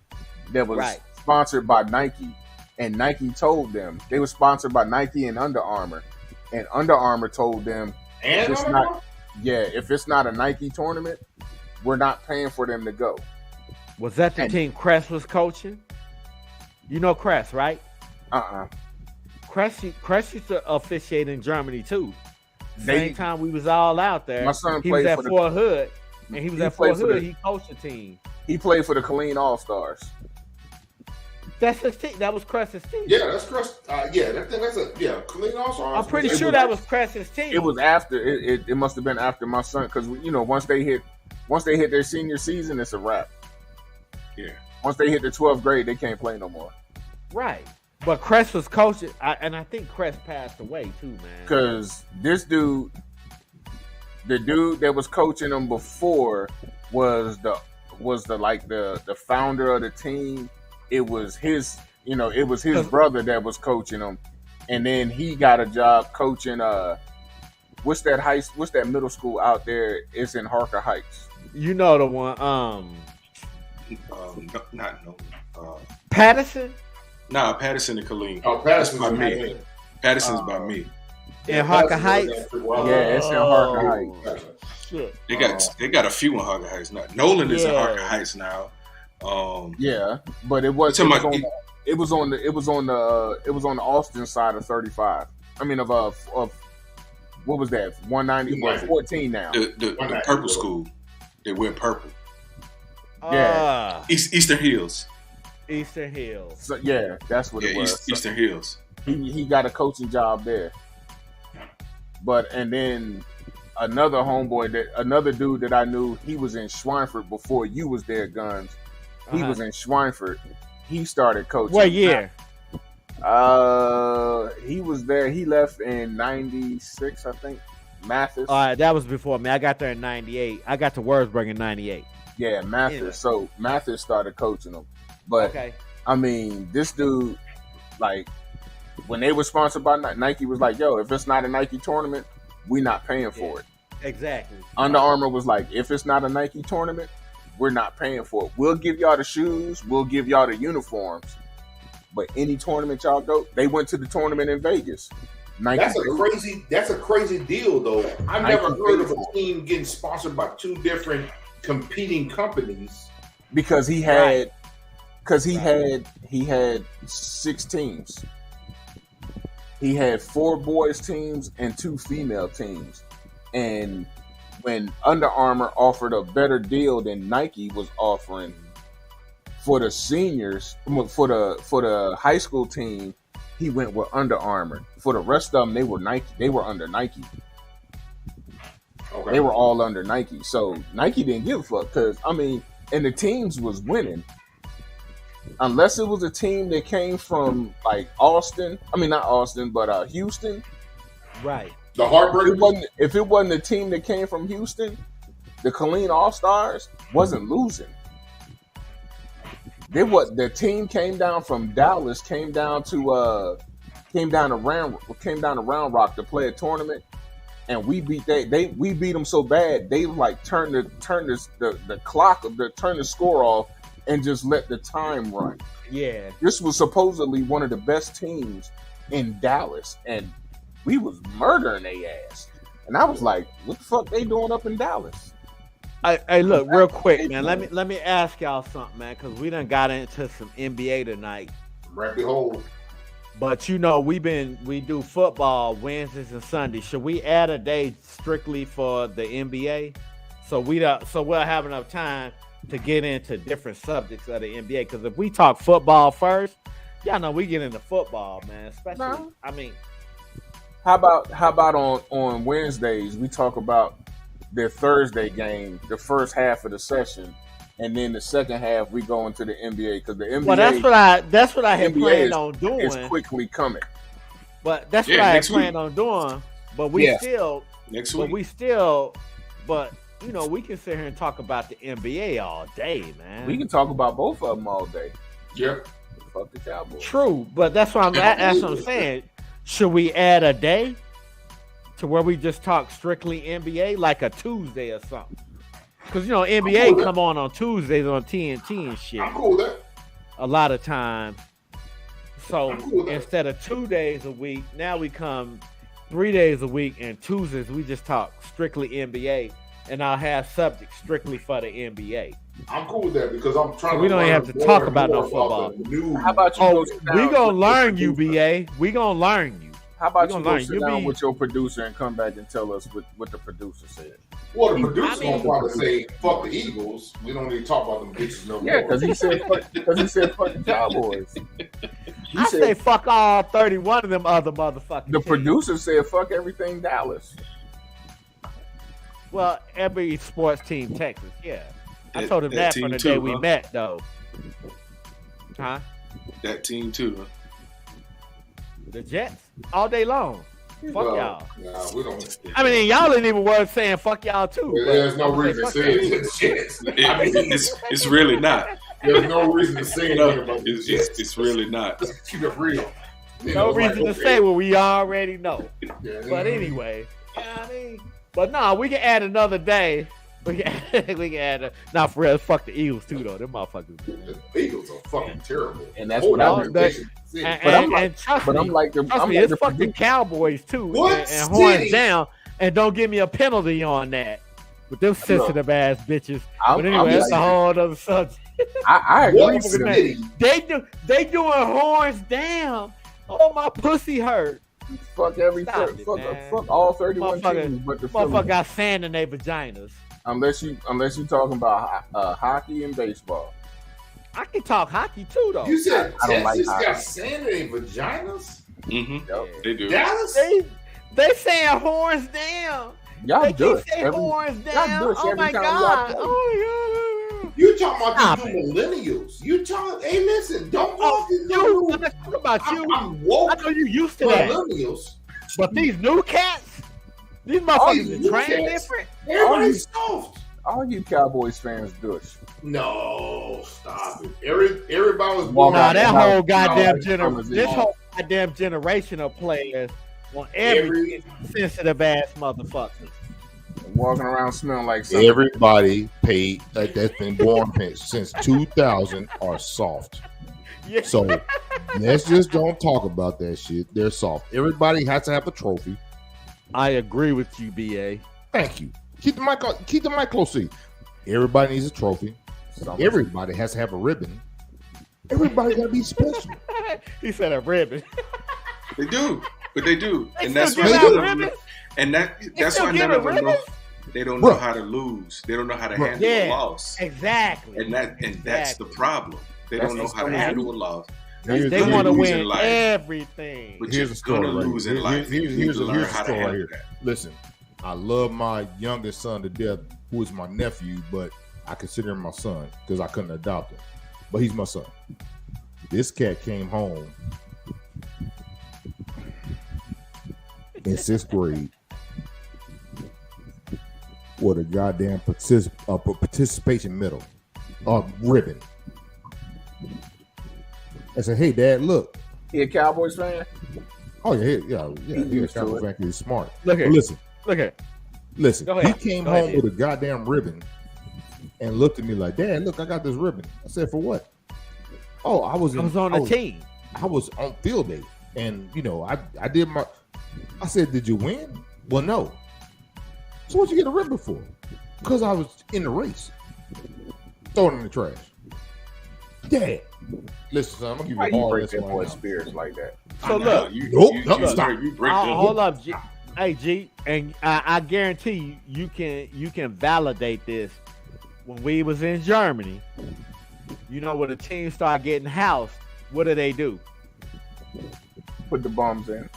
that was Right. sponsored by Nike, and Nike told them they were sponsored by Nike and Under Armour, and Under Armour told them, And It's not- if it's not a Nike tournament, we're not paying for them to go. Was that the And- team Crest was coaching? You know Crest, right? Crest used to officiate in Germany too. Same time we was all out there. My son he was played at for the- Fort Hood, and he was he at played Fort for Hood. the- He coached the team. He played for the Killeen All Stars. That's his team. That was Crest's team. Yeah, that's Crest. Clean also. I'm pretty It sure was- that was Crest's team. It was after it must have been after my son, because once they hit their senior season, it's a wrap. Yeah. Once they hit the 12th grade, they can't play no more. right. But Crest was coaching, and I think Crest passed away too, man. Because this dude, the dude that was coaching them before, was the founder of the team. It was his brother that was coaching them, and then he got a job coaching. What's that middle school out there? It's in Harker Heights. You know the one, Patterson Patterson and Killeen. Oh, Patterson's by in me. Killeen. Patterson's by me. in Harker Heights. Yeah, it's in Harker Heights. Shit. They got a few in Harker Heights now. Nolan is in Yeah. Harker Heights now. Yeah, but it was You're on talking the Austin side of 35. I mean of what was that? 190, 14 now. The purple school. They wear purple. Yeah. Eastern Hills. Eastern Hills. So yeah, that's what it was. So Eastern Hills. he got a coaching job there. And then another dude that I knew, he was in Schweinfurt before you was there, Guns. He was in Schweinfurt. He started coaching. What year? He was there. He left in 96, I think. Mathis. All right, that was before me. I got there in 98. I got to Wurzburg in 98. Yeah, Mathis. Yeah. So Mathis started coaching him. But Okay. I mean, this dude, like, when they were sponsored by Nike, was like, yo, if it's not a Nike tournament, we not paying for it. Exactly. Under Armour was like, if it's not a Nike tournament, we're not paying for it. We'll give y'all the shoes, we'll give y'all the uniforms, but any tournament y'all go, they went to the tournament in Vegas. Nike. That's a crazy deal, though. I've never heard of a team getting sponsored by two different competing companies. Because he had 6 teams. He had 4 boys teams and 2 female teams. And when Under Armour offered a better deal than Nike was offering for the seniors, for the high school team, he went with Under Armour. For the rest of them, they were Nike. They were under Nike. Okay. They were all under Nike. So Nike didn't give a fuck because and the teams was winning. Unless it was a team that came from like Austin. Not Austin, but Houston. Right. The Heartbreakers. If it wasn't a team that came from Houston, the Colleen All-Stars wasn't losing. The team came down from Dallas, came down to Round Rock to play a tournament, and we beat we beat them so bad they like turned the score off and just let the time run. Yeah. This was supposedly one of the best teams in Dallas, and we was murdering their ass. And I was like, what the fuck they doing up in Dallas? Hey, look, real quick, man. Let me ask y'all something, man, because we done got into some NBA tonight. Rabbit hole. But we do football Wednesdays and Sundays. Should we add a day strictly for the NBA? So we'll have enough time to get into different subjects of the NBA. Because if we talk football first, y'all know we get into football, man. Especially, How about on Wednesdays we talk about their Thursday game, the first half of the session, and then the second half we go into the NBA because the NBA. Well, that's what I had planned on doing. It's quickly coming. But that's what I had planned on doing. But we still next week. But we can sit here and talk about the NBA all day, man. We can talk about both of them all day. Yep. Fuck the Cowboys. True, but that's what I'm saying. Should we add a day to where we just talk strictly NBA, like a Tuesday or something? Because NBA come on Tuesdays on TNT and shit. I'm cool with that. A lot of times. So instead of 2 days a week, now we come 3 days a week, and Tuesdays we just talk strictly NBA, and I'll have subjects strictly for the NBA. I'm cool with that because I'm trying. So we don't even have to talk about no football. How about you? We gonna learn you, BA. We gonna learn you. How about you go sit down with your producer and come back and tell us what the producer said? Well, the producer gonna probably say, "Fuck the Eagles." We don't need to talk about them bitches no more. Yeah, because he said, "Fuck the Cowboys." I say, "Fuck all 31 of them other motherfuckers." The producer said, "Fuck everything Dallas." Well, every sports team, Texas. Yeah, I told him that from the day we met, though. Huh? That team too. Huh? The Jets all day long. Fuck y'all. Nah, we don't. Y'all ain't even worth saying fuck y'all too. There's no reason to say it. It's really not. There's no reason to say anything about it. It's really not. Keep it real. No reason to say what we already know. But anyway, but no, we can add another day. We can add now for real. Fuck the Eagles too, though. Them motherfuckers. The Eagles are fucking terrible, and that's what I'm. And trust me, it's fucking Cowboys too. And horns down, and don't give me a penalty on that with them sensitive ass bitches. But anyway, that's a whole other subject. I agree. They doing horns down. Oh, my pussy hurt. Fuck fuck all 31 teams, but the motherfucker got sand in their vaginas. Unless you talking about hockey and baseball. I can talk hockey too, though. You said Texas got sand in their vaginas? Mm-hmm. Yep. They do. Dallas? They saying horns down. Y'all they do keep saying horns down. Oh my God. Oh my God. You talking about these millennials? You talking? Hey, listen, don't walk in you. I'm not talking about you. I'm woke. I know you used to that. Millennials. But these new cats, these motherfuckers are trained different. Everybody's soft. All you Cowboys fans douche. No, stop it. Everybody was born. Nah, that whole goddamn generation. This whole goddamn generation of players on every sensitive ass motherfuckers. Walking around smelling like something. Everybody that's been born since 2000 are soft. Yeah. So Let's just don't talk about that shit. They're soft. Everybody has to have a trophy. I agree with you, BA. Thank you. Keep the mic close to you. Everybody needs a trophy. Everybody has to have a ribbon. Everybody gotta be special. He said a ribbon. They do, but they do, They and that's still why give out ribbons? that's still why give none of out them know. ribbons? They don't know how to lose. They don't know how to handle a loss, exactly. and that's the problem. They don't know how to handle a loss. They want to win life. everything. But Here's you're a story gonna right lose here. in life. Here's a learn how to story right handle here. that. Listen, I love my youngest son to death, who is my nephew, but I consider him my son because I couldn't adopt him. But he's my son. This cat came home in 6th grade with a goddamn participation medal, ribbon. I said, "Hey, Dad, look." He a Cowboys fan? Oh yeah. He's a Cowboys fan. He's smart. Look here. But listen. Go He ahead. came Go home ahead. with a goddamn ribbon and looked at me like, "Dad, look, I got this ribbon." I said, "For what?" "Oh, I was on the team. I was on field day, and I did my." I said, "Did you win?" "Well, no." "So what you get a ribbon for?" "Because I was in the race." Throw it in the trash. "Dad, listen, son, I'm gonna give Why you you all break this that right boy's now." spirits like that? So look, Nope, stop. You break them. hold up, G. Hey, G, and I guarantee you can validate this. When we was in Germany, when the team start getting housed, what do? Put the bombs in.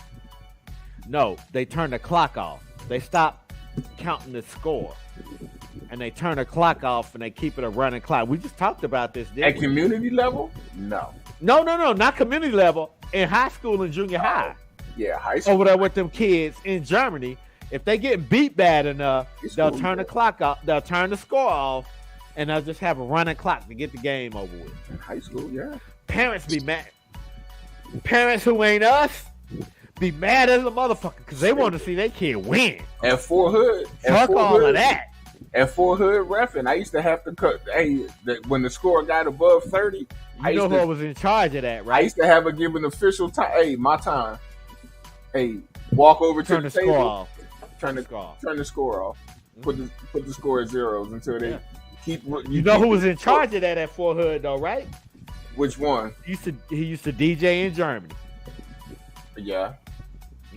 No, they turn the clock off. They stop counting the score, and they turn the clock off, and they keep it a running clock. We just talked about this. At community level? No. No, not community level. In high school and junior high. Yeah, high school. Over there with them kids in Germany, if they get beat bad enough, they'll turn the clock off. They'll turn the score off, and they'll just have a running clock to get the game over with. In high school, yeah. Parents be mad. Parents who ain't us be mad as a motherfucker because they want to see their kid win. At Fort Hood, Fuck all of that. At Fort Hood reffing, I used to have to cut. When the score got above 30, You know who was in charge of that, I right? used to have a give an official time. Hey, my time. Hey, walk over Turn to the the score table. off. Turn the score off. Turn the score off. Put the score at zeros until they keep. You know who was in charge of that at Fort Hood, though, right? Which one? He used to DJ in Germany. Yeah,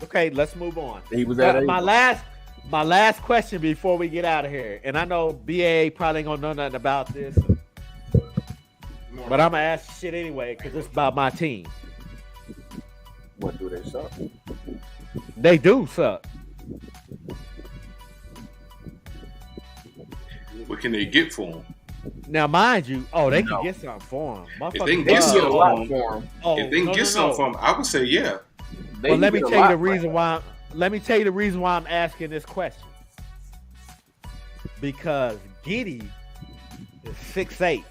Okay, let's move on. he was at my last question before we get out of here, and I know BA probably ain't gonna know nothing about this, but I'm gonna ask shit anyway because it's about my team. What do they suck? They do suck. What can they get for them? Now, mind you, they No. can get something for them. If they can They get get a something lot for them, for them. if they can get something from them, I would say yeah. They Well, let me get a tell you lot the for reason them. why. Let me tell you the reason why I'm asking this question. Because Giddy is 6'8",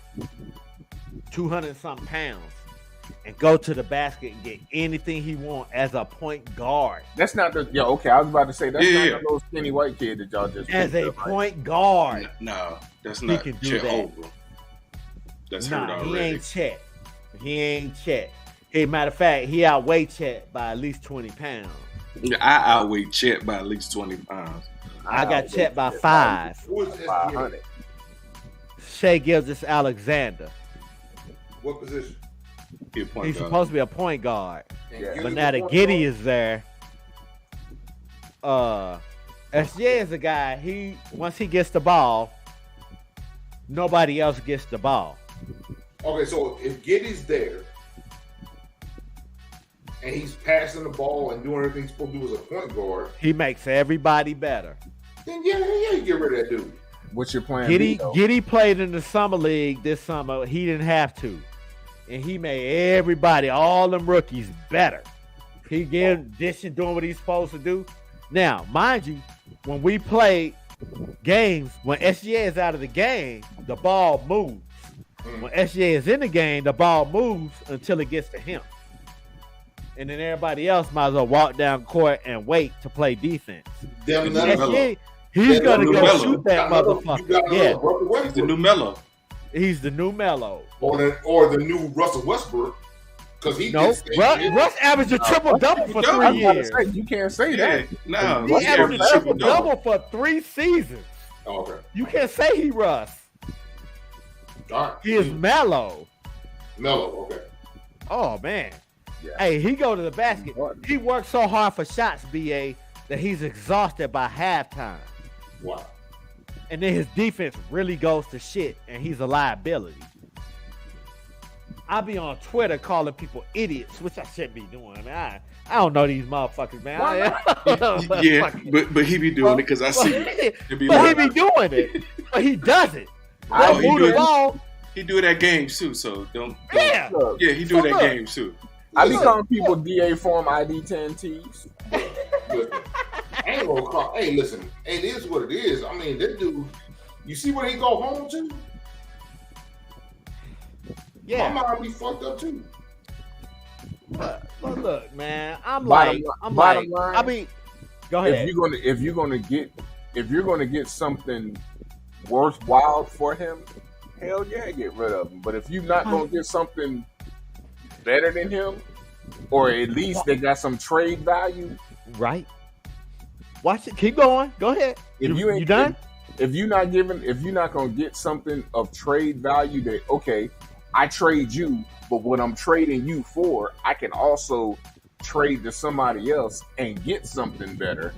200 something pounds, and go to the basket and get anything he want as a point guard. That's not the okay. I was about to say that's Yeah. not the little skinny white kid that y'all just As picked a up, right? point guard. No, that's He not can do Chet that. Holmgren. That's hurt Nah, he already. ain't Chet. He ain't Chet. Hey, matter of fact, he outweighed Chet by at least 20 pounds. I outweigh Chet by at least 20 pounds. I got Chet by 5. Who is SGA? 500. Shea Gilgeous-Alexander. What position? He a point He's guard. supposed to be a point guard. Yeah. But now that Giddy is there, SJ is a guy, once he gets the ball, nobody else gets the ball. Okay, so if Giddy's there and he's passing the ball and doing everything he's supposed to do as a point guard, He makes everybody better. then yeah, you get rid of that dude. What's your plan? B, though? Giddy played in the summer league this summer. He didn't have to. And he made everybody, all them rookies, better. He getting dishing, doing what he's supposed to do. Now, mind you, when we play games, when SGA is out of the game, the ball moves. When SGA is in the game, the ball moves until it gets to him. And then everybody else might as well walk down court and wait to play defense. Them SGA, he's going to go Melo. shoot that motherfucker. Yeah, He's the new Melo. he's the new Melo. or the new Russell Westbrook, Because he No, did Russ averaged a triple double for 3 years. You can't say Yeah, that. no, He he averaged averaged a triple triple double. double for 3 seasons. Oh, okay. You can't say he Russ. All right. He is mellow. Mellow. Okay. Oh man. Yeah. Hey, he go to the basket. He works so hard for shots, BA, that he's exhausted by halftime. Wow. And then his defense really goes to shit, and he's a liability. I be on Twitter calling people idiots, which I shouldn't be doing. I mean, I don't know these motherfuckers, man. Yeah, but he be doing it because I see it. He be doing it, but he does it. Oh, he Move do the it. ball. He do it at games too, so don't. Yeah. Yeah, he do it at Look. games too. I be calling people DA form ID 10Ts. Listen, I ain't gonna call. Hey, listen, it is what it is. I mean, that dude. You see where he go home to? Yeah. My mind be fucked up too. But look, man, Bottom like, line, I mean, go ahead. if you're gonna get something worthwhile for him, hell yeah, get rid of him. But if you're not gonna get something better than him, or at least they got some trade value, Right. Watch it. Keep going. Go ahead. if You done? If you're not gonna get something of trade value that, okay, I trade you, but what I'm trading you for, I can also trade to somebody else and get something better,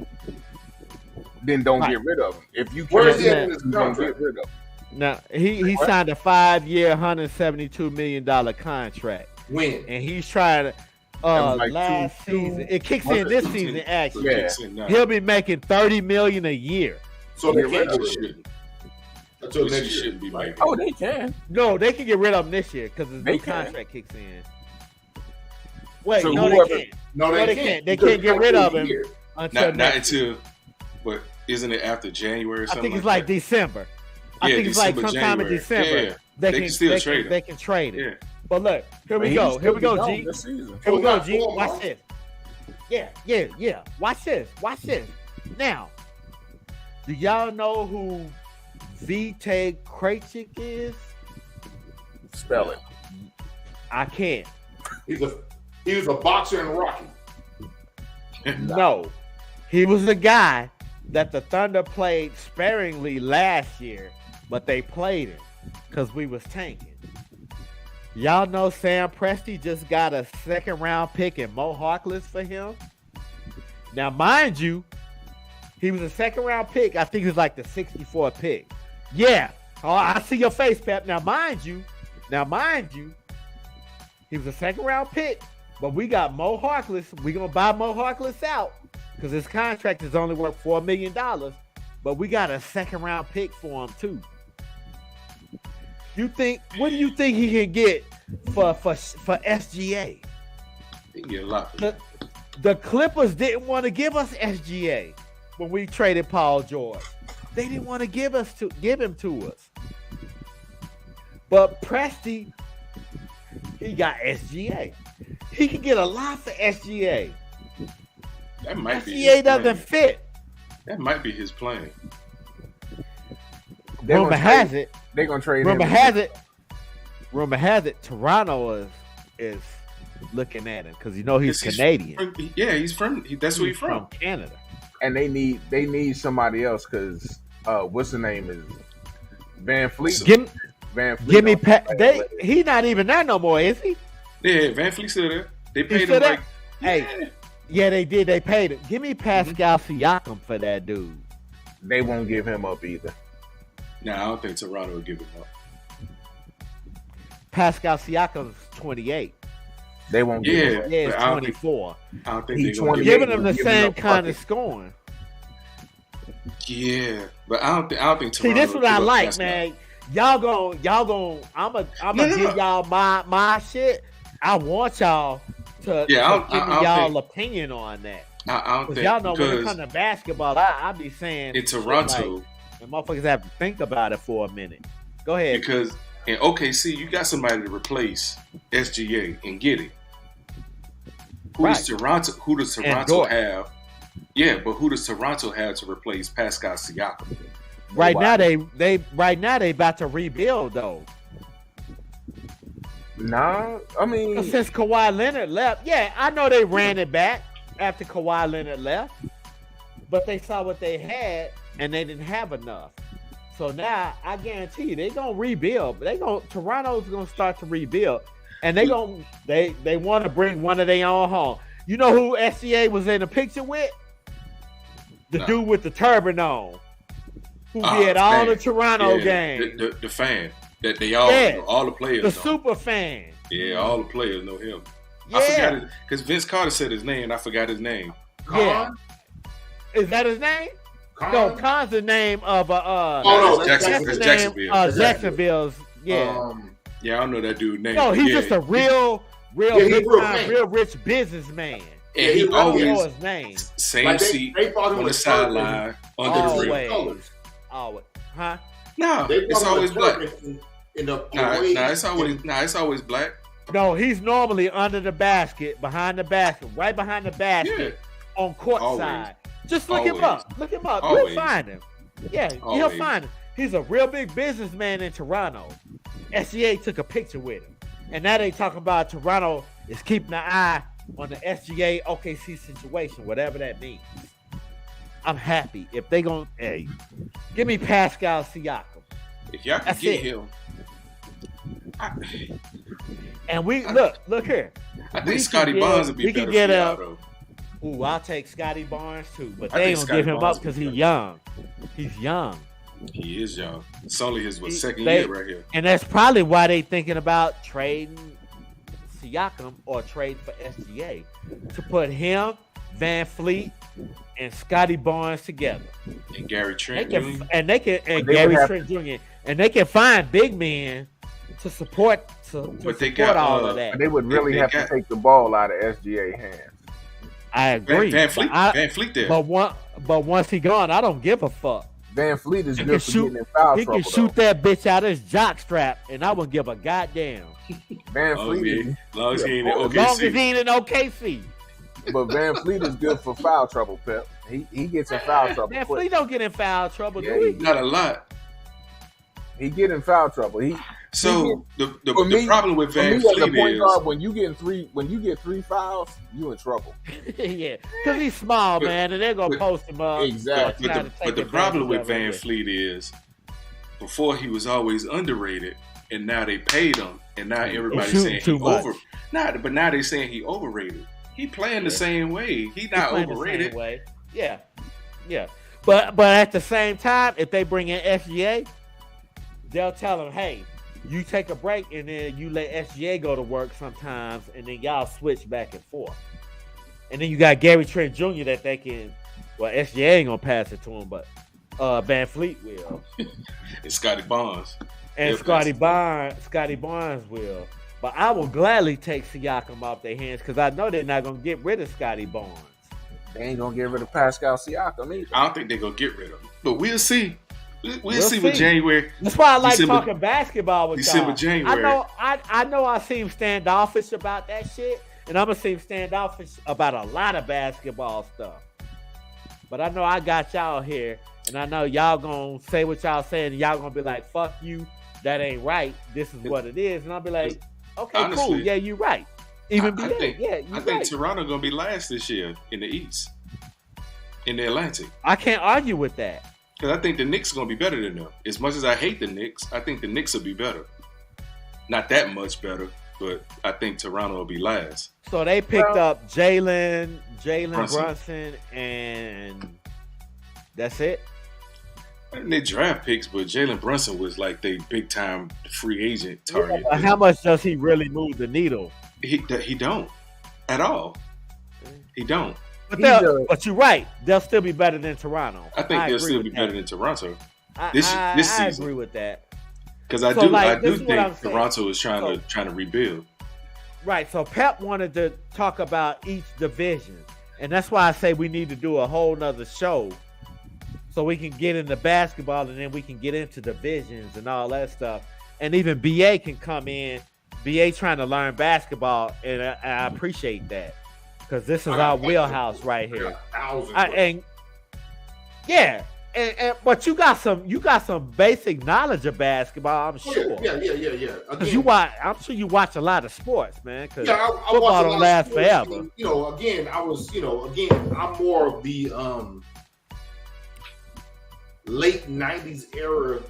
then don't Right. get rid of him. If you Where can't, is he at in his you don't contract? get rid of him. Now he signed a 5-year, $172 million contract, When? and he's trying to. was like Last two- season, it kicks in this season. Actually, Yeah. he'll be making $30 million a year. So they Get can't rid of do it. it until Which next he year. shouldn't be making. Oh, they can. No, they can get rid of him this year because his They new can. contract kicks in. Wait, So no, whoever- they can't. No, they they can't. can't. They Because can't get rid of him year. until Not next year. until, but isn't it after January or I something? think it's like that? December. I Yeah, think it's like December, sometime in January. December. Yeah. They can still trade him. They can trade it. Yeah. But look, here we But go. he'll Here we still go, be G. gone this season. Here we go, Not G. 4 Watch months. this. Yeah. Watch this. Now, do y'all know who Vitae Krejcik is? Spell it. I can't. He was a boxer in Rocky. No. He was the guy that the Thunder played sparingly last year, but they played him because we was tanking. Y'all know Sam Presti just got a 2nd-round pick in Mo Harkless for him. Now, mind you, he was a 2nd-round pick. I think he was like the 64th pick. Yeah. Oh, I see your face, Pep. Now, mind you, he was a 2nd-round pick, but we got Mo Harkless. We're going to buy Mo Harkless out because his contract is only worth $4 million, but we got a 2nd-round pick for him, too. What do you think he can get for SGA? He can get a lot. The Clippers didn't want to give us SGA when we traded Paul George. They didn't want to give him to us. But Presti, he got SGA. He can get a lot for SGA. That might be. SGA his doesn't plan. fit. That might be his plan. Rumor has it. They're gonna trade Rumor him. has it. Toronto is looking at him because he's Canadian. He's from. That's where he's from. Canada. And they need somebody else because what's the name is Van Fleet. Van Fleet. Give me he not even there no more, is he? Yeah, Van Fleet's still there. They paid still him there? like. Hey, yeah, they did. They paid him. Give me Pascal Siakam for that dude. They won't give him up either. Nah, I don't think Toronto will give him up. Pascal Siakam's 28. They won't give him Yeah, up. Yeah, it's but I don't 24. I don't think He they're gonna 28. give Giving him the giving same up kind of buckets. scoring. Yeah, but I don't think See, Toronto. this is what will I give up like, Pascal. man. Y'all gon' I'm gonna give y'all my shit. I want y'all to give me I don't y'all think- opinion on that. I don't Because think y'all know when it because comes to basketball, I be saying in shit Toronto, like, and motherfuckers have to think about it for a minute. Go ahead. because in OKC you got somebody to replace SGA and get it. Who does Toronto Dort. have? Yeah, but who does Toronto have to replace Pascal Siakam? Right now they about to rebuild though. Nah, I mean, Since Kawhi Leonard left, yeah, I know they ran it back after Kawhi Leonard left, but they saw what they had and they didn't have enough. So now I guarantee you they're gonna rebuild. Toronto's gonna start to rebuild, and they want to bring one of their own home. You know who SGA was in the picture with? The dude with the turban on, who be at all the Toronto games. The fan that they all the players. The know. super fan. Yeah, all the players know him. Yeah. I forgot it because Vince Carter said his name. And I forgot his name. Yeah. Is that his name? No, Khan's the name of Jacksonville. Jacksonville's. Yeah. Yeah, I don't know that dude's name. No, he's just a real rich businessman. And he always know his name. Same seat on the sideline under the rim. Always. Huh? No, it's always black. It's always black. No, he's normally under the basket, behind the basket, right behind the basket, on court side. Just look him up. Look him up. You'll find him. Yeah, you'll find him. He's a real big businessman in Toronto. SGA took a picture with him. And now they talking about Toronto is keeping an eye on the SGA OKC situation, whatever that means. I'm happy. If they gonna give me Pascal Siakam. If y'all can get him. And we look here. I think Scotty Barnes would be better for y'all, though. Ooh, I'll take Scotty Barnes too, but they ain't gonna give him up because he's young. He's young. He is young. It's only his second year right here. And that's probably why they thinking about trading Siakam or trade for SGA to put him, Van Fleet, and Scotty Barnes together. And Gary Trent Jr. Trent Jr. And they can find big men to support all of that. They would really have to take the ball out of SGA hands. I agree. Van Fleet there. But once he gone, I don't give a fuck. Van Fleet is good for getting in foul trouble. He can shoot that bitch out of his jock strap, and I wouldn't give a goddamn. Van Fleet, as long as he ain't in OKC. As long as he ain't in OKC. But Van Fleet is good for foul trouble, Pep. He gets in foul trouble. Van Fleet don't get in foul trouble, do he? Not a lot. He get in foul trouble. The problem with Van Fleet is guard, when you get three fouls, you in trouble. Yeah, because he's small, man, and they're gonna post him up. Exactly. But the problem with Van Fleet is, before he was always underrated, and now they paid him, and now everybody's saying he over. But now they're saying he overrated. He playing the same way. He not overrated. Yeah. But at the same time, if they bring in SGA, they'll tell him, hey, you take a break and then you let SGA go to work sometimes, and then y'all switch back and forth. And then you got Gary Trent Jr. that they can. Well, SGA ain't gonna pass it to him, but Van Fleet will. And Scotty Barnes. And Scotty Barnes will. But I will gladly take Siakam off their hands because I know they're not gonna get rid of Scotty Barnes. They ain't gonna get rid of Pascal Siakam either. I don't think they're gonna get rid of him, but we'll see. We'll see what January. That's why I like talking basketball with December, y'all. January. I know I seem standoffish about that shit, and I'm gonna seem standoffish about a lot of basketball stuff. But I know I got y'all here, and I know y'all gonna say what y'all saying, and y'all gonna be like, "Fuck you, that ain't right. This is what it is," and I'll be like, "Okay, honestly, cool. Yeah, you right." I think Toronto gonna be last this year in the East, in the Atlantic. I can't argue with that. Because I think the Knicks are going to be better than them. As much as I hate the Knicks, I think the Knicks will be better. Not that much better, but I think Toronto will be last. So they picked up Jalen Brunson, and that's it? And they draft picks, but Jalen Brunson was like the big-time free agent target. Yeah, how much does he really move the needle? He don't at all. He don't. But you're right. They'll still be better than Toronto. I think they'll still be better than Toronto this season. I agree with that. Because I do think Toronto is trying to rebuild. Right. So Pep wanted to talk about each division, and that's why I say we need to do a whole nother show so we can get into basketball, and then we can get into divisions and all that stuff. And even BA can come in. BA trying to learn basketball, and I appreciate that. Because this is our wheelhouse right here. And but you got some basic knowledge of basketball, I'm sure. Yeah. Because I'm sure you watch a lot of sports, man. Because I football watch a don't lot last of sports. forever. And, I'm more of the late '90s era,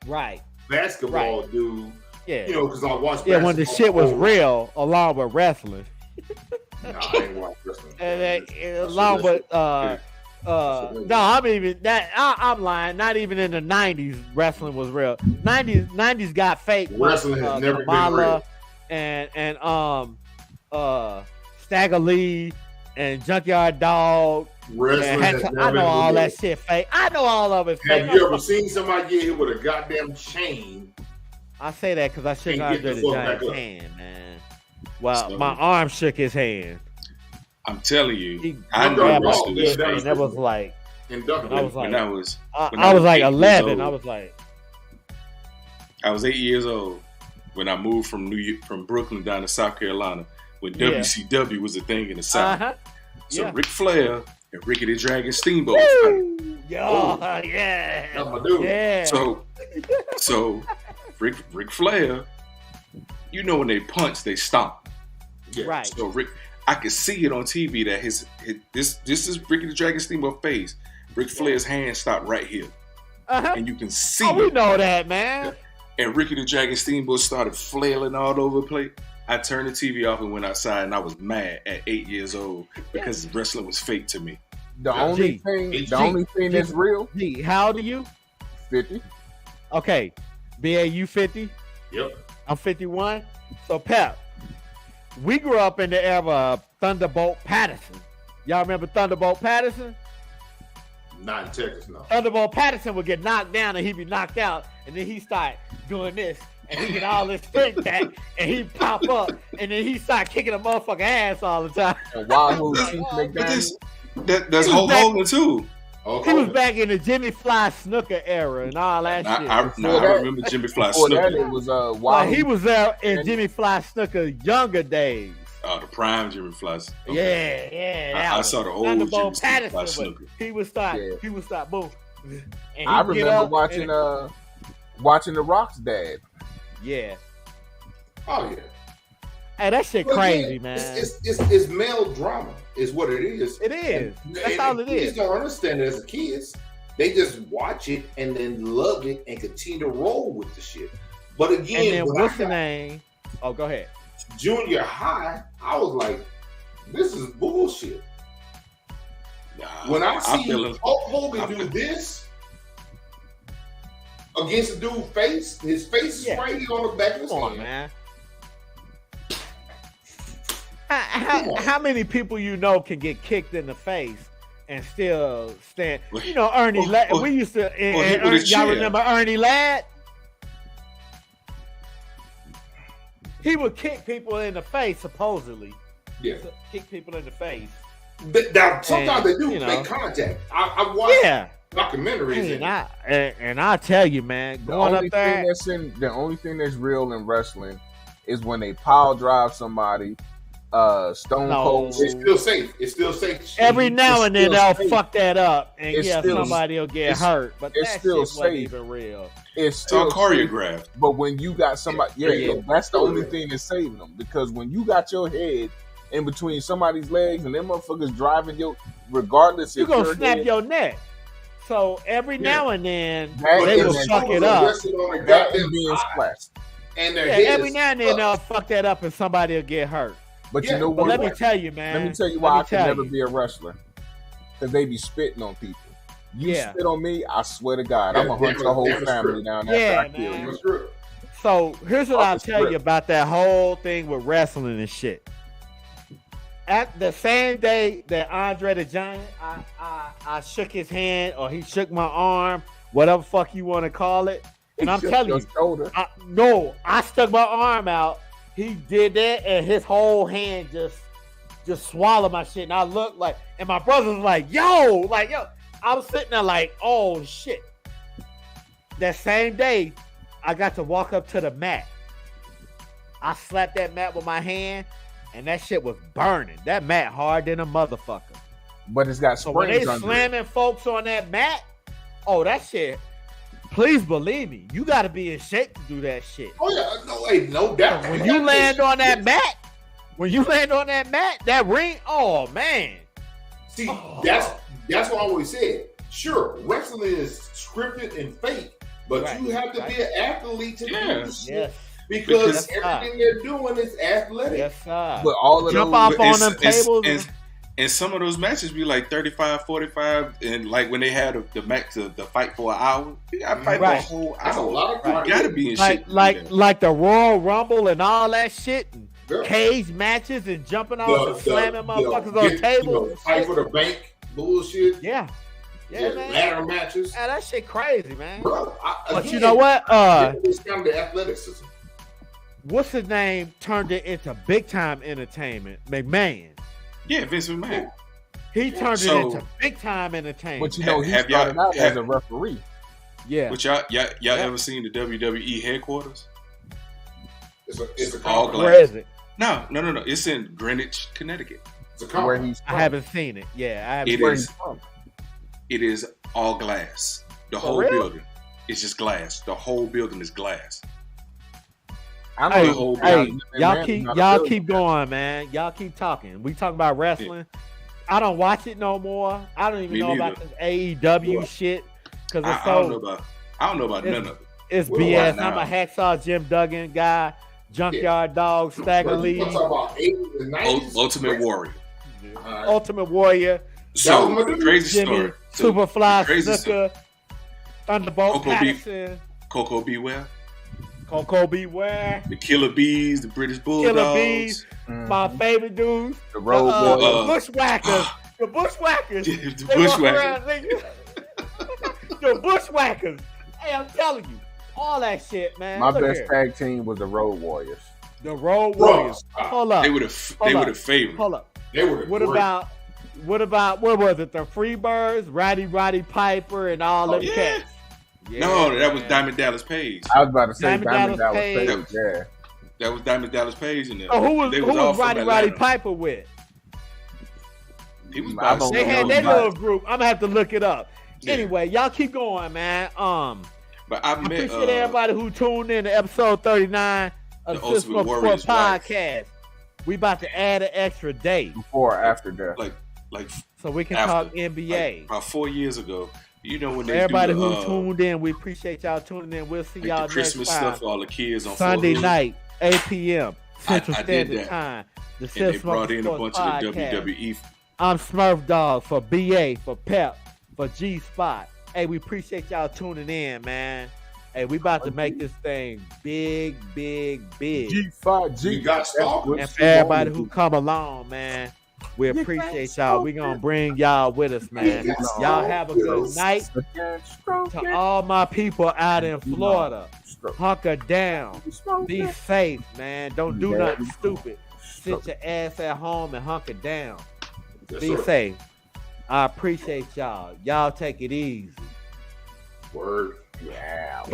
right? Basketball dude. Yeah, because I watched. Yeah, when the shit was real, along with wrestling. Nah, I ain't watch wrestling. Along with no, I'm lying. Not even in the '90s, wrestling was real. '90s got fake. Wrestling has never been real. And Stagger Lee and Junkyard Dog. Wrestling has never I know been all real. that shit fake. I know all of it fake. Have you ever seen somebody get hit with a goddamn chain? I say that because I shook And Andre get the the fuck Giant's back up. hand, man. Well, So- my arm shook his hand. I'm telling He you, I grabbed know my wrestling ball, was yeah, fake. and that was like, Inducted. I was When like, I was I was like 8 years 11. I old. was like, I was 8 years old when I moved from Brooklyn down to South Carolina, when Yeah. WCW was a thing in the South. So yeah. Ric Flair and Ricky the Dragon Steamboat. Woo! Yo, Oh. yeah. That's my dude. Yeah. So Ric Flair, when they punch, they stomp. Yeah. Right. So I could see it on TV that this is Ricky the Dragon Steamboat face. Ric Flair's hand stopped right here, and you can see Oh, we it. know that, man. And Ricky the Dragon Steamboat started flailing all over the place. I turned the TV off and went outside, and I was mad at 8 years old because wrestling was fake to me. The only thing that's real, G, how old are you? 50. Okay. BA, you 50? Yep. I'm 51. So, Pep, we grew up in the era of Thunderbolt Patterson. Y'all remember Thunderbolt Patterson? Not in Texas, no. Thunderbolt Patterson would get knocked down and he'd be knocked out, and then he start doing this, and he get all his strength back, and he pop up, and then he start kicking a motherfucking ass all the time. And Wahoo Chief But McDaniel. that's He was Hulk back- Hogan too. Okay. He was back in the Jimmy Fly snooker era and all that shit. I Before that- remember Jimmy Fly Before that, Snooker. it was Like, Wahoo. he was there in Jimmy Fly snooker younger days. The prime Jimmy Fly. Okay. Yeah. that I was saw the old Thunderbolt Jimmy Fly Patterson. snooker. He would start. Yeah. He would start. Boom. And he'd I get remember up watching and- watching The Rock's dad. Yeah. Oh yeah. Hey, that shit But crazy, again, man. It's male drama, is what it is. It is. That's And all it kids is. don't understand it as kids. They just watch it and then love it and continue to roll with the shit. But again, And then when what's I the got name? Oh, go ahead. junior high, I was like, this is bullshit. Nah, When I see feel Hulk Hogan do this against a dude's face, his face is Yeah. right here on the back of his Come on, hand. man. Come on. How many people you know can get kicked in the face and still stand? You know, Ernie Ladd. We used to. hit with a Y'all chair. remember Ernie Ladd? He would kick people in the face, supposedly. Yeah. Kick people in the face. Now, sometimes they do you know. make contact. I watched Yeah. documentaries And I tell you, man, going up there. The only thing that's real in wrestling is when they pile drive somebody. Stone No. Cold. it's still safe. It's still safe. Every now and then still they'll safe. fuck that up, and It's yeah, still- somebody will get it's- hurt. But it's that still shit wasn't safe. even real. It's It's all still safe. choreographed. But when you got somebody, Yeah. that's the only thing that's saving them. Because when you got your head in between somebody's legs and them motherfuckers driving you, regardless You're if gonna your snap head- your neck. So every now and then That they is- will fuck it up. that is being splashed. And their Yeah, head every is now and then up. they'll fuck that up, and somebody will get hurt. But Yeah, you know But what? let me tell you, man. Let me tell you Let why me I could tell never you. be a wrestler. Because they be spitting on people. You Yeah. spit on me, I swear to God, I'm Yeah, gonna hunt your whole damn family true. down after Yeah, I kill man. you. That's true. So here's what Off I'll the tell script. you about that whole thing with wrestling and shit. At the same day that Andre the Giant, I shook his hand or he shook my arm, whatever fuck you want to call it. And I'm Just telling your you, shoulder. I stuck my arm out. He did that, and his whole hand just swallowed my shit. And I looked like, and my brother was like, yo. I was sitting there like, oh shit. That same day, I got to walk up to the mat. I slapped that mat with my hand, and that shit was burning. That mat hard than a motherfucker. but it's got So when they springs under it. slamming folks on that mat, oh, that shit. Please believe me, you got to be in shape to do that shit. Oh yeah, no, hey, no doubt. When you land on that mat, that ring, oh man. See, that's what I always said. Sure, wrestling is scripted and fake, but Right, you have to be an athlete to do this shit. Yes. Because Yes, everything they're doing is athletic. Yes, sir. But all of Jump those, off on them tables. And some of those matches be like 35, 45, and like when they had the max of the fight for an hour, you got to fight Right. for a whole That's a hour. lot of You cardio. got to be in shape. like the Royal Rumble and all that shit, and Yeah. cage matches and jumping off and slamming motherfuckers on get, tables. and fight shit. for the bank bullshit. Yeah, man. Ladder matches. Yeah, that shit crazy, man. Bro, But you know what? It's kind of the athleticism. What's his name turned it into big time entertainment? McMahon. Yeah, Vince McMahon. He turned So- it into big time entertainment. but you know, he Have y'all- started out have- as a referee. Yeah. But y'all ever seen the WWE headquarters? It's a all complex. glass. Where is it? No. It's in Greenwich, Connecticut. It's a Where complex. he's I from. haven't seen it. Yeah, I haven't. It Where is. he's from. It is all glass. The whole real? building. It's just glass. The whole building is glass. I know Hey, the whole hey, building. y'all Man, keep not a y'all building. keep going, man. Y'all keep talking. We talking about wrestling. I don't watch it no more. I don't even Me know about neither. this AEW shit because it's I don't know so about none of it. it's Well, BS. why I'm a not? hacksaw Jim Duggan guy, junkyard dog, stagger But you lead, talking about 80s and 90s? Ultimate Warrior. Alright. Ultimate Warrior, So was my the dude. crazy Jimmy, story. So, Superfly, the crazy Snooker, Thunderbolt Coco Patterson, Coco Beware, Coco Beware, the Killer Bees, the British Killer Bulldogs. Bees, my favorite dudes, The Road Warriors. Bushwhackers, the Bushwhackers. The They walk Bushwhackers. around, nigga. The Bushwhackers. Hey, I'm telling you, all that shit, man. My Look best here. tag team was the Road Warriors. The Road Bro, Warriors. stop. Hold up. They would have. Hold They up. would have favored. Hold up. They were What great. about what was it? The Freebirds, Roddy Piper, and all them yeah. cats. No, that was man. Diamond Dallas Page. I was about to say Diamond Diamond Dallas Dallas Page. Page. Yeah. That was Diamond Dallas Page in there. Oh, who was They all from Roddy Atlanta. Piper with? He was I by don't They know had who their he little group. I'm gonna have to look it up. Yeah. Anyway, y'all keep going, man. But I I met appreciate everybody who tuned in to episode 39 of The the Ultimate Cisco Sport Warrior's wife. Podcast. We about to add an extra day Before or after death. like so we can After. talk NBA. like about 4 years ago. You know when For they everybody do who the, tuned in, we appreciate y'all tuning in. We'll see like y'all the Christmas next time. stuff for all the kids on Sunday 4 night, 8 p.m. Central I did Standard that. Time. The and Cisco they brought in a Sports bunch of the Podcast. WWE. I'm Smurf Dog for BA, for Pep, for G Spot. Hey, we appreciate y'all tuning in, man. Hey, we about to make this thing big. G5G. You got stalkers. And for everybody who come along, man, we appreciate y'all. We gonna bring y'all with us, man. Y'all have a good night. To all my people out in Florida, hunker down. Be safe, man. Don't do nothing stupid. Sit your ass at home and hunker down. Yes, Be sir. safe. I appreciate y'all. Y'all take it easy. Word. Yeah.